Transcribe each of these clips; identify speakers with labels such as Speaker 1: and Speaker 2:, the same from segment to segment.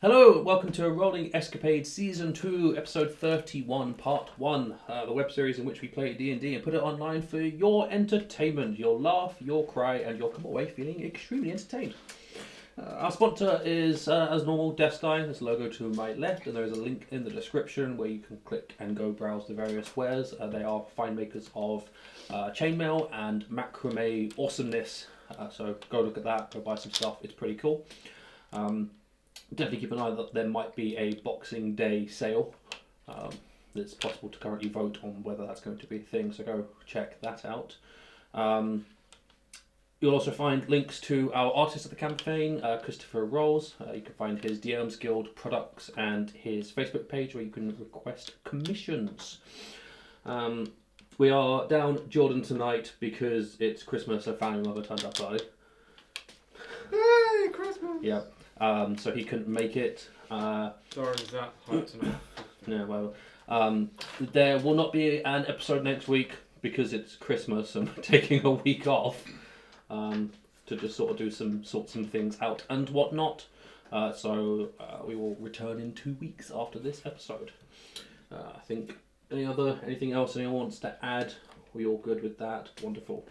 Speaker 1: Hello, welcome to Rolling Escapades Season 2, Episode 31, Part 1, the web series in which we play D&D and put it online for your entertainment. Your laugh, your cry, and you'll come away feeling extremely entertained. Our sponsor is, as normal, Deathline. There's a logo to my left, and there is a link in the description where you can click and go browse the various wares. They are fine makers of chainmail and macrame awesomeness, so go look at that, go buy some stuff, it's pretty cool. Definitely keep an eye that there might be a Boxing Day sale. It's possible to currently vote on whether that's going to be a thing, so go check that out. You'll also find links to our artist of the campaign, Christopher Rolls. You can find his DMs Guild products and his Facebook page where you can request commissions. We are down Jordan tonight because it's Christmas, so family member turned up early.
Speaker 2: Hey, Christmas!
Speaker 1: Yeah. So he couldn't make it.
Speaker 2: Sorry, is that hyped enough?
Speaker 1: Yeah, well, there will not be an episode next week because it's Christmas and we're taking a week off to just sort of do some things out and whatnot. So we will return in 2 weeks after this episode. I think anything else anyone wants to add? We all good with that? Wonderful.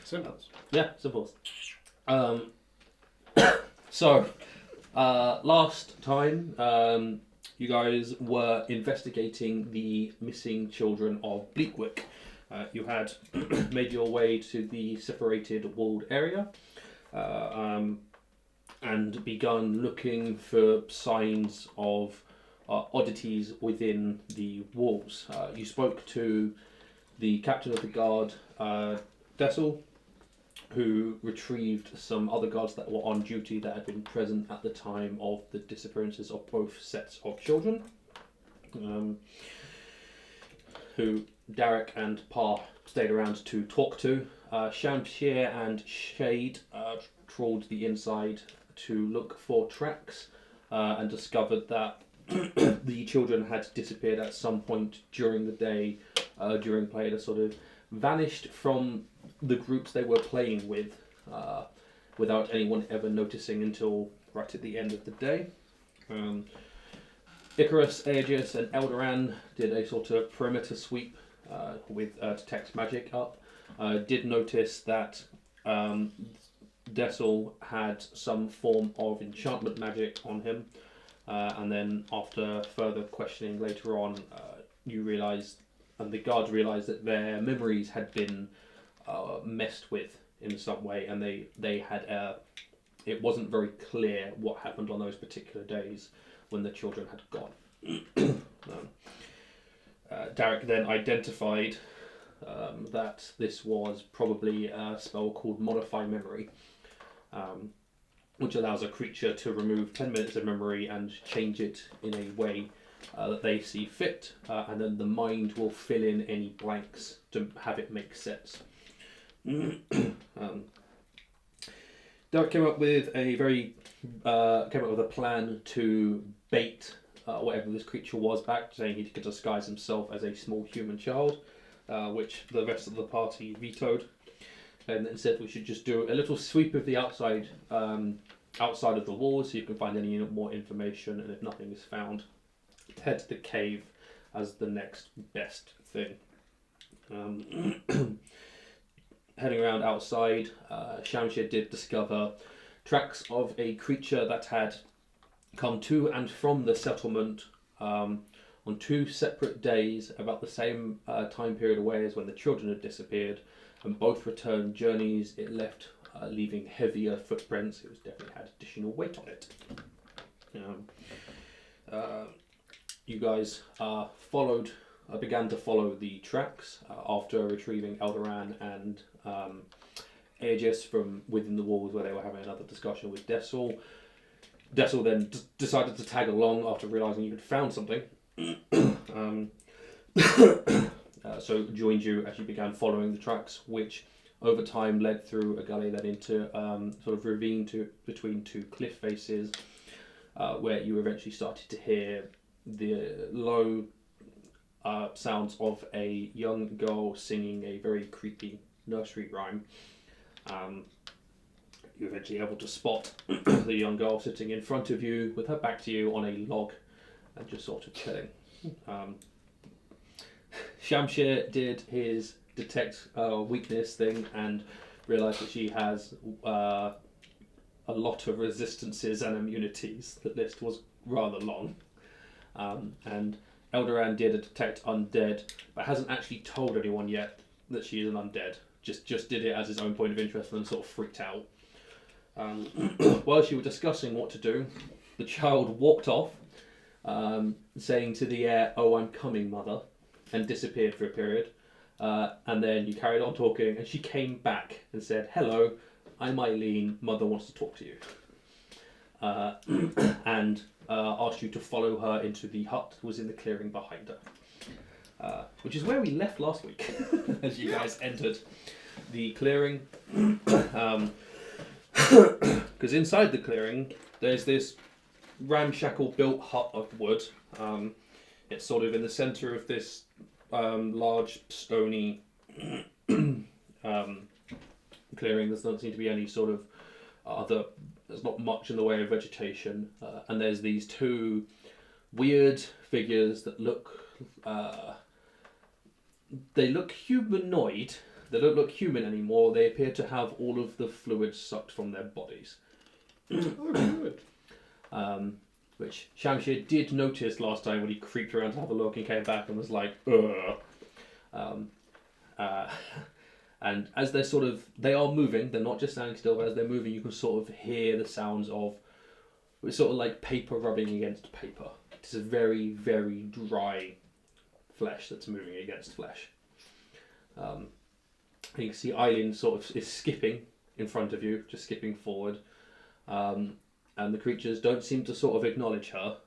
Speaker 2: Simples.
Speaker 1: Yeah, simples. So, last time you guys were investigating the missing children of Bleakwick. You had made your way to the separated walled area and begun looking for signs of oddities within the walls. You spoke to the captain of the guard, Dessel, who retrieved some other guards that were on duty that had been present at the time of the disappearances of both sets of children, who Darek and Parr stayed around to talk to. Shamshir and Shade trawled the inside to look for tracks and discovered that the children had disappeared at some point during the day during play. They sort of vanished from the groups they were playing with without anyone ever noticing until right at the end of the day. Icarus, Aegis and Eldaran did a sort of perimeter sweep with detect magic up. Did notice that Dessel had some form of enchantment magic on him, and then after further questioning later on, you realised, and the guards realised, that their memories had been messed with in some way, and they had it wasn't very clear what happened on those particular days when the children had gone. Darek then identified that this was probably a spell called Modify Memory, which allows a creature to remove 10 minutes of memory and change it in a way that they see fit, and then the mind will fill in any blanks to have it make sense. Derek came up with a plan to bait whatever this creature was back, saying he could disguise himself as a small human child, which the rest of the party vetoed, and then said we should just do a little sweep of the outside of the walls so you can find any more information, and if nothing is found, head to the cave as the next best thing. Heading around outside, Shamshir did discover tracks of a creature that had come to and from the settlement on 2 separate days about the same time period away as when the children had disappeared, and both return journeys it left leaving heavier footprints. It was definitely had additional weight on it. You guys began to follow the tracks after retrieving Eldaran and Aegis from within the walls where they were having another discussion with Dessel. Dessel then decided to tag along after realising you had found something. So joined you as you began following the tracks, which over time led through a gully that into sort of ravine between 2 cliff faces, where you eventually started to hear the low sounds of a young girl singing a very creepy nursery rhyme. you're eventually able to spot the young girl sitting in front of you with her back to you on a log and just sort of chilling. Shamshir did his detect weakness thing and realised that she has a lot of resistances and immunities. The list was rather long. And Eldaran did a detect undead, but hasn't actually told anyone yet that she is an undead. Just did it as his own point of interest and sort of freaked out. While she was discussing what to do, the child walked off, saying to the air, "Oh, I'm coming, mother," and disappeared for a period. And then you carried on talking, and she came back and said, "Hello, I'm Eileen. Mother wants to talk to you." And asked you to follow her into the hut that was in the clearing behind her. Which is where we left last week, as you guys entered the clearing. Because inside the clearing, there's this ramshackle built hut of wood. It's sort of in the centre of this large stony clearing. There doesn't seem to be any sort of there's not much in the way of vegetation. And there's these two weird figures that look... they look humanoid. They don't look human anymore. They appear to have all of the fluids sucked from their bodies.
Speaker 2: Oh, good.
Speaker 1: Which Shamshir did notice last time when he creeped around to have a look and came back and was like, ugh. And as they're they are moving, they're not just standing still, but as they're moving you can sort of hear the sounds of, it's sort of like paper rubbing against paper. It's a very, very dry flesh that's moving against flesh. And you can see Eileen sort of is skipping in front of you, just skipping forward. And the creatures don't seem to sort of acknowledge her,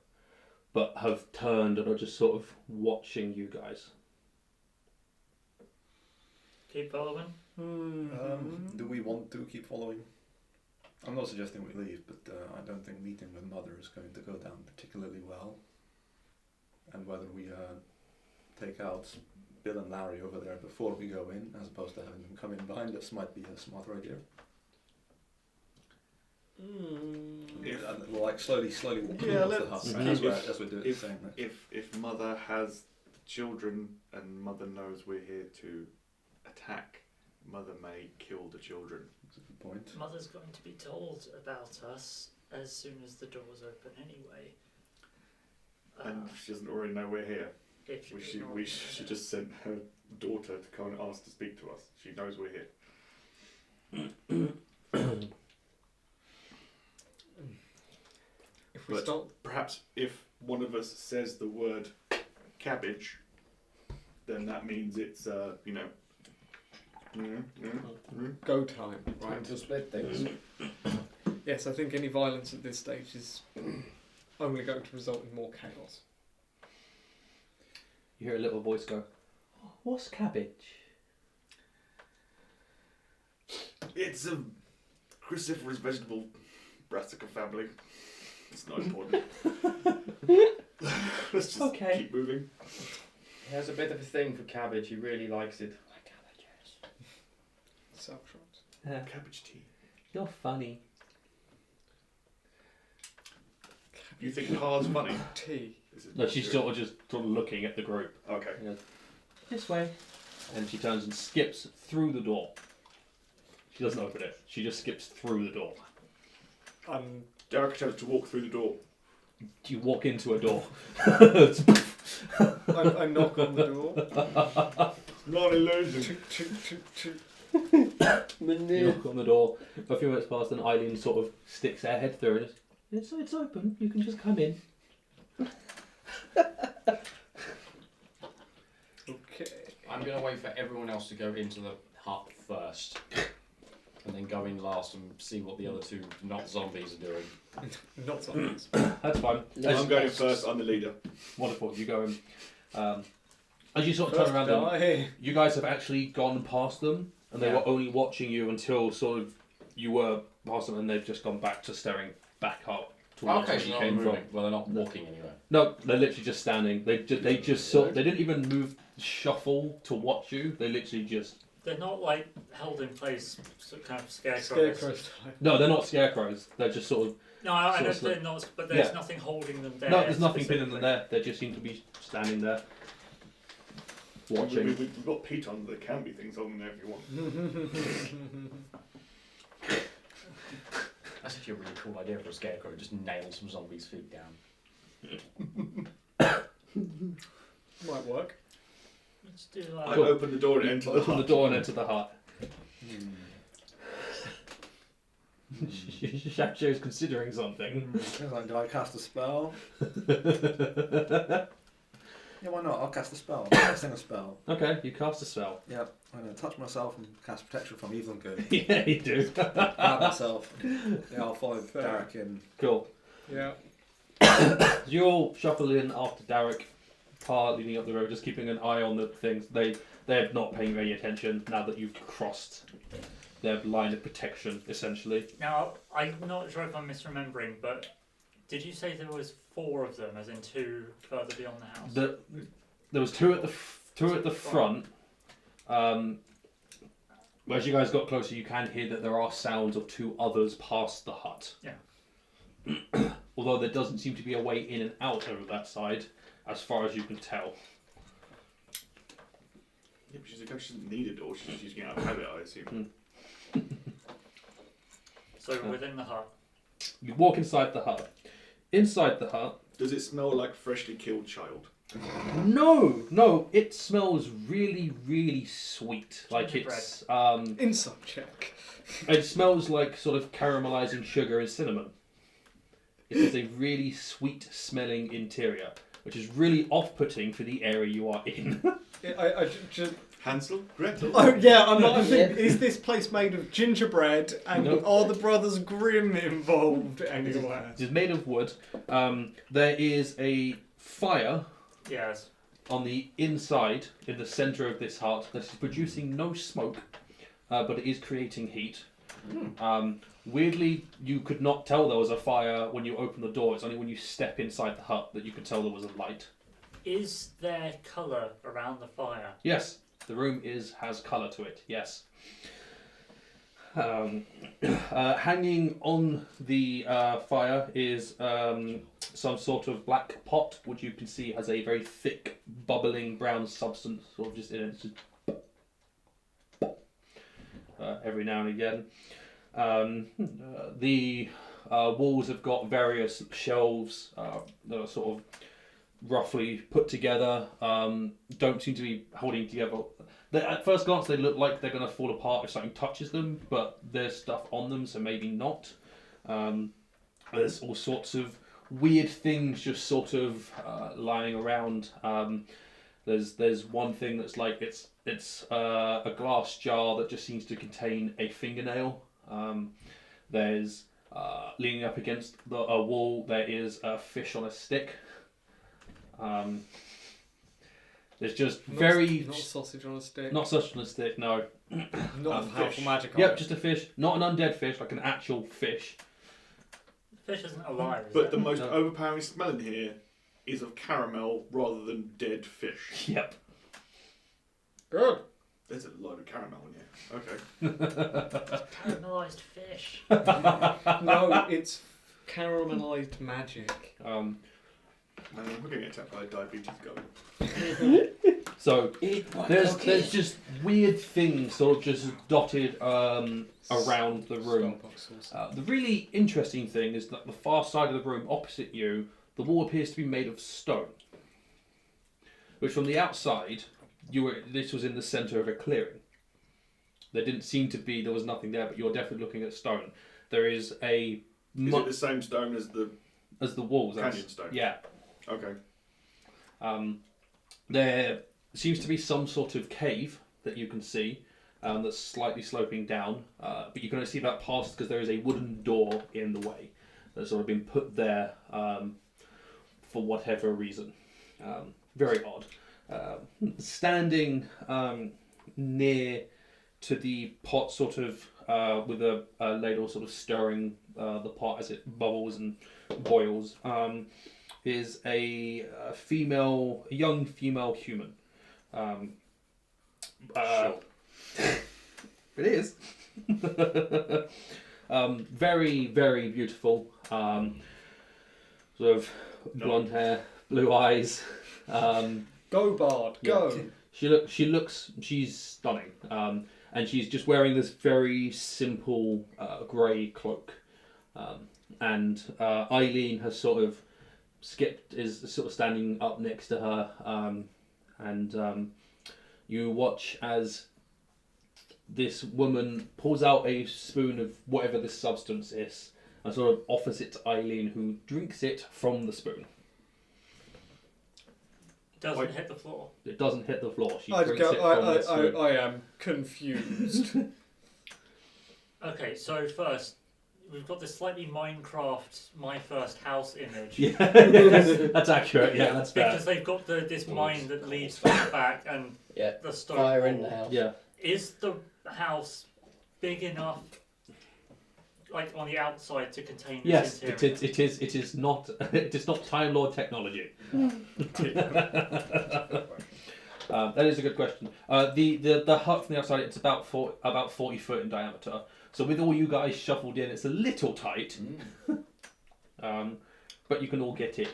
Speaker 1: but have turned and are just sort of watching you guys.
Speaker 3: Keep following.
Speaker 4: Do we want to keep following? I'm not suggesting we leave, but I don't think meeting with Mother is going to go down particularly well. And whether we take out Bill and Larry over there before we go in, as opposed to having them come in behind us, might be a smarter idea. We'll like slowly walk towards the hut, right? as we do it.
Speaker 5: If Mother has children and Mother knows we're here to attack, Mother may kill the children.
Speaker 4: That's a good point.
Speaker 3: Mother's going to be told about us as soon as the doors open anyway.
Speaker 5: And she doesn't already know we're here.
Speaker 3: If
Speaker 5: We should just send her daughter to come and ask to speak to us. She knows we're here.
Speaker 2: If we stop,
Speaker 5: perhaps if one of us says the word cabbage, then that means it's
Speaker 2: go time,
Speaker 6: Time
Speaker 2: right?
Speaker 6: to split things.
Speaker 2: Yes, I think any violence at this stage is only going to result in more chaos.
Speaker 1: You hear a little voice go, "What's cabbage?"
Speaker 5: It's a cruciferous vegetable, brassica family. It's not important. Let's just keep moving.
Speaker 6: He has a bit of a thing for cabbage. He really likes it. Like cabbages.
Speaker 2: Self-shots.
Speaker 5: Cabbage tea.
Speaker 1: You're funny.
Speaker 5: You think Parr's funny?
Speaker 2: Tea.
Speaker 1: No, she's sort of looking at the group.
Speaker 5: Okay.
Speaker 1: She goes, "This way." And she turns and skips through the door. She doesn't open it. She just skips through the door.
Speaker 5: Darek attempts to walk through the door.
Speaker 1: You walk into a door.
Speaker 2: I knock on the door.
Speaker 5: Not illusion.
Speaker 1: You knock on the door. A few minutes pass, and Eileen sort of sticks her head through it. It's open. You can just come in.
Speaker 2: Okay.
Speaker 6: I'm going to wait for everyone else to go into the hut first. And then go in last and see what the other two not zombies are doing.
Speaker 2: Not zombies.
Speaker 1: That's fine.
Speaker 5: I'm going in first. I'm the leader.
Speaker 1: Wonderful. You go in. As you sort of turn around, them, you guys have actually gone past them, and they were only watching you until sort of you were past them, and they've just gone back to staring back up towards where you came from.
Speaker 6: Well, they're not walking anywhere.
Speaker 1: No, they're literally just standing. They just they didn't even move, shuffle to watch you. They literally just
Speaker 3: They're not like held in place, kind of scarecrows.
Speaker 2: Scarecrows.
Speaker 1: No, they're not scarecrows. They're just sort of.
Speaker 3: No, I
Speaker 1: Sort
Speaker 3: know
Speaker 1: of
Speaker 3: they're not, but there's
Speaker 1: Yeah.
Speaker 3: nothing holding them there.
Speaker 1: No, there's nothing pinning
Speaker 3: specifically.
Speaker 1: them there. They just seem to be standing there, watching.
Speaker 5: We've got Pete on. There can be things on there if you want.
Speaker 6: That's actually a really cool idea for a scarecrow. Just nail some zombies' feet down.
Speaker 2: Might work.
Speaker 3: Let's do
Speaker 5: I
Speaker 1: Cool.
Speaker 5: open the door and enter the
Speaker 1: Open the
Speaker 5: hut.
Speaker 1: door and enter the hut. Shamshir is considering something.
Speaker 4: Do I cast a spell? Yeah, why not? I'll cast a spell. I'm casting a spell.
Speaker 1: Okay, you cast a spell.
Speaker 4: Yep, I'm going to touch myself and cast protection from evil and good.
Speaker 1: Yeah, you do.
Speaker 4: Grab myself. Yeah, I'll follow Darek in.
Speaker 1: Cool.
Speaker 2: Yeah.
Speaker 1: You all shuffle in after Darek, Parr leading up the road, just keeping an eye on the things. They're not paying any attention now that you've crossed their line of protection, essentially.
Speaker 3: Now, I'm not sure if I'm misremembering, but did you say there was 4 of them, as in 2 further beyond the house?
Speaker 1: There was two at the front. As you guys got closer, you can hear that there are sounds of 2 others past the hut.
Speaker 3: Yeah.
Speaker 1: Although there doesn't seem to be a way in and out over that side, as far as you can tell.
Speaker 5: Yeah, but she doesn't need a door. She's just using it out of habit, I assume.
Speaker 3: So within the hut.
Speaker 1: You walk inside the hut. Inside the hut,
Speaker 5: Does it smell like freshly killed child?
Speaker 1: no, it smells really, really sweet. Like it's
Speaker 2: Insight check.
Speaker 1: it smells like sort of caramelizing sugar and cinnamon. It is a really sweet smelling interior, which is really off-putting for the area you are in.
Speaker 2: I just.
Speaker 5: Hansel? Gretel?
Speaker 2: Oh yeah, I'm thinking, is this place made of gingerbread, and
Speaker 1: Nope.
Speaker 2: are the Brothers Grimm involved anywhere?
Speaker 1: It is made of wood. There is a fire
Speaker 3: Yes.
Speaker 1: on the inside, in the centre of this hut, that is producing no smoke, but it is creating heat. Weirdly, you could not tell there was a fire when you open the door. It's only when you step inside the hut that you could tell there was a light.
Speaker 3: Is there colour around the fire?
Speaker 1: Yes, the room has colour to it, yes. Hanging on the fire is some sort of black pot, which you can see has a very thick, bubbling brown substance, sort of just in it, just every now and again. The walls have got various shelves that are sort of roughly put together. Don't seem to be holding together. At first glance, they look like they're going to fall apart if something touches them, but there's stuff on them, so maybe not. There's all sorts of weird things just sort of lying around. There's one thing that's like it's a glass jar that just seems to contain a fingernail. There's leaning up against a wall, there is a fish on a stick. There's just
Speaker 2: Not sausage on a stick.
Speaker 1: not such on a stick, no.
Speaker 2: Not
Speaker 5: fish.
Speaker 2: powerful magic.
Speaker 1: Yep, just a fish, not an undead fish, like an actual fish.
Speaker 3: The fish isn't alive, is
Speaker 5: But
Speaker 3: it?
Speaker 5: the most
Speaker 1: No.
Speaker 5: overpowering smell in here is of caramel rather than dead fish.
Speaker 1: Yep.
Speaker 2: Good.
Speaker 5: There's a load of caramel in here. Okay.
Speaker 3: Caramelised fish.
Speaker 2: No, it's caramelised magic.
Speaker 5: And we're going to get attacked by a diabetes goat.
Speaker 1: So there's just weird things sort of just dotted around the room. The really interesting thing is that the far side of the room opposite you, the wall appears to be made of stone. Which from the outside, this was in the centre of a clearing. There didn't seem to be, there was nothing there, but you're definitely looking at stone. There is a...
Speaker 5: Is it the same stone as the
Speaker 1: walls?
Speaker 5: canyon stone?
Speaker 1: Yeah.
Speaker 5: Okay.
Speaker 1: There seems to be some sort of cave that you can see that's slightly sloping down, but you can only see that past because there is a wooden door in the way that's sort of been put there for whatever reason. Very odd. Standing near to the pot, sort of with a ladle sort of stirring the pot as it bubbles and boils, is a young female human.
Speaker 5: Sure.
Speaker 1: It is. Very, very beautiful. Sort of blonde hair, blue eyes.
Speaker 2: Go, Bard, go!
Speaker 1: She's stunning. And she's just wearing this very simple grey cloak. And Eileen has sort of is sort of standing up next to her. And you watch as this woman pulls out a spoon of whatever this substance is and sort of offers it to Eileen, who drinks it from the spoon.
Speaker 3: Doesn't hit the floor.
Speaker 1: It doesn't hit the floor. She
Speaker 2: I'd
Speaker 1: drinks
Speaker 2: go,
Speaker 1: it from the spoon.
Speaker 2: I am confused.
Speaker 3: Okay, so first, we've got this slightly Minecraft My First House image.
Speaker 1: Yeah, that's accurate. Yeah, that's fair.
Speaker 3: Because they've got this mine that leads back and
Speaker 7: Yeah.
Speaker 3: the stone
Speaker 7: Fire in
Speaker 3: wall.
Speaker 7: the house.
Speaker 1: Yeah.
Speaker 3: Is the house big enough, like on the outside, to contain
Speaker 1: Yes,
Speaker 3: this
Speaker 1: it
Speaker 3: interior?
Speaker 1: is. It is not. It is not Time Lord technology. That is a good question. The hut from the outside, it's about 40 foot in diameter. So with all you guys shuffled in, it's a little tight. But you can all get in.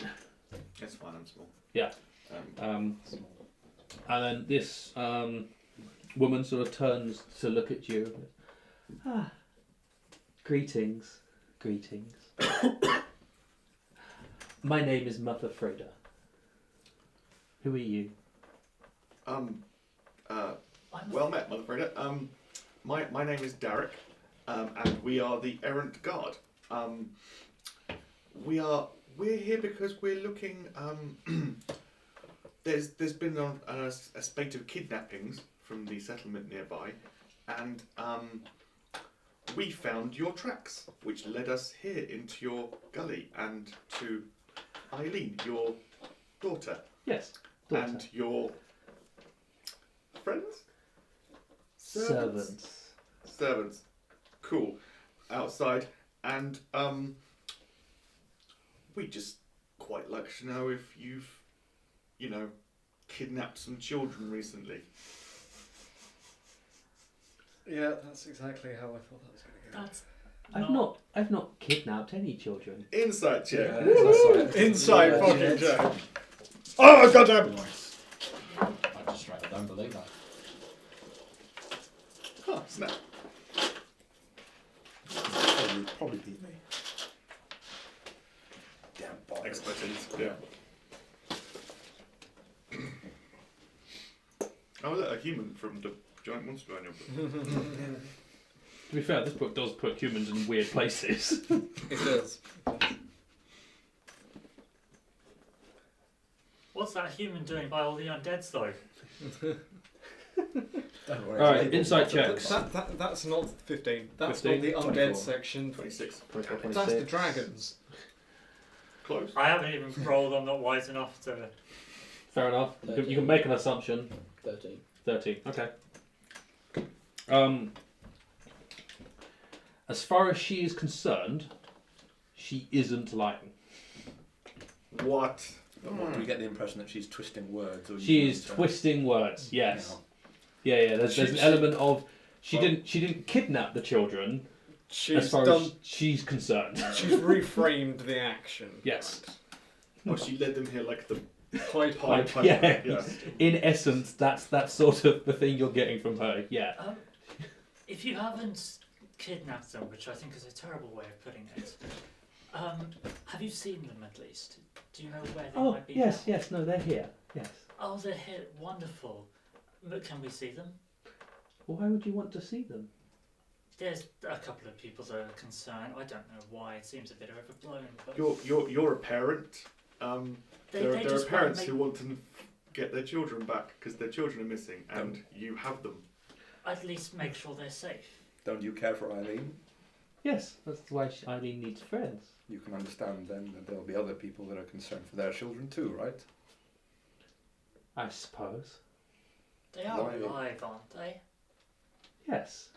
Speaker 5: It's fine, I'm small.
Speaker 1: Yeah. And then this woman sort of turns to look at you. Ah, greetings. My name is Mother Freda. Who are you?
Speaker 5: Well met, Mother Freda. My name is Darek, and we are the Errant Guard. We're here because we're looking. There's been a spate of kidnappings from the settlement nearby, and we found your tracks, which led us here into your gully and to Eileen, your daughter.
Speaker 1: Yes.
Speaker 5: And your friends?
Speaker 1: Servants.
Speaker 5: Cool. Outside. And we just quite like to know if you've, kidnapped some children recently.
Speaker 2: Yeah, that's exactly how I thought that was going to go.
Speaker 3: That's
Speaker 1: I've not kidnapped any children.
Speaker 5: Insight check.
Speaker 2: Inside fucking joke. Oh, goddamn!
Speaker 6: Nice. I just straight. I don't believe that.
Speaker 5: Oh, snap.
Speaker 4: Probably beat me. Damn bollocks.
Speaker 5: Expertise. Yeah. Oh, look, a human from the giant monster manual.
Speaker 1: To be fair, this book does put humans in weird places.
Speaker 2: It does.
Speaker 3: What's that human doing by all the undeads, though?
Speaker 4: Don't worry.
Speaker 1: Alright, insight checks.
Speaker 2: That's not 15. That's
Speaker 1: 15,
Speaker 2: not the undead
Speaker 4: 24.
Speaker 2: section.
Speaker 5: 26.
Speaker 1: 24,
Speaker 2: That's the
Speaker 1: 26.
Speaker 2: dragons.
Speaker 5: Close.
Speaker 3: I haven't even rolled. I'm not wise enough to.
Speaker 1: Fair enough. You can make an assumption.
Speaker 7: 13.
Speaker 1: 13. Okay. As far as she is concerned, she isn't lying.
Speaker 5: What?
Speaker 4: Do we get the impression that she's twisting words? Or
Speaker 1: She
Speaker 4: using
Speaker 1: is
Speaker 4: terms?
Speaker 1: twisting words. Yes.
Speaker 4: Yeah.
Speaker 1: Yeah. There's an element of she didn't kidnap the children. As
Speaker 2: She's
Speaker 1: far
Speaker 2: done.
Speaker 1: as she's concerned.
Speaker 2: She's reframed the action.
Speaker 1: Yes.
Speaker 5: Oh, she led them here like the
Speaker 2: Pied
Speaker 5: pipe.
Speaker 2: pipe.
Speaker 1: Yeah.
Speaker 5: Yeah.
Speaker 1: In essence, that's sort of the thing you're getting from her. Yeah.
Speaker 3: If you haven't kidnapped them, which I think is a terrible way of putting it, have you seen them at least? Do you know where they
Speaker 1: Oh
Speaker 3: might be?
Speaker 1: yes,
Speaker 3: now?
Speaker 1: yes. No, they're here. Yes.
Speaker 3: Oh, they're here. Wonderful. Look, can we see them?
Speaker 1: Well, why would you want to see them?
Speaker 3: There's a couple of people that are concerned. I don't know why. It seems a bit overblown. But
Speaker 5: You're a parent. There are
Speaker 3: just
Speaker 5: parents
Speaker 3: wanna
Speaker 5: who want to get their children back because their children are missing, and you have them.
Speaker 3: at least make sure they're safe.
Speaker 4: Don't you care for Eileen?
Speaker 1: Yes, that's why Eileen needs friends.
Speaker 4: You can understand then that there'll be other people that are concerned for their children too, right?
Speaker 1: I suppose.
Speaker 3: They are
Speaker 4: Why?
Speaker 3: alive, aren't they?
Speaker 1: Yes.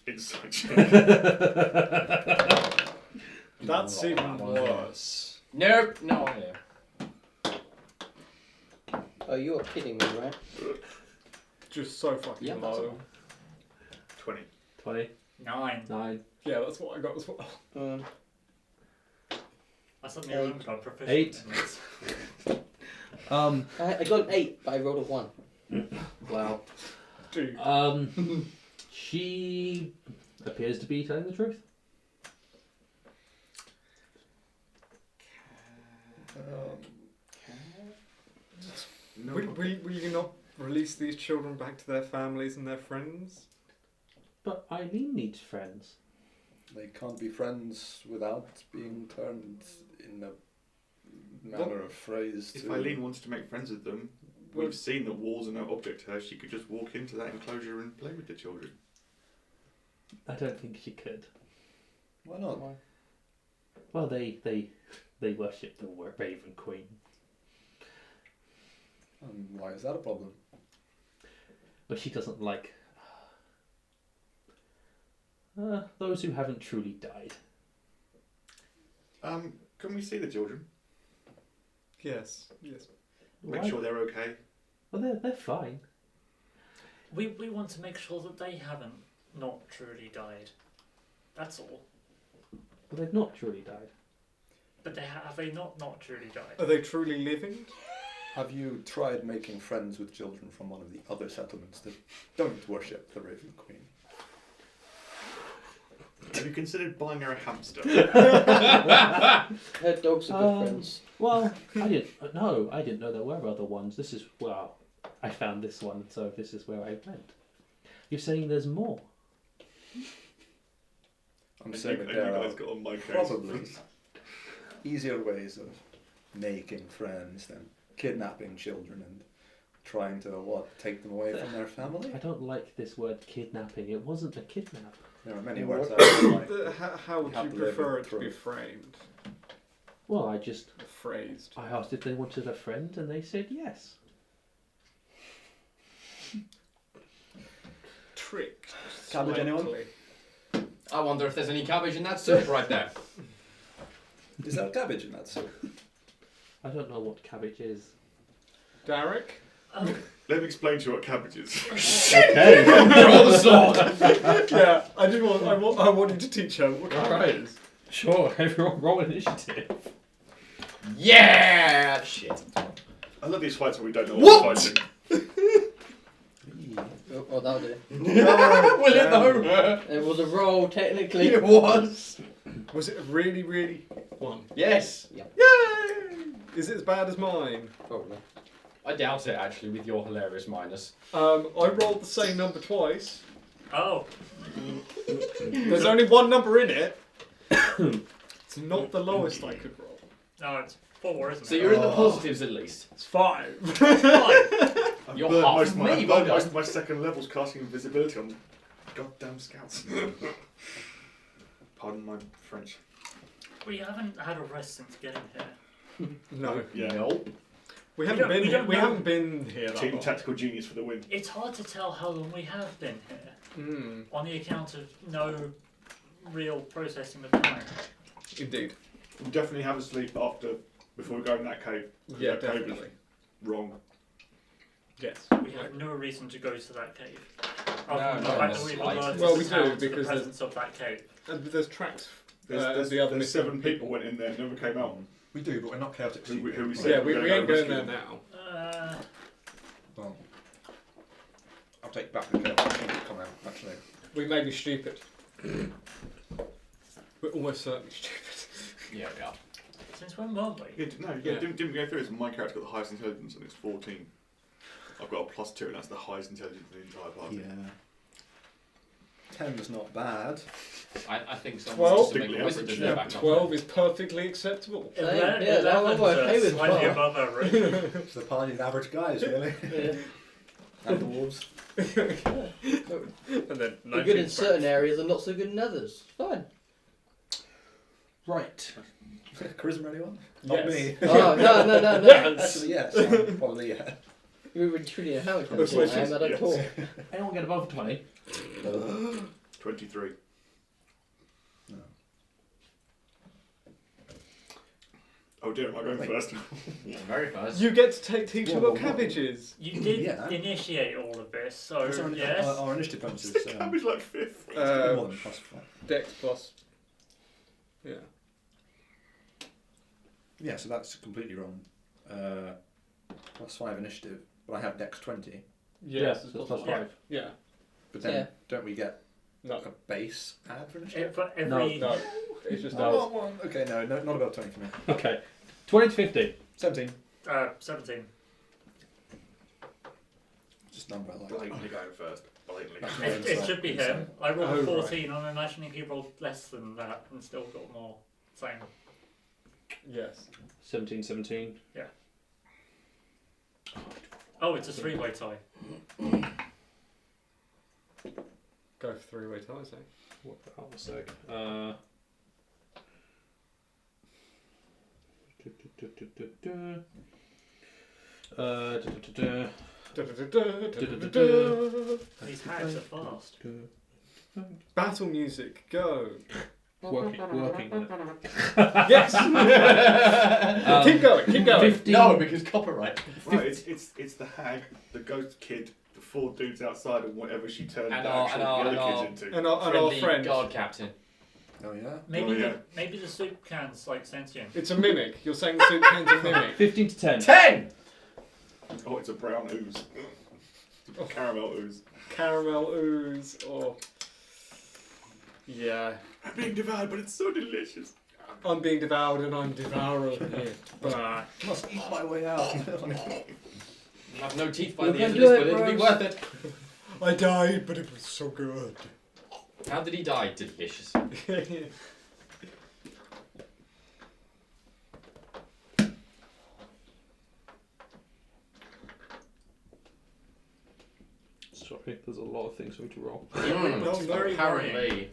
Speaker 5: Inside check.
Speaker 2: That's even worse.
Speaker 6: Nope. No idea.
Speaker 7: Oh, you're kidding me, right?
Speaker 2: just so fucking
Speaker 6: Yeah, that's
Speaker 2: low.
Speaker 5: 20.
Speaker 1: 20,
Speaker 3: 9.
Speaker 1: 9,
Speaker 2: Yeah, that's what I got as well.
Speaker 3: I suddenly remembered I'm proficient
Speaker 1: 8.
Speaker 3: in this.
Speaker 7: I got an 8, but I rolled a 1.
Speaker 1: Wow.
Speaker 2: Dude.
Speaker 1: She appears to be telling the truth.
Speaker 5: No.
Speaker 2: Will you not release these children back to their families and their friends?
Speaker 1: But Eileen needs friends.
Speaker 4: They can't be friends without being turned in a manner of phrase.
Speaker 5: If
Speaker 4: to...
Speaker 5: Eileen wants to make friends with them, we've seen that walls are no object to her. She could just walk into that enclosure and play with the children.
Speaker 1: I don't think she could.
Speaker 4: Why not?
Speaker 1: Well, they worship the Raven Queen.
Speaker 4: Why is that a problem?
Speaker 1: But she doesn't like those who haven't truly died.
Speaker 5: Can we see the children?
Speaker 2: Yes.
Speaker 5: Make
Speaker 1: Why?
Speaker 5: sure they're okay.
Speaker 1: Well, they're fine.
Speaker 3: We want to make sure that they haven't not truly died. That's all.
Speaker 1: Well, they've not truly died.
Speaker 3: But have they not truly died?
Speaker 2: Are they truly living?
Speaker 4: Have you tried making friends with children from one of the other settlements that don't worship the Raven Queen?
Speaker 5: Have you considered buying her a hamster?
Speaker 7: Her dogs are good friends.
Speaker 1: Well, I didn't know there were other ones. This is, well, I found this one, so this is where I went. You're saying there's more?
Speaker 4: I'm saying that
Speaker 5: you
Speaker 4: there are
Speaker 5: guys got on my case.
Speaker 4: probably easier ways of making friends than kidnapping children and trying to, take them away from their family?
Speaker 1: I don't like this word kidnapping. It wasn't a kidnap.
Speaker 4: There are many
Speaker 7: Yeah,
Speaker 4: words
Speaker 7: what-
Speaker 4: I don't like.
Speaker 2: How would
Speaker 4: Have
Speaker 2: you
Speaker 4: to live
Speaker 2: prefer
Speaker 4: with
Speaker 2: it to be
Speaker 4: proof.
Speaker 2: framed?
Speaker 1: Well, I
Speaker 2: Phrased.
Speaker 1: asked if they wanted a friend, and they said yes.
Speaker 2: Tricked.
Speaker 4: Cabbage, anyone?
Speaker 2: slightly.
Speaker 6: I wonder if there's any cabbage in that soup right there.
Speaker 4: Is there cabbage in that soup?
Speaker 1: I don't know what cabbage is.
Speaker 2: Darek?
Speaker 5: Let me explain to you what cabbage is.
Speaker 1: Okay.
Speaker 6: Roll the sword!
Speaker 2: Yeah, I want you to teach her what
Speaker 1: All
Speaker 2: cabbage
Speaker 1: right.
Speaker 2: is.
Speaker 1: Sure, everyone roll initiative.
Speaker 6: Yeah! Shit.
Speaker 5: I love these fights where we don't know
Speaker 6: What?
Speaker 5: what we're fighting.
Speaker 7: Oh, that'll do.
Speaker 6: Will it though?
Speaker 7: It was a roll, technically.
Speaker 6: It was.
Speaker 2: Was it really, really one?
Speaker 6: Yes.
Speaker 2: Yay! Is it as bad as mine?
Speaker 7: Probably.
Speaker 6: I doubt it actually with your hilarious minus.
Speaker 2: I rolled the same number twice.
Speaker 3: Oh,
Speaker 2: There's only one number in it. It's not the lowest I could roll.
Speaker 3: no, it's 4, isn't
Speaker 6: So
Speaker 3: it?
Speaker 6: you're in the positives at least.
Speaker 2: It's 5.
Speaker 3: Fine.
Speaker 6: You're
Speaker 5: Burned
Speaker 6: half
Speaker 5: most of my,
Speaker 6: me,
Speaker 5: I
Speaker 6: well
Speaker 5: burned most
Speaker 6: done.
Speaker 5: of my second levels casting invisibility on goddamn scouts. Pardon my French.
Speaker 3: We haven't had a rest since getting here.
Speaker 2: No.
Speaker 5: Yeah.
Speaker 6: No.
Speaker 2: We
Speaker 3: don't-
Speaker 2: haven't
Speaker 3: we
Speaker 2: been here.
Speaker 3: don't
Speaker 2: We
Speaker 3: know.
Speaker 2: haven't been here that
Speaker 5: Team
Speaker 2: long.
Speaker 5: tactical genius for the win.
Speaker 3: It's hard to tell how long we have been here,
Speaker 2: Hmm.
Speaker 3: on the account of no real processing of time.
Speaker 2: Indeed.
Speaker 5: We definitely have a sleep before we go in that cave.
Speaker 2: Yeah,
Speaker 5: That cave is
Speaker 2: definitely.
Speaker 5: wrong.
Speaker 2: Yes.
Speaker 3: We have no reason to go to that cave.
Speaker 6: No,
Speaker 3: Other than the
Speaker 6: not
Speaker 3: fact
Speaker 6: in
Speaker 3: that
Speaker 6: the
Speaker 3: we've
Speaker 6: slightest.
Speaker 3: alerted
Speaker 2: Well,
Speaker 3: the
Speaker 2: we do,
Speaker 3: town to the
Speaker 2: because
Speaker 3: presence of that cave.
Speaker 2: And there's tracks.
Speaker 5: There's
Speaker 2: the other
Speaker 5: 7
Speaker 2: missing
Speaker 5: people went in there, never came out.
Speaker 4: We do, but we're not chaotic.
Speaker 5: Who we
Speaker 4: Right.
Speaker 5: said
Speaker 2: Yeah,
Speaker 5: we're
Speaker 2: we
Speaker 5: gonna
Speaker 2: ain't
Speaker 5: go
Speaker 2: going
Speaker 5: rescue
Speaker 2: there
Speaker 5: them.
Speaker 2: now.
Speaker 4: Well, I'll take back the chaotic comment, actually.
Speaker 2: We may be stupid. We're almost certainly stupid.
Speaker 6: Yeah, we are.
Speaker 3: Since when weren't we?
Speaker 2: Yeah.
Speaker 5: Didn't go through this. My character's got the highest intelligence and it's 14. I've got a +2 and that's the highest intelligence in the entire party.
Speaker 4: Yeah. 10 is not bad.
Speaker 6: I think someone
Speaker 2: Well-
Speaker 6: wants to make a
Speaker 5: Strictly
Speaker 6: wisdom
Speaker 5: average.
Speaker 6: to back up.
Speaker 2: 12 is perfectly acceptable.
Speaker 7: Yeah, that one we're okay with.
Speaker 3: Slightly
Speaker 7: Parr.
Speaker 3: above average.
Speaker 4: It's the party of average guys, really.
Speaker 7: Yeah.
Speaker 4: And dwarves.
Speaker 2: And then
Speaker 7: We're good in certain areas and not so good in others. Fine.
Speaker 1: Right.
Speaker 4: Charisma, anyone?
Speaker 2: Yes.
Speaker 4: Not me.
Speaker 7: Oh, no.
Speaker 4: Actually, yes. I'm probably, yeah.
Speaker 7: We were truly how much
Speaker 2: That's
Speaker 7: I
Speaker 2: what
Speaker 7: am, I don't
Speaker 5: yes.
Speaker 7: talk.
Speaker 1: Anyone get above 20?
Speaker 5: 23.
Speaker 4: No.
Speaker 5: Oh dear, am I going first?
Speaker 6: Very first.
Speaker 2: You get to take teach
Speaker 4: Whoa,
Speaker 2: about
Speaker 4: whoa, whoa.
Speaker 2: cabbages.
Speaker 3: You did
Speaker 4: Yeah.
Speaker 3: initiate all of this, so
Speaker 4: What's
Speaker 3: yes.
Speaker 4: our initiative bonuses.
Speaker 5: Cabbage like 5th.
Speaker 4: More than +5.
Speaker 2: Dex plus. Yeah.
Speaker 4: Yeah, so that's completely wrong. +5 initiative, but I have Dex 20.
Speaker 2: Yes,
Speaker 1: so it's +5.
Speaker 2: Yeah.
Speaker 4: But then
Speaker 7: Yeah.
Speaker 4: don't we get
Speaker 2: No.
Speaker 4: a base add for initiative?
Speaker 3: For every
Speaker 2: No. It's just
Speaker 1: No.
Speaker 4: Oh, one. Okay, no, not about 20 for me.
Speaker 1: Okay. 20 to 50.
Speaker 4: 17.
Speaker 3: 17.
Speaker 4: Just number I like.
Speaker 5: Blatantly going first. Blatantly.
Speaker 4: That's my
Speaker 3: It
Speaker 4: insight.
Speaker 3: should be him. I rolled
Speaker 2: Oh,
Speaker 3: a
Speaker 2: right.
Speaker 3: 14. I'm imagining he rolled less than that and still got more. Same.
Speaker 2: Yes.
Speaker 1: 17.
Speaker 3: Oh, it's a 3-way tie.
Speaker 2: Go for 3-way ties, eh?
Speaker 1: What the hell was a sec?
Speaker 3: These hags are fast.
Speaker 2: Battle music, go.
Speaker 1: Working on it.
Speaker 2: Yes! Keep going, keep going.
Speaker 1: 15.
Speaker 6: No, because copyright.
Speaker 5: Right, it's the hag, the ghost kid, the 4 dudes outside, and whatever she turned
Speaker 6: And
Speaker 5: the
Speaker 6: our-
Speaker 5: actual
Speaker 6: and our-
Speaker 5: the
Speaker 6: and
Speaker 5: other
Speaker 6: our-
Speaker 5: kids into.
Speaker 2: And our
Speaker 6: Friendly
Speaker 2: friend.
Speaker 6: guard captain.
Speaker 4: Oh, yeah?
Speaker 3: Maybe
Speaker 5: Oh, yeah.
Speaker 3: maybe the soup can's like sentient.
Speaker 2: It's a mimic. You're saying the soup can's a mimic.
Speaker 1: 15 to 10.
Speaker 6: 10!
Speaker 5: Oh, it's a brown ooze. Caramel ooze.
Speaker 2: Caramel ooze or. Yeah.
Speaker 5: I'm being devoured, but it's so delicious.
Speaker 2: I'm being devoured and I'm devouring it. Bah.
Speaker 4: Must eat my way out.
Speaker 6: You'll have no teeth by
Speaker 7: You
Speaker 6: the
Speaker 7: can
Speaker 6: end of
Speaker 7: do
Speaker 6: this,
Speaker 7: it,
Speaker 6: but it'll be
Speaker 7: Rose.
Speaker 6: worth it.
Speaker 2: I died, but it was so good.
Speaker 6: How did he die? Delicious.
Speaker 1: Sorry, there's a lot of things for me to roll.
Speaker 2: No, very
Speaker 6: Apparently.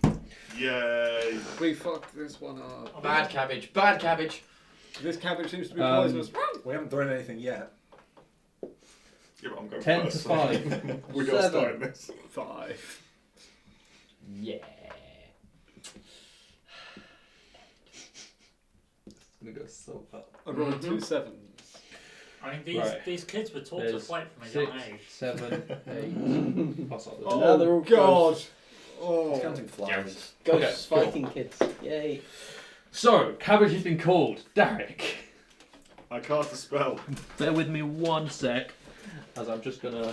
Speaker 5: Yay.
Speaker 2: We fucked this one up.
Speaker 6: Bad cabbage. Bad cabbage.
Speaker 2: This cabbage seems to be
Speaker 1: Um,
Speaker 2: poisonous.
Speaker 4: We haven't thrown anything yet.
Speaker 5: Yeah, but I'm going
Speaker 1: 10 to
Speaker 5: first.
Speaker 1: 5.
Speaker 5: We got
Speaker 7: 7.
Speaker 5: started this.
Speaker 2: 5.
Speaker 6: Yeah.
Speaker 1: It's gonna go so up.
Speaker 2: I rolled 2 sevens.
Speaker 3: I mean,
Speaker 1: Right.
Speaker 3: these kids were taught to
Speaker 1: There's
Speaker 3: fight from a
Speaker 1: 6,
Speaker 3: young age.
Speaker 1: 7, 8. Plus others.
Speaker 2: Oh,
Speaker 7: Now they're all
Speaker 2: God.
Speaker 4: It's
Speaker 2: Oh.
Speaker 4: counting flies.
Speaker 7: Ghosts
Speaker 1: Okay,
Speaker 7: fighting kids. Yay.
Speaker 1: So, cabbage has been called. Darek.
Speaker 5: I cast a spell.
Speaker 1: Bear with me 1 sec, as I'm just gonna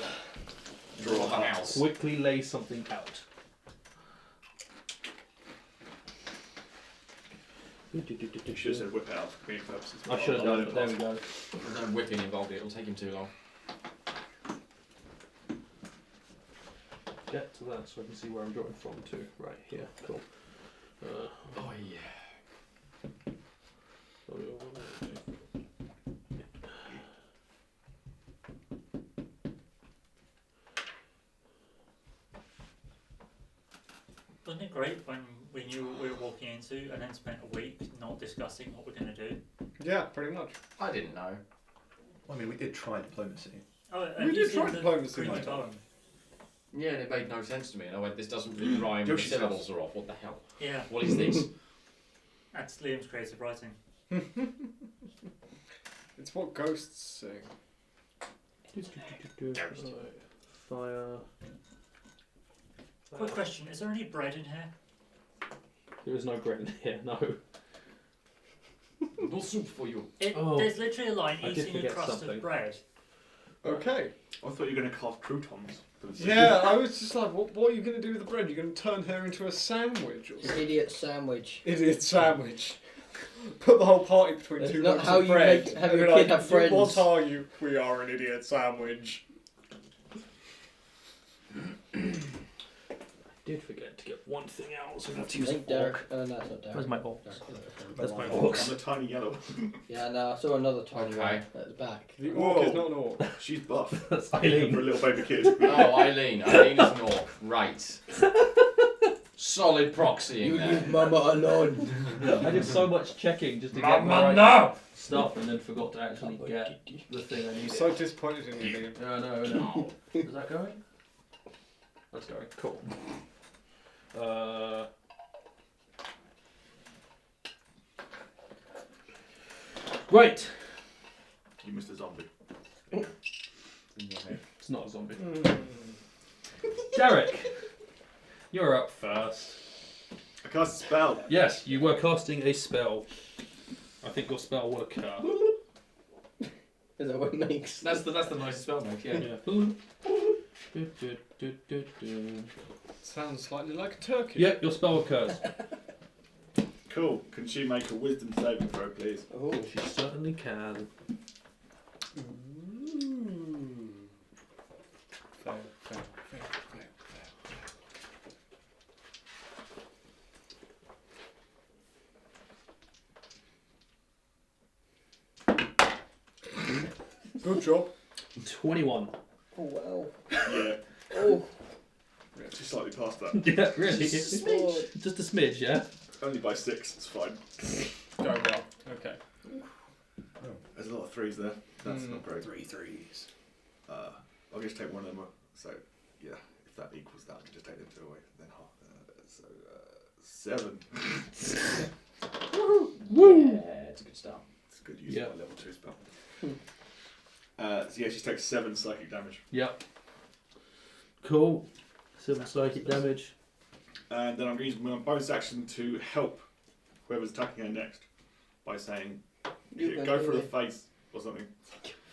Speaker 5: Draw a
Speaker 6: the
Speaker 5: house.
Speaker 6: house.
Speaker 1: quickly lay something out.
Speaker 5: You should have said whip it out for comedic purposes.
Speaker 1: I should have done it, but there we go.
Speaker 6: There's no whipping involved. It'll take him too long.
Speaker 1: Get to that so I can see where I'm drawing from too. Right here, cool.
Speaker 6: Oh yeah.
Speaker 3: Wasn't it great when we knew what we were walking into and then spent a week not discussing what we're going to do?
Speaker 2: Yeah, pretty much.
Speaker 6: I didn't know.
Speaker 4: Well, I mean, we did try diplomacy.
Speaker 3: Oh,
Speaker 2: We
Speaker 3: have you
Speaker 2: did
Speaker 3: seen
Speaker 2: try
Speaker 3: the
Speaker 2: diplomacy,
Speaker 3: Green
Speaker 2: mate.
Speaker 3: Poem?
Speaker 6: Yeah, and it made no sense to me. And I went, this doesn't really rhyme. The
Speaker 5: Yoshi's
Speaker 6: syllables are off. What the hell?
Speaker 3: Yeah,
Speaker 6: What is this?
Speaker 3: that's Liam's creative writing.
Speaker 2: It's what ghosts sing.
Speaker 1: Right. Fire.
Speaker 3: Quick question, is there any bread in here?
Speaker 1: There is no bread in here, no.
Speaker 6: No soup for you.
Speaker 1: Oh,
Speaker 3: There's literally a line,
Speaker 1: I did
Speaker 3: eating a
Speaker 1: forget
Speaker 3: crust
Speaker 1: something.
Speaker 3: of bread.
Speaker 2: Okay.
Speaker 5: I thought you were going to cast croutons. For the
Speaker 2: Yeah, I was just like, what are you going to do with the bread? You're going to turn her into a sandwich or
Speaker 7: An
Speaker 2: something?
Speaker 7: idiot sandwich.
Speaker 2: Idiot sandwich. Put the whole party between
Speaker 7: That's
Speaker 2: 2
Speaker 7: not
Speaker 2: lumps
Speaker 7: how
Speaker 2: of
Speaker 7: you
Speaker 2: bread.
Speaker 7: make- have
Speaker 2: and
Speaker 7: your
Speaker 2: be
Speaker 7: kid
Speaker 2: like,
Speaker 7: have friends.
Speaker 2: What are you? We are an idiot sandwich.
Speaker 1: I did forget to get one thing out, so I have to
Speaker 7: I
Speaker 1: use a
Speaker 7: think Derek.
Speaker 1: fork.
Speaker 7: No, that's not Derek.
Speaker 1: Where's my box?
Speaker 7: Derek.
Speaker 1: That's my
Speaker 5: I'm
Speaker 1: box.
Speaker 5: the tiny yellow.
Speaker 7: Yeah, no, I saw another tiny
Speaker 6: Okay.
Speaker 7: one at the back.
Speaker 2: The
Speaker 5: Whoa.
Speaker 2: orc is not an orc.
Speaker 5: She's buff.
Speaker 1: That's
Speaker 5: For a
Speaker 1: Eileen.
Speaker 5: little baby kid.
Speaker 6: Oh, Eileen. Eileen is an orc. Right. Solid proxying
Speaker 7: You
Speaker 6: there.
Speaker 7: leave Mama alone.
Speaker 1: I did so much checking just to get the
Speaker 3: Mama,
Speaker 1: right
Speaker 3: no!
Speaker 1: stuff and then forgot to actually get the thing I
Speaker 2: I'm
Speaker 1: needed.
Speaker 2: so disappointed in you, Liam.
Speaker 1: No. Is that going? That's going. Cool. Right.
Speaker 5: You missed a zombie.
Speaker 6: In your head.
Speaker 1: It's not a zombie. Darek, you're up first.
Speaker 5: I cast a spell.
Speaker 1: Yes, you were casting a spell. I think your spell will occur.
Speaker 7: Is that what it makes?
Speaker 6: That's the nicest spell, mate. Yeah.
Speaker 2: Sounds slightly like a turkey.
Speaker 1: Yep, your spell occurs.
Speaker 5: Cool. Can she make a wisdom saving throw, please?
Speaker 7: Oh,
Speaker 1: She certainly can.
Speaker 2: Fail, fail, fail, fail. Good job.
Speaker 1: 21.
Speaker 7: oh wow.
Speaker 5: Yeah.
Speaker 7: Oh,
Speaker 5: She's slightly past that.
Speaker 1: Yeah, really.
Speaker 7: Just
Speaker 1: Just a smidge, yeah?
Speaker 5: Only by 6. It's fine.
Speaker 2: Going well. Okay.
Speaker 5: There's a lot of 3s there. That's not great.
Speaker 4: 3 threes.
Speaker 5: I'll just take one of them. So, yeah, if that equals that, I can just take them 2 away. Then half. 7.
Speaker 6: Yeah, it's a good start.
Speaker 5: It's a good use
Speaker 1: Yeah.
Speaker 5: of my level 2 spell. So, yeah, she takes 7 psychic damage.
Speaker 1: Yep. Cool. 7 psychic damage.
Speaker 5: And then I'm going to use my bonus action to help whoever's attacking her next by saying, go for the face or something.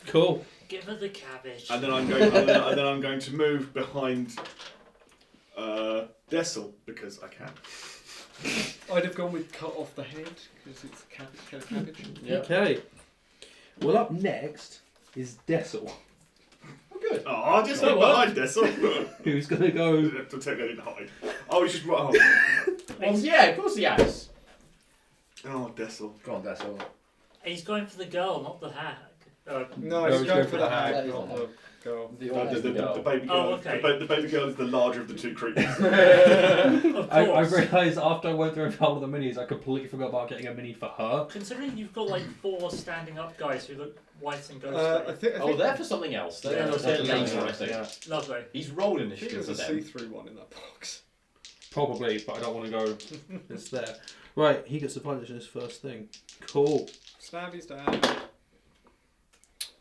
Speaker 1: Cool.
Speaker 3: Give her the cabbage.
Speaker 5: And then I'm going to move behind Dessel because I can.
Speaker 2: I'd have gone with cut off the head because it's a cabbage.
Speaker 6: Yeah.
Speaker 1: Okay. Well, up next is Dessel,
Speaker 6: Oh, good.
Speaker 5: Oh, I'll just go behind Dessel.
Speaker 1: who's going to go...
Speaker 5: To take that in hide. Oh, he's just right.
Speaker 6: Well, yeah, of course he has.
Speaker 5: Oh, Dessel.
Speaker 4: Go on, that's all.
Speaker 3: He's going for the girl, not the hag.
Speaker 2: No,
Speaker 1: No,
Speaker 2: he's
Speaker 1: he's
Speaker 2: going
Speaker 1: going
Speaker 2: for
Speaker 1: for
Speaker 2: the
Speaker 1: the
Speaker 2: hag,
Speaker 7: hag.
Speaker 2: not the girl.
Speaker 6: The
Speaker 5: The
Speaker 6: oldest
Speaker 5: baby girl.
Speaker 3: Oh, okay.
Speaker 5: The baby girl is the larger of the 2 creatures.
Speaker 3: Of
Speaker 1: I
Speaker 3: course.
Speaker 1: realised after I went through and found all the minis, I completely forgot about getting a mini for her.
Speaker 3: Considering you've got like 4 standing up guys who look white and
Speaker 2: I
Speaker 3: ghostly.
Speaker 2: think.
Speaker 6: Oh, they're for something else. They're
Speaker 3: Yeah,
Speaker 6: they're
Speaker 3: they're
Speaker 6: laser, I
Speaker 3: laser,
Speaker 6: think.
Speaker 3: Lovely.
Speaker 6: He's rolling
Speaker 2: I
Speaker 6: this
Speaker 2: think
Speaker 6: shit
Speaker 2: there's
Speaker 6: for
Speaker 2: a
Speaker 6: them.
Speaker 2: see-through one in that box.
Speaker 1: Probably, but I don't want to go. It's there. Right, he gets advantage in his first thing. Cool.
Speaker 2: Stabby's down.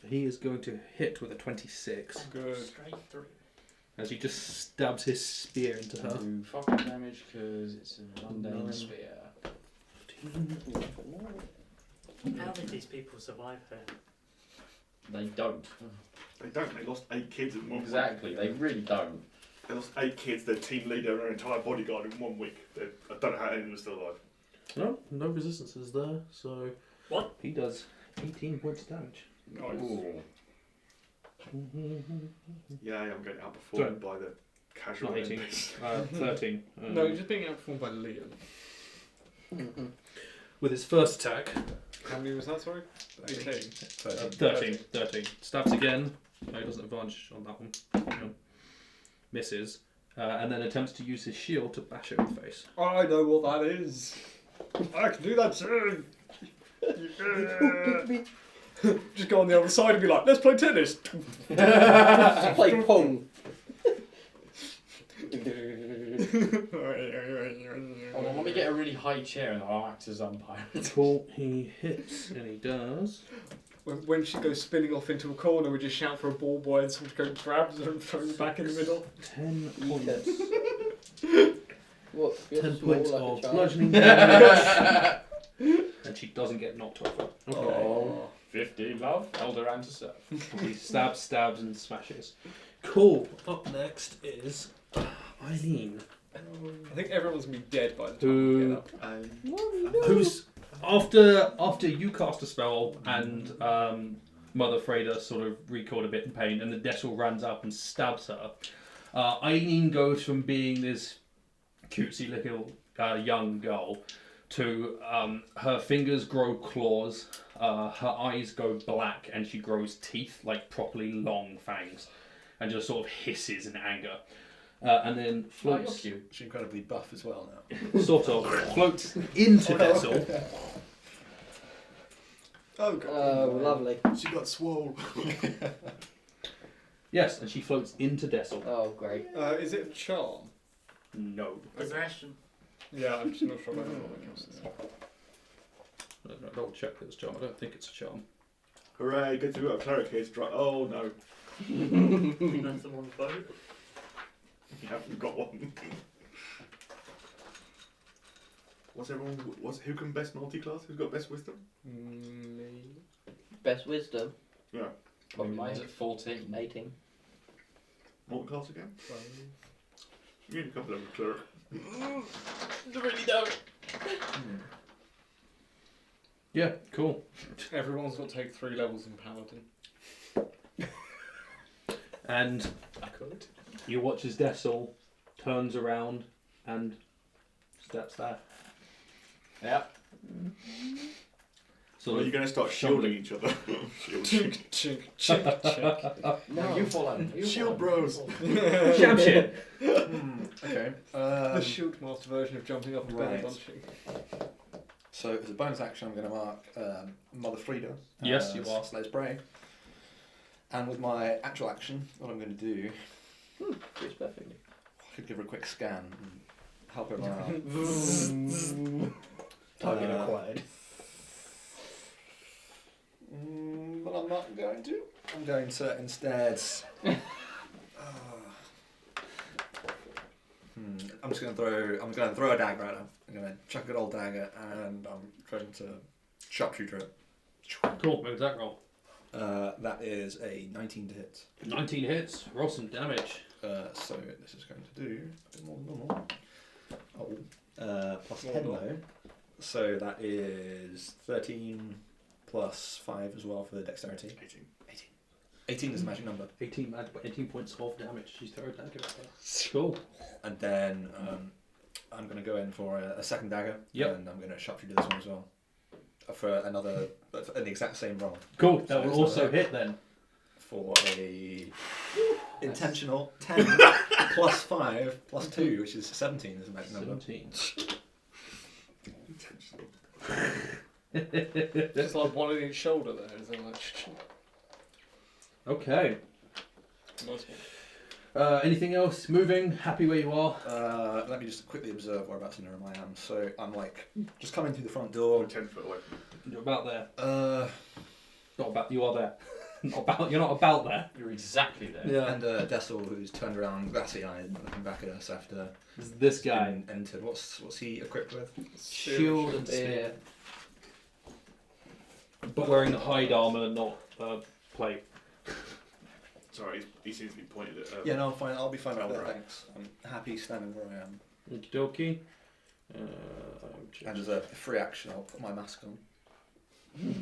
Speaker 1: He is going to hit with a 26
Speaker 2: Good.
Speaker 3: Straight through.
Speaker 1: as he just stabs his spear into her.
Speaker 6: Do fucking damage because it's an undead
Speaker 1: 9.
Speaker 6: spear.
Speaker 1: 15.
Speaker 3: How did these people survive here?
Speaker 6: They don't.
Speaker 5: They don't. They lost 8 kids in 1 week.
Speaker 6: Exactly, they really don't.
Speaker 5: They lost 8 kids, their team leader, and their entire bodyguard in 1 week. I don't know how any of them are still alive.
Speaker 1: No resistances there, so
Speaker 3: What?
Speaker 1: he does 18 points of damage.
Speaker 2: Nice.
Speaker 6: Ooh.
Speaker 5: Yeah, I'm getting outperformed by the casual
Speaker 1: Not 18.
Speaker 5: NPCs.
Speaker 1: 13.
Speaker 2: No, you're just being outperformed by Liam.
Speaker 1: With his first attack,
Speaker 2: How many was that, sorry? 18.
Speaker 1: 13. Stabs again. No, he doesn't advantage on that one. No. Misses. And then attempts to use his shield to bash it in the face.
Speaker 2: I know what that is. I can do that too. Yeah. Just go on the other side and be like, let's play tennis.
Speaker 7: Play Pong.
Speaker 6: Hold on, let me get a really high chair and I'll act as umpire.
Speaker 1: Cool. He hits, and he does.
Speaker 2: When she goes spinning off into a corner, we just shout for a ball boy and someone goes grabs her and throws her back in the middle.
Speaker 1: 10 points.
Speaker 7: What? You're
Speaker 1: 10
Speaker 7: small
Speaker 1: points
Speaker 7: like a
Speaker 1: of
Speaker 7: child.
Speaker 1: bludgeoning damage. And she doesn't get knocked over. Okay.
Speaker 6: Oh, 15 love, Eldaran to serve.
Speaker 1: He stabs, and smashes. Cool. Up next is Eileen.
Speaker 2: I think everyone's gonna be dead by the time
Speaker 1: Who-
Speaker 2: we get up.
Speaker 1: Who's after you cast a spell and Mother Freda sort of recoiled a bit in pain, and the Dessel runs up and stabs her. Eileen goes from being this cutesy little young girl to her fingers grow claws, her eyes go black, and she grows teeth, like properly long fangs, and just sort of hisses in anger. And then floats,
Speaker 6: cute.
Speaker 4: She's incredibly buff as well now.
Speaker 1: sort of, floats into Dessel.
Speaker 2: Oh god.
Speaker 7: Oh, lovely.
Speaker 5: She got swole.
Speaker 1: Yes, and she floats into Dessel.
Speaker 7: Oh, great.
Speaker 2: Is it a charm?
Speaker 1: No.
Speaker 3: Possession.
Speaker 2: Yeah, I'm just not sure about what it counts as.
Speaker 1: Double check that it's a charm. I don't think it's a charm.
Speaker 5: Hooray, good to got a cleric here to try. Oh no,
Speaker 3: That's them on the boat.
Speaker 5: you haven't got one. Who can best multi-class? Who's got best wisdom?
Speaker 2: Me.
Speaker 7: Best wisdom.
Speaker 5: Yeah.
Speaker 7: Probably
Speaker 6: Mine's
Speaker 7: mine.
Speaker 6: at 14.
Speaker 7: 18.
Speaker 5: Multi-class again? You need a couple of them, cleric.
Speaker 7: Really don't.
Speaker 1: Yeah, cool.
Speaker 2: Everyone's got to take 3 levels in paladin.
Speaker 1: And
Speaker 2: I could.
Speaker 1: you watch as Dessel turns around and steps there.
Speaker 6: Yep.
Speaker 5: So are you going to start shielding each other? Shield.
Speaker 2: Chink, chink, chink, chink.
Speaker 6: No, you follow. You
Speaker 5: Shield
Speaker 6: follow.
Speaker 5: bros.
Speaker 1: Shamshir.
Speaker 4: Okay.
Speaker 2: The shield master version of jumping up and
Speaker 4: Right.
Speaker 2: belly bunching.
Speaker 4: So as a bonus action, I'm going to mark Mother Frida.
Speaker 1: Yes,
Speaker 4: as
Speaker 1: you are.
Speaker 4: Slayer's Prey. And with my actual action, what I'm going to do,
Speaker 7: Fits perfectly.
Speaker 4: I could give her a quick scan and help her out.
Speaker 7: Target acquired.
Speaker 4: But I'm not going to. I'm going to instead. I'm just going to throw. I'm going to throw a dagger at her. I'm going to chuck a good old dagger, and I'm trying to sharpshooter it.
Speaker 1: Cool, make that roll.
Speaker 4: That is a 19 to hit.
Speaker 1: 19 hits, roll some damage.
Speaker 4: So this is going to do a bit more than normal. Plus 10 though. So that is 13 plus 5 as well for the dexterity.
Speaker 5: 18.
Speaker 4: 18 is the magic number.
Speaker 1: 18 points of damage. She's thrown a dagger at her. Cool.
Speaker 4: And then I'm going to go in for a second dagger.
Speaker 1: Yep.
Speaker 4: And I'm going to sharpshooter this one as well. For another, an exact same roll.
Speaker 1: Cool, that
Speaker 4: So
Speaker 1: will
Speaker 4: it's
Speaker 1: also
Speaker 4: not
Speaker 1: hit then.
Speaker 4: For a intentional 10 plus 5 plus 2, which is 17 is the magic number.
Speaker 1: 17.
Speaker 5: Intentional.
Speaker 2: Just like one on each shoulder there, is it like...
Speaker 1: Okay.
Speaker 2: Nice one.
Speaker 1: Anything else? Moving? Happy where you are?
Speaker 4: Let me just quickly observe whereabouts in the room I am. So I'm like just coming through the front door.
Speaker 5: Or 10 foot away.
Speaker 1: You're about there.
Speaker 4: Not
Speaker 1: Not about. You are there. Not about. You're not about there.
Speaker 6: You're exactly there.
Speaker 1: Yeah.
Speaker 4: And Dessel, who's turned around, glassy-eyed, looking back at us after
Speaker 1: This guy.
Speaker 4: being entered. What's he equipped with?
Speaker 1: Shield and spear. But wearing the hide armor, not plate.
Speaker 5: Sorry, he seems to be pointed at.
Speaker 4: Yeah, no, I'm fine. I'll be fine with that.
Speaker 5: Alright.
Speaker 4: Thanks. I'm happy standing where I am.
Speaker 1: Okie dokie.
Speaker 4: And as a free action, I'll put my mask on.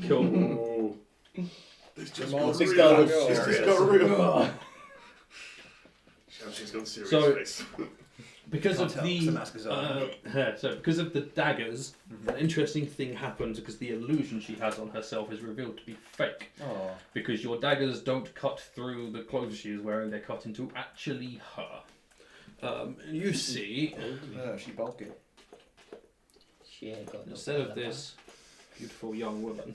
Speaker 1: Cool.
Speaker 5: Oh. This just
Speaker 2: Come on,
Speaker 5: got
Speaker 2: big
Speaker 5: real.
Speaker 2: guy.
Speaker 5: This just got real. Shamshir's gone serious
Speaker 1: So-
Speaker 5: face.
Speaker 1: Because
Speaker 4: Can't
Speaker 1: of
Speaker 4: tell, 'cause the mask is on.
Speaker 1: so because of the daggers, an interesting thing happens because the illusion she has on herself is revealed to be fake.
Speaker 4: Oh.
Speaker 1: Because your daggers don't cut through the clothes she is wearing; they cut into actually her. You see,
Speaker 4: She bulky.
Speaker 7: She ain't got no
Speaker 1: instead of
Speaker 7: colour,
Speaker 1: this beautiful young woman,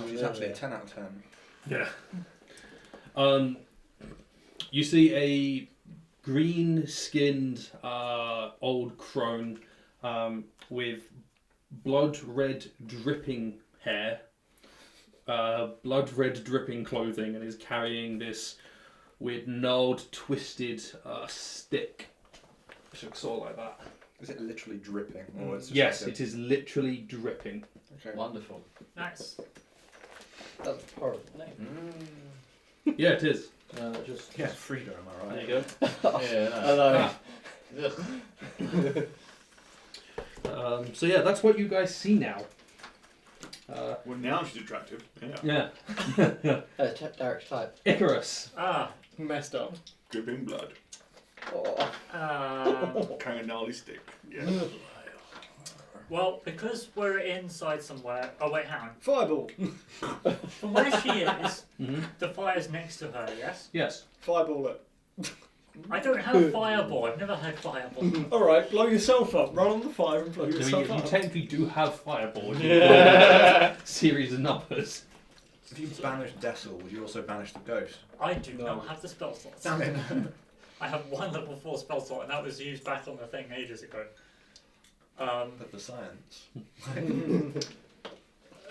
Speaker 4: She's actually a 10 out of 10.
Speaker 1: yeah. You see a green-skinned old crone with blood red dripping hair, blood red dripping clothing, and is carrying this weird gnarled, twisted stick. Which looks all like that.
Speaker 4: Is it literally dripping? Or it's just
Speaker 1: Yes,
Speaker 4: like
Speaker 1: it is literally dripping.
Speaker 4: Okay.
Speaker 6: Wonderful.
Speaker 3: Nice.
Speaker 7: That's a horrible name.
Speaker 1: Yeah, it is. Just
Speaker 4: Yeah, Frida, am I
Speaker 1: there
Speaker 4: right?
Speaker 1: you go.
Speaker 6: Yeah,
Speaker 7: Hello.
Speaker 1: So yeah, that's what you guys see now.
Speaker 5: Well, now she's attractive. Yeah.
Speaker 1: Yeah.
Speaker 7: Derek's type.
Speaker 1: Icarus.
Speaker 3: Ah.
Speaker 2: Messed up.
Speaker 5: Dripping blood.
Speaker 7: Oh.
Speaker 5: Kind of gnarly stick. Yeah.
Speaker 3: Well, because we're inside somewhere. Oh wait, hang on.
Speaker 2: Fireball.
Speaker 3: From where she is,
Speaker 1: Mm-hmm.
Speaker 3: the fire's next to her. Yes.
Speaker 1: Yes.
Speaker 2: Fireball it.
Speaker 3: I don't have fireball. I've never had fireball.
Speaker 2: Alright, blow yourself up. Run on the fire and blow
Speaker 1: You,
Speaker 2: yourself
Speaker 1: you
Speaker 2: up.
Speaker 1: technically do have fireball. You
Speaker 2: Yeah.
Speaker 1: series of numbers.
Speaker 4: If you banish Dessel, would you also banish the ghost?
Speaker 3: I do
Speaker 2: No.
Speaker 3: not have the spell slots.
Speaker 4: Damn it.
Speaker 3: I have one level 4 spell slot, and that was used back on the thing ages ago.
Speaker 4: But the science.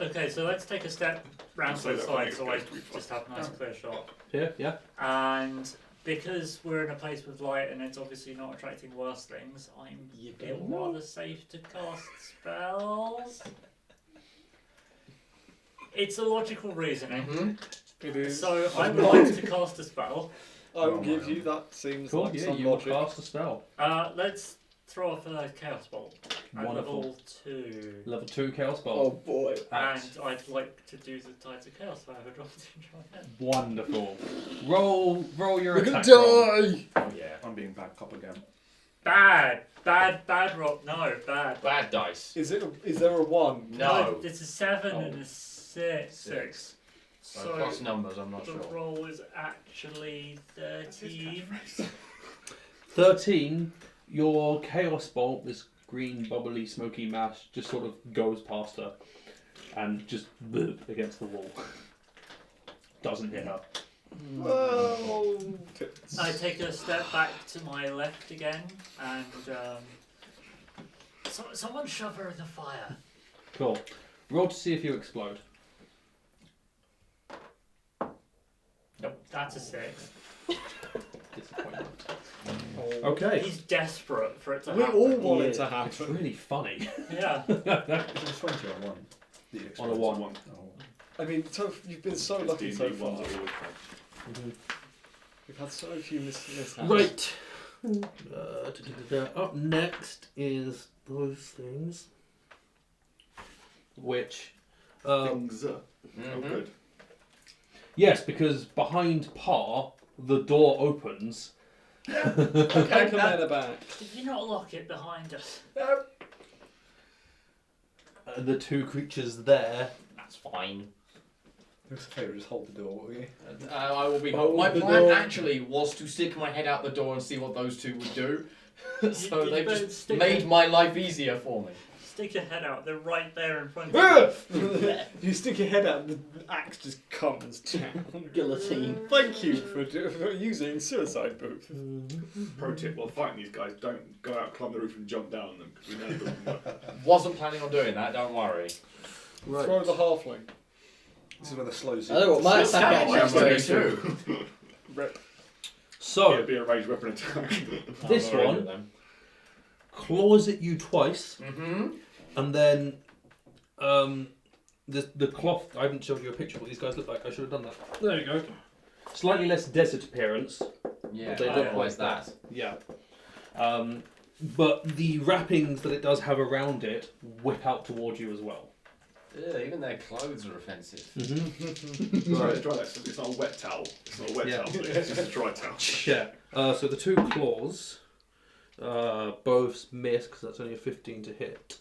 Speaker 3: Okay, so let's take a step round to
Speaker 5: Say
Speaker 3: the
Speaker 5: that
Speaker 3: side
Speaker 5: when
Speaker 3: so
Speaker 5: it
Speaker 3: I
Speaker 5: goes to be
Speaker 3: just have a nice clear shot.
Speaker 1: Here, yeah.
Speaker 3: And because we're in a place with light and it's obviously not attracting worse things, I'm feel rather safe to cast spells. It's a logical reasoning.
Speaker 2: It is.
Speaker 3: So I would like to cast a spell.
Speaker 2: I will give you that. Seems
Speaker 1: Cool,
Speaker 2: like
Speaker 1: yeah,
Speaker 2: some
Speaker 1: you will
Speaker 2: logic.
Speaker 1: cast a spell.
Speaker 3: Let's throw off a chaos bolt at
Speaker 1: Wonderful.
Speaker 3: level 2.
Speaker 1: Level 2 Chaos
Speaker 7: Oh
Speaker 1: Bolt.
Speaker 7: boy.
Speaker 3: And I'd like to do the Tides of Chaos, so I have a drop to try it.
Speaker 1: Wonderful. Roll your
Speaker 2: We're gonna
Speaker 1: attack roll.
Speaker 2: die!
Speaker 6: Oh yeah.
Speaker 4: I'm being bad cop again.
Speaker 3: Bad roll. No, bad.
Speaker 6: Bad dice.
Speaker 2: Is there a 1?
Speaker 6: No.
Speaker 3: It's a 7
Speaker 6: Oh.
Speaker 3: and a 6.
Speaker 6: So plus numbers, I'm not
Speaker 3: the
Speaker 6: sure.
Speaker 3: roll is actually 13.
Speaker 1: 13, your Chaos Bolt, this green, bubbly, smoky mass, just sort of goes past her and just against the wall. Doesn't hit her.
Speaker 2: Well,
Speaker 3: I take a step back to my left again and someone shove her in the fire.
Speaker 1: Cool. Roll to see if you explode.
Speaker 3: Nope, that's a 6.
Speaker 1: Disappointment.
Speaker 2: oh.
Speaker 1: Okay.
Speaker 3: He's desperate for it to
Speaker 2: We
Speaker 3: happen.
Speaker 2: all want it
Speaker 1: It's
Speaker 2: to happen.
Speaker 1: really funny.
Speaker 3: Yeah.
Speaker 4: Is it a 20 or a 1? The
Speaker 1: On a
Speaker 4: experience.
Speaker 1: 1.
Speaker 4: Oh.
Speaker 2: I mean, so you've been so
Speaker 5: It's
Speaker 2: lucky so
Speaker 5: D&D
Speaker 2: far.
Speaker 5: ones are always fun.
Speaker 2: We've had so few mishaps.
Speaker 1: Right. Up next is those things. Which.
Speaker 5: Things. Oh,
Speaker 6: Mhm.
Speaker 5: good.
Speaker 1: Yes, because behind Parr, the door opens.
Speaker 2: Okay, commander back.
Speaker 3: Did you not lock it behind us?
Speaker 2: No.
Speaker 1: The two creatures there.
Speaker 6: That's fine.
Speaker 4: Do us a favour, just hold the door, will you?
Speaker 6: I will be.
Speaker 2: Hold
Speaker 6: My
Speaker 2: the
Speaker 6: plan
Speaker 2: door.
Speaker 6: actually was to stick my head out the door and see what those two would do. So
Speaker 3: You
Speaker 6: they've
Speaker 3: better
Speaker 6: just
Speaker 3: stick
Speaker 6: made
Speaker 3: it-
Speaker 6: my life easier for me.
Speaker 3: Stick your head out. They're right there in front of you.
Speaker 2: You stick your head out, and the axe just comes down.
Speaker 7: Guillotine.
Speaker 2: Thank you for using suicide booth.
Speaker 5: Pro tip while fighting these guys, don't go out, climb the roof and jump down on them, because we know it doesn't work.
Speaker 6: Wasn't planning on doing that. Don't worry.
Speaker 2: Throw the halfling.
Speaker 4: This is where the slow
Speaker 7: I know what my
Speaker 6: That's
Speaker 7: attack
Speaker 6: how I
Speaker 7: actually
Speaker 6: am
Speaker 7: is.
Speaker 6: too.
Speaker 2: Rip.
Speaker 1: So,
Speaker 5: It'd be a ranged weapon attack.
Speaker 1: this one claws at you twice,
Speaker 6: Mm-hmm.
Speaker 1: and then the cloth. I haven't shown you a picture of what these guys look like. I should have done that. There you go. Slightly less desert appearance.
Speaker 6: Yeah,
Speaker 1: They
Speaker 6: I
Speaker 1: look
Speaker 6: realised
Speaker 1: like
Speaker 6: that.
Speaker 1: Yeah. But the wrappings that it does have around it whip out towards you as well.
Speaker 6: Yeah, even their clothes are offensive.
Speaker 5: Sorry, it's dry towel. It's not a wet towel. It's not a wet
Speaker 1: Yeah.
Speaker 5: towel. It's just a dry towel.
Speaker 1: Yeah. So the two claws both miss because that's only a 15 to hit,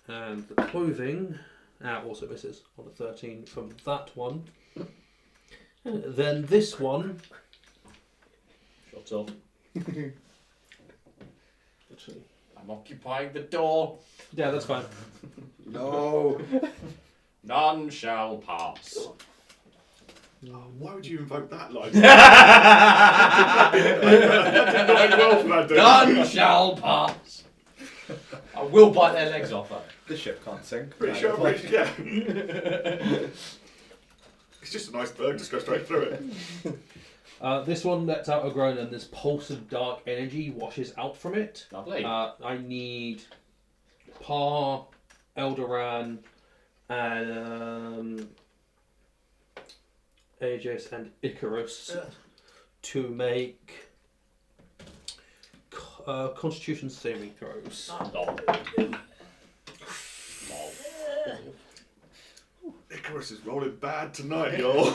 Speaker 1: and the clothing also misses on a 13 from that one. Then this one. Shut up. Actually,
Speaker 6: I'm occupying the door.
Speaker 1: yeah, that's fine.
Speaker 4: No!
Speaker 6: None shall pass.
Speaker 5: Oh, why would you invoke that line? That did not end well for that dude.
Speaker 6: None shall pass. I will bite their legs off though.
Speaker 4: This ship can't sink.
Speaker 5: Pretty sure, yeah. It's just an iceberg, just go straight through it.
Speaker 1: This one lets out a groan and this pulse of dark energy washes out from it.
Speaker 6: Lovely.
Speaker 1: I need Parr, Eldaran, and Aegis and Icarus to make Constitution saving throws.
Speaker 5: Icarus is rolling bad tonight, y'all.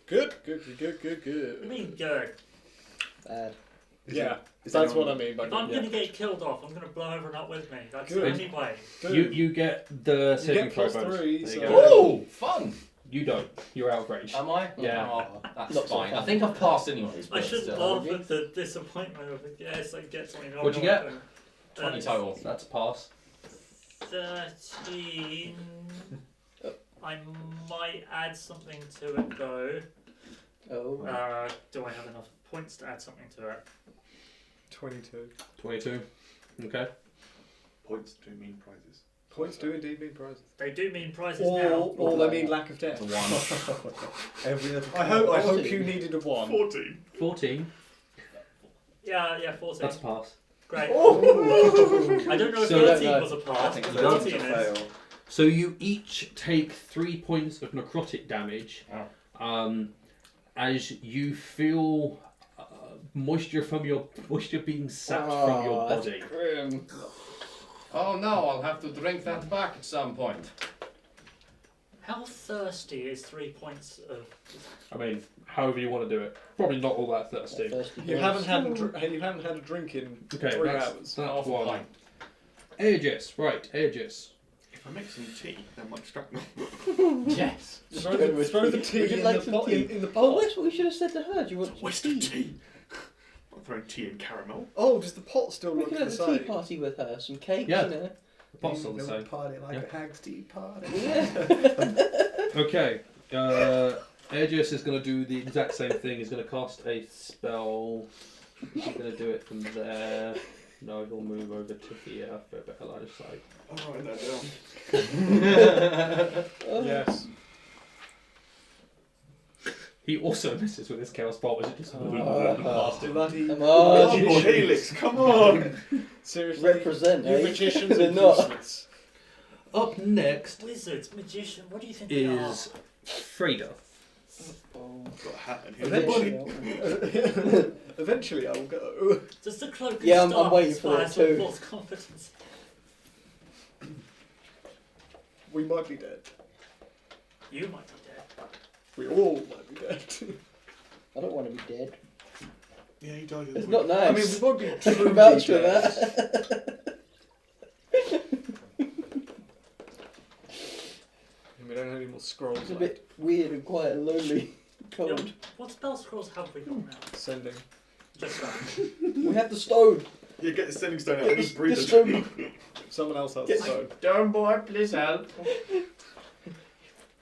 Speaker 2: Good.
Speaker 3: I mean, good.
Speaker 7: Bad.
Speaker 2: Yeah,
Speaker 4: Is
Speaker 3: If
Speaker 2: that's
Speaker 4: anyone-
Speaker 2: what I mean by
Speaker 3: I'm
Speaker 2: good.
Speaker 3: going to get killed off, I'm going to blow everyone up with me. That's
Speaker 2: Good.
Speaker 3: the only way.
Speaker 1: You get the saving
Speaker 2: get
Speaker 1: throw
Speaker 2: plus
Speaker 1: bonus.
Speaker 2: 3,
Speaker 1: There you
Speaker 2: so-
Speaker 1: go.
Speaker 6: Ooh, fun.
Speaker 1: You don't. You're out of range.
Speaker 6: Am I?
Speaker 1: Yeah.
Speaker 6: Oh, that's
Speaker 7: Not so
Speaker 6: fine. I
Speaker 7: fun.
Speaker 6: think I've passed anyways.
Speaker 3: I
Speaker 6: but
Speaker 3: should
Speaker 6: still.
Speaker 3: laugh at the disappointment of it. Yes, I get something.
Speaker 1: What'd you get?
Speaker 6: 20 total.
Speaker 1: That's a pass.
Speaker 3: 13. I might add something to it though.
Speaker 7: Oh.
Speaker 3: Do I have enough points to add something to it.
Speaker 2: 22.
Speaker 1: 22. Okay.
Speaker 5: Points do mean prizes.
Speaker 2: Points do indeed mean prizes.
Speaker 3: They do mean prizes now.
Speaker 2: Or they mean lack of death.
Speaker 6: It's a 1.
Speaker 4: Every other.
Speaker 2: I hope
Speaker 7: 14.
Speaker 2: you needed a 1.
Speaker 5: 14.
Speaker 1: 14.
Speaker 3: Yeah, 14.
Speaker 1: That's a pass.
Speaker 3: Great.
Speaker 2: Oh.
Speaker 3: I don't know if
Speaker 1: So-
Speaker 3: 13
Speaker 7: No,
Speaker 3: was a
Speaker 4: I
Speaker 3: pass,
Speaker 4: think
Speaker 3: but
Speaker 4: it's
Speaker 3: 14
Speaker 4: a
Speaker 3: is.
Speaker 4: fail.
Speaker 1: So you each take 3 points of necrotic damage as you feel moisture being sapped from your
Speaker 7: that's
Speaker 1: body.
Speaker 7: grim.
Speaker 6: Oh no, I'll have to drink that back at some point.
Speaker 3: How thirsty is 3 points of...
Speaker 1: I mean, however you want to do it. Probably not all that thirsty.
Speaker 7: Thirsty
Speaker 2: You
Speaker 7: boys.
Speaker 2: haven't had a drink in
Speaker 1: Okay,
Speaker 2: 3
Speaker 1: that's
Speaker 2: hours.
Speaker 1: that
Speaker 6: Half a
Speaker 1: one.
Speaker 6: pint.
Speaker 1: Aegis, right, Aegis.
Speaker 5: If I make some tea, that might distract them.
Speaker 6: Yes.
Speaker 2: Throw the tea
Speaker 7: Would you
Speaker 2: in,
Speaker 7: like
Speaker 2: the
Speaker 7: some
Speaker 2: pot,
Speaker 7: tea?
Speaker 2: in the
Speaker 7: Oh,
Speaker 2: pot.
Speaker 7: that's what we should have said to her. Do you want some
Speaker 5: Waste of tea. I'm not throwing tea in caramel.
Speaker 2: Oh, does the pot still
Speaker 7: We
Speaker 2: look
Speaker 7: could
Speaker 2: the
Speaker 7: have a tea
Speaker 2: same?
Speaker 7: party with her. Some cake,
Speaker 1: Yeah.
Speaker 7: you know.
Speaker 1: The pot's still the same.
Speaker 4: Party like
Speaker 1: Yeah.
Speaker 4: a hag's tea party.
Speaker 1: Okay, Aegis is going to do the exact same thing. He's going to cast a spell. He's going to do it from there. No, he'll move over to here for a better line of sight.
Speaker 5: I'll write that down.
Speaker 2: Yes.
Speaker 1: He also messes with his chaos bolt as it just
Speaker 2: Bloody
Speaker 7: Come
Speaker 5: Oh,
Speaker 7: on.
Speaker 5: Helix, come on!
Speaker 2: seriously.
Speaker 7: Represent,
Speaker 2: You
Speaker 7: eh?
Speaker 2: magicians
Speaker 7: They're
Speaker 2: are
Speaker 7: not.
Speaker 2: useless.
Speaker 1: Up next
Speaker 3: Wizards, magician, what do you think they are?
Speaker 1: is Freda.
Speaker 7: Oh.
Speaker 5: Got a hat in here.
Speaker 2: Eventually, eventually I will go.
Speaker 3: Does the cloak and
Speaker 7: Yeah, I'm
Speaker 3: staff
Speaker 7: waiting for
Speaker 3: inspire
Speaker 7: that
Speaker 3: some
Speaker 7: too.
Speaker 3: false confidence?
Speaker 2: We might be dead.
Speaker 3: You might be dead.
Speaker 2: We all might be dead.
Speaker 7: I don't want to be dead.
Speaker 5: Yeah, he died in
Speaker 7: It's
Speaker 5: the
Speaker 7: not nice.
Speaker 2: I mean, we won't be truly
Speaker 7: Vouch for
Speaker 2: dead.
Speaker 7: that.
Speaker 2: We don't have any more scrolls
Speaker 7: It's a
Speaker 2: left.
Speaker 7: bit weird and quiet and lonely. Cold.
Speaker 3: Yeah, what spell scrolls have we got now?
Speaker 2: Sending.
Speaker 3: Just that.
Speaker 7: We have the stone.
Speaker 5: Yeah, get the sending stone out
Speaker 7: Get
Speaker 5: and
Speaker 7: the,
Speaker 5: just breathe
Speaker 7: the
Speaker 5: it.
Speaker 7: stone.
Speaker 2: Someone else has
Speaker 7: Get-
Speaker 2: the stone.
Speaker 6: Darn boy, please help.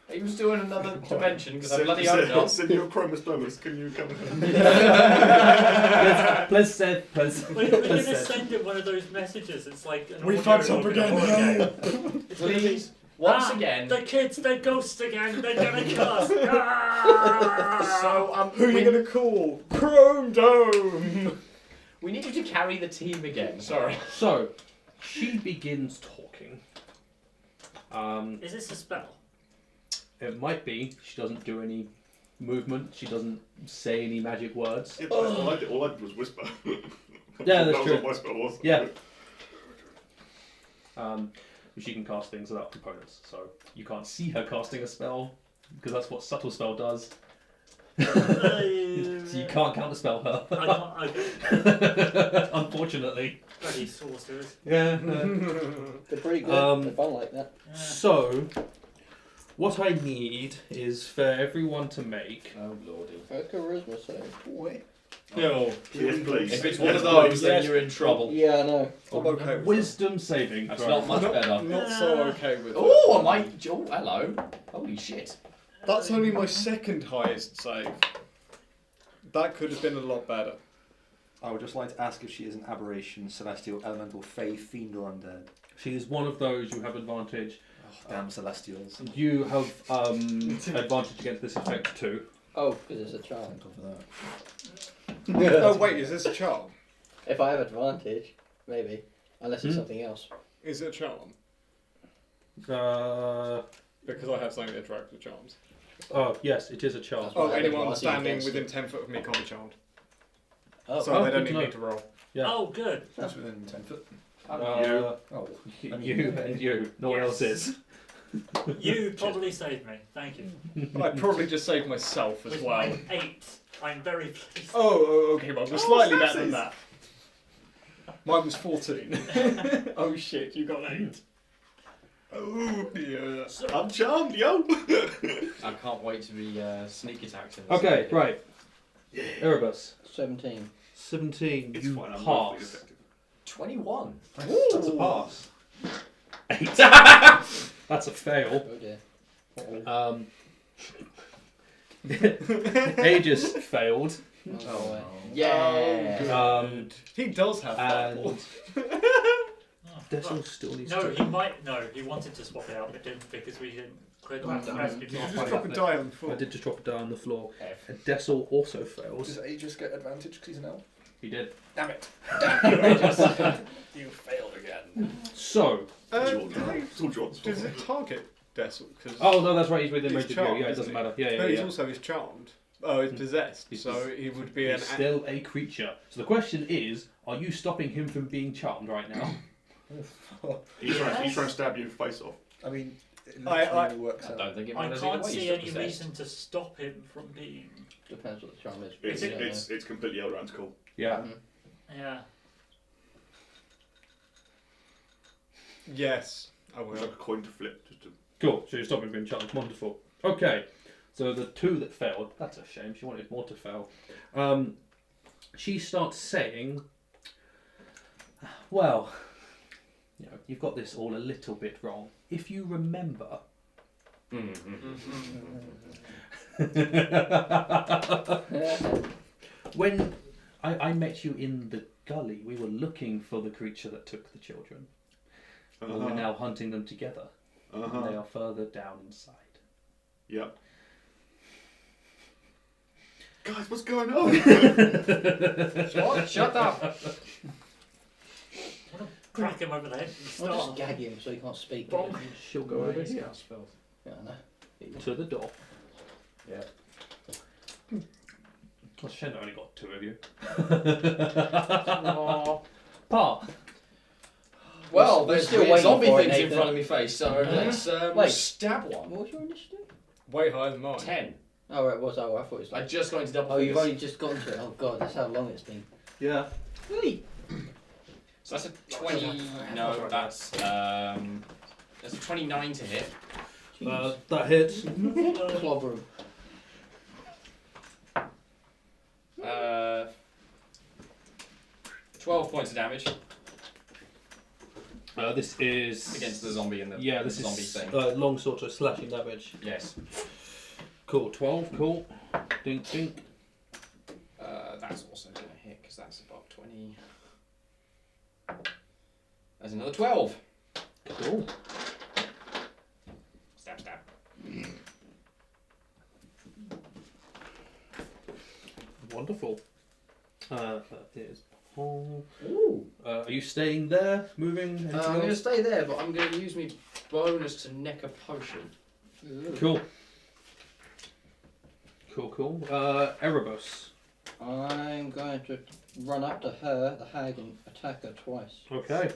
Speaker 6: He was doing another dimension because I bloody hope not.
Speaker 5: Send your chromus bonus, can you come?
Speaker 1: Please said, please.
Speaker 3: We're going to send him one of those messages. It's like an
Speaker 2: We
Speaker 3: audio
Speaker 2: fucked up
Speaker 3: log in a
Speaker 2: again.
Speaker 3: horror game. It's gonna be,
Speaker 6: Please, once
Speaker 3: "Ah,
Speaker 6: again.
Speaker 3: The kids, they're ghosts again. They're going to kill us. Ah!
Speaker 6: So
Speaker 2: Who are you going to call? Chrome Dome!
Speaker 6: we need you to carry the team again. Sorry.
Speaker 1: So, she begins talking.
Speaker 3: Is this a spell?
Speaker 1: It might be. She doesn't do any movement. She doesn't say any magic words.
Speaker 5: Yeah, but all I did was whisper.
Speaker 1: Yeah, that's
Speaker 5: that
Speaker 1: true.
Speaker 5: was what my spell was.
Speaker 1: Yeah. She can cast things without components, so you can't see her casting a spell because that's what subtle spell does. So you can't counterspell her.
Speaker 3: I can't.
Speaker 1: Unfortunately.
Speaker 3: Bloody sorcerers.
Speaker 1: Yeah.
Speaker 7: They're pretty good. They're fun like that.
Speaker 3: Yeah.
Speaker 1: So, what I need is for everyone to make.
Speaker 6: Oh lordy.
Speaker 7: A charisma save.
Speaker 4: Wait.
Speaker 6: No.
Speaker 5: Yes, please.
Speaker 6: If it's
Speaker 5: Yes,
Speaker 6: one of those,
Speaker 5: please.
Speaker 6: then
Speaker 2: Yes.
Speaker 6: you're in trouble.
Speaker 7: Yeah, I know.
Speaker 2: I'm okay with
Speaker 1: Wisdom saving.
Speaker 6: That's
Speaker 1: throw.
Speaker 6: not much better.
Speaker 2: Not so okay with
Speaker 6: Oh,
Speaker 2: it.
Speaker 6: I might. Oh, hello. Holy shit.
Speaker 2: That's only my second highest save. That could have been a lot better.
Speaker 4: I would just like to ask if she is an aberration, celestial, elemental, fae, fiend, or undead.
Speaker 1: She is one of those. You have advantage.
Speaker 4: Oh, damn celestials.
Speaker 1: You have advantage against this effect too.
Speaker 7: Oh, because it's a charm.
Speaker 4: Thank God for that.
Speaker 2: Oh wait, is this a charm?
Speaker 7: If I have advantage, maybe. Unless it's something else.
Speaker 2: Is it a charm?
Speaker 1: Uh,
Speaker 2: Because I have something that attracts with charms.
Speaker 1: oh yes, it is a charm.
Speaker 7: That's
Speaker 2: Oh,
Speaker 7: I have
Speaker 2: anyone
Speaker 7: advantage
Speaker 2: standing
Speaker 7: against
Speaker 2: within
Speaker 7: it.
Speaker 2: 10 foot of me can't be charmed.
Speaker 7: Oh,
Speaker 2: So
Speaker 1: Oh,
Speaker 2: they don't
Speaker 1: good
Speaker 2: need
Speaker 1: to
Speaker 2: me
Speaker 1: know.
Speaker 2: to roll.
Speaker 1: Yeah.
Speaker 3: Oh, good.
Speaker 4: That's within 10 foot.
Speaker 1: You,
Speaker 4: Oh,
Speaker 1: you, and you. No one else
Speaker 3: Yes.
Speaker 1: is.
Speaker 3: You probably saved me. Thank you.
Speaker 2: I probably just saved myself as
Speaker 3: With
Speaker 2: well.
Speaker 3: my 8, I'm very pleased.
Speaker 2: Oh, okay, well, we're slightly better than
Speaker 5: fancies.
Speaker 2: that. Mine was 14. Oh shit, you got 8. Oh dear.
Speaker 3: So,
Speaker 5: I'm charmed, yo!
Speaker 6: I can't wait to be sneak attacks in this.
Speaker 1: Okay, right. Erebus.
Speaker 7: 17.
Speaker 1: 17.
Speaker 5: It's
Speaker 1: you
Speaker 5: fine, I'm mildly
Speaker 1: pass.
Speaker 5: effective.
Speaker 6: 21.
Speaker 1: That's a pass. 8. That's a fail.
Speaker 7: Oh dear.
Speaker 1: Aegis failed.
Speaker 7: Oh,
Speaker 6: Yeah.
Speaker 2: He does have fireball.
Speaker 1: And
Speaker 3: Oh,
Speaker 1: Dessel still needs
Speaker 3: no,
Speaker 1: to.
Speaker 3: he might. No, he wanted to swap it out, but didn't because we didn't. Couldn't
Speaker 1: Damn.
Speaker 3: press me
Speaker 2: Did you
Speaker 3: to
Speaker 2: just drop a die on the
Speaker 1: I
Speaker 2: floor?
Speaker 1: did just drop a die on the floor.
Speaker 6: F.
Speaker 1: And Dessel also fails.
Speaker 4: Does Aegis get advantage because he's an elf?
Speaker 1: He did.
Speaker 4: Damn it! Damn you, Aegis! You failed again.
Speaker 1: So.
Speaker 5: It's all John's
Speaker 2: Does
Speaker 5: fault.
Speaker 2: it target Dessel? Cause
Speaker 1: Oh no, that's right. He's within
Speaker 2: He's
Speaker 1: range of you.
Speaker 2: charmed,
Speaker 1: Yeah, it
Speaker 2: isn't
Speaker 1: doesn't
Speaker 2: he?
Speaker 1: matter. Yeah,
Speaker 2: no, he's
Speaker 1: yeah.
Speaker 2: also charmed. Oh, he's possessed,
Speaker 1: He's
Speaker 2: so he would be
Speaker 1: He's still a creature. So the question is, are you stopping him from being charmed right now?
Speaker 5: He's trying to stab you face off.
Speaker 4: I mean, it
Speaker 2: I-
Speaker 4: literally works
Speaker 6: I
Speaker 4: out.
Speaker 6: don't think it
Speaker 3: I
Speaker 6: matters
Speaker 3: can't
Speaker 6: either way.
Speaker 3: see
Speaker 6: He's
Speaker 3: any
Speaker 6: still
Speaker 3: reason to stop him from being.
Speaker 7: Depends what the charm is.
Speaker 5: It's completely Eldaran's call.
Speaker 1: Yeah.
Speaker 3: Yeah.
Speaker 2: Yes, I
Speaker 5: It's
Speaker 2: will.
Speaker 5: like a coin to flip. Just to...
Speaker 1: Cool. So you're stopping him being charmed. Wonderful. Okay. So the two that failed. That's a shame. She wanted more to fail. She starts saying, "Well, you know, you've got this all a little bit wrong. If you remember." When I met you in the gully, we were looking for the creature that took the children. Well, we're now hunting them together. And they are further down inside.
Speaker 5: Yep. Guys, what's going on?
Speaker 6: Shut up!
Speaker 3: Crack him over the head. And
Speaker 7: I'll just
Speaker 3: start.
Speaker 7: gag him so he can't speak.
Speaker 3: Bonk.
Speaker 1: She'll go over here
Speaker 7: Yeah, I know.
Speaker 1: to the door.
Speaker 6: Yeah.
Speaker 1: Well, Shen only got two of you.
Speaker 3: Aw.
Speaker 1: Parr.
Speaker 6: Well,
Speaker 7: We're
Speaker 6: there's
Speaker 7: still
Speaker 6: weird
Speaker 7: waiting
Speaker 6: zombie
Speaker 7: for it,
Speaker 6: things in
Speaker 7: Nathan.
Speaker 6: front of me face, so let's
Speaker 7: Wait.
Speaker 6: stab one.
Speaker 7: What was your initiative?
Speaker 2: Way higher than mine.
Speaker 6: 10.
Speaker 7: Oh, right, it was. Oh, I thought it was
Speaker 6: I
Speaker 7: like.
Speaker 6: just got into double
Speaker 7: Oh, you've
Speaker 6: figures.
Speaker 7: only just gotten to it. Oh, God, that's how long it's been.
Speaker 1: Yeah.
Speaker 7: Really?
Speaker 6: So that's a 20. No, that's a 29 to hit.
Speaker 1: That hits.
Speaker 7: Clobber him.
Speaker 6: 12 points of damage
Speaker 1: This is
Speaker 6: against the zombie and the
Speaker 1: this
Speaker 6: zombie
Speaker 1: is
Speaker 6: thing.
Speaker 1: long sort of slashing damage.
Speaker 6: Yes.
Speaker 1: Cool. 12. Cool. Dink dink.
Speaker 6: That's also going to hit because that's above 20. There's another 12.
Speaker 1: Cool.
Speaker 6: Stab, stab.
Speaker 1: Wonderful. That is Paul.
Speaker 6: Ooh.
Speaker 1: Are you staying there? Moving? Anything
Speaker 6: I'm going to
Speaker 1: else?
Speaker 6: stay there, but I'm going to use my bonus to neck a potion.
Speaker 1: Cool. Cool. Erebus.
Speaker 7: I'm going to run up to her, the hag, and attack her twice.
Speaker 1: Okay.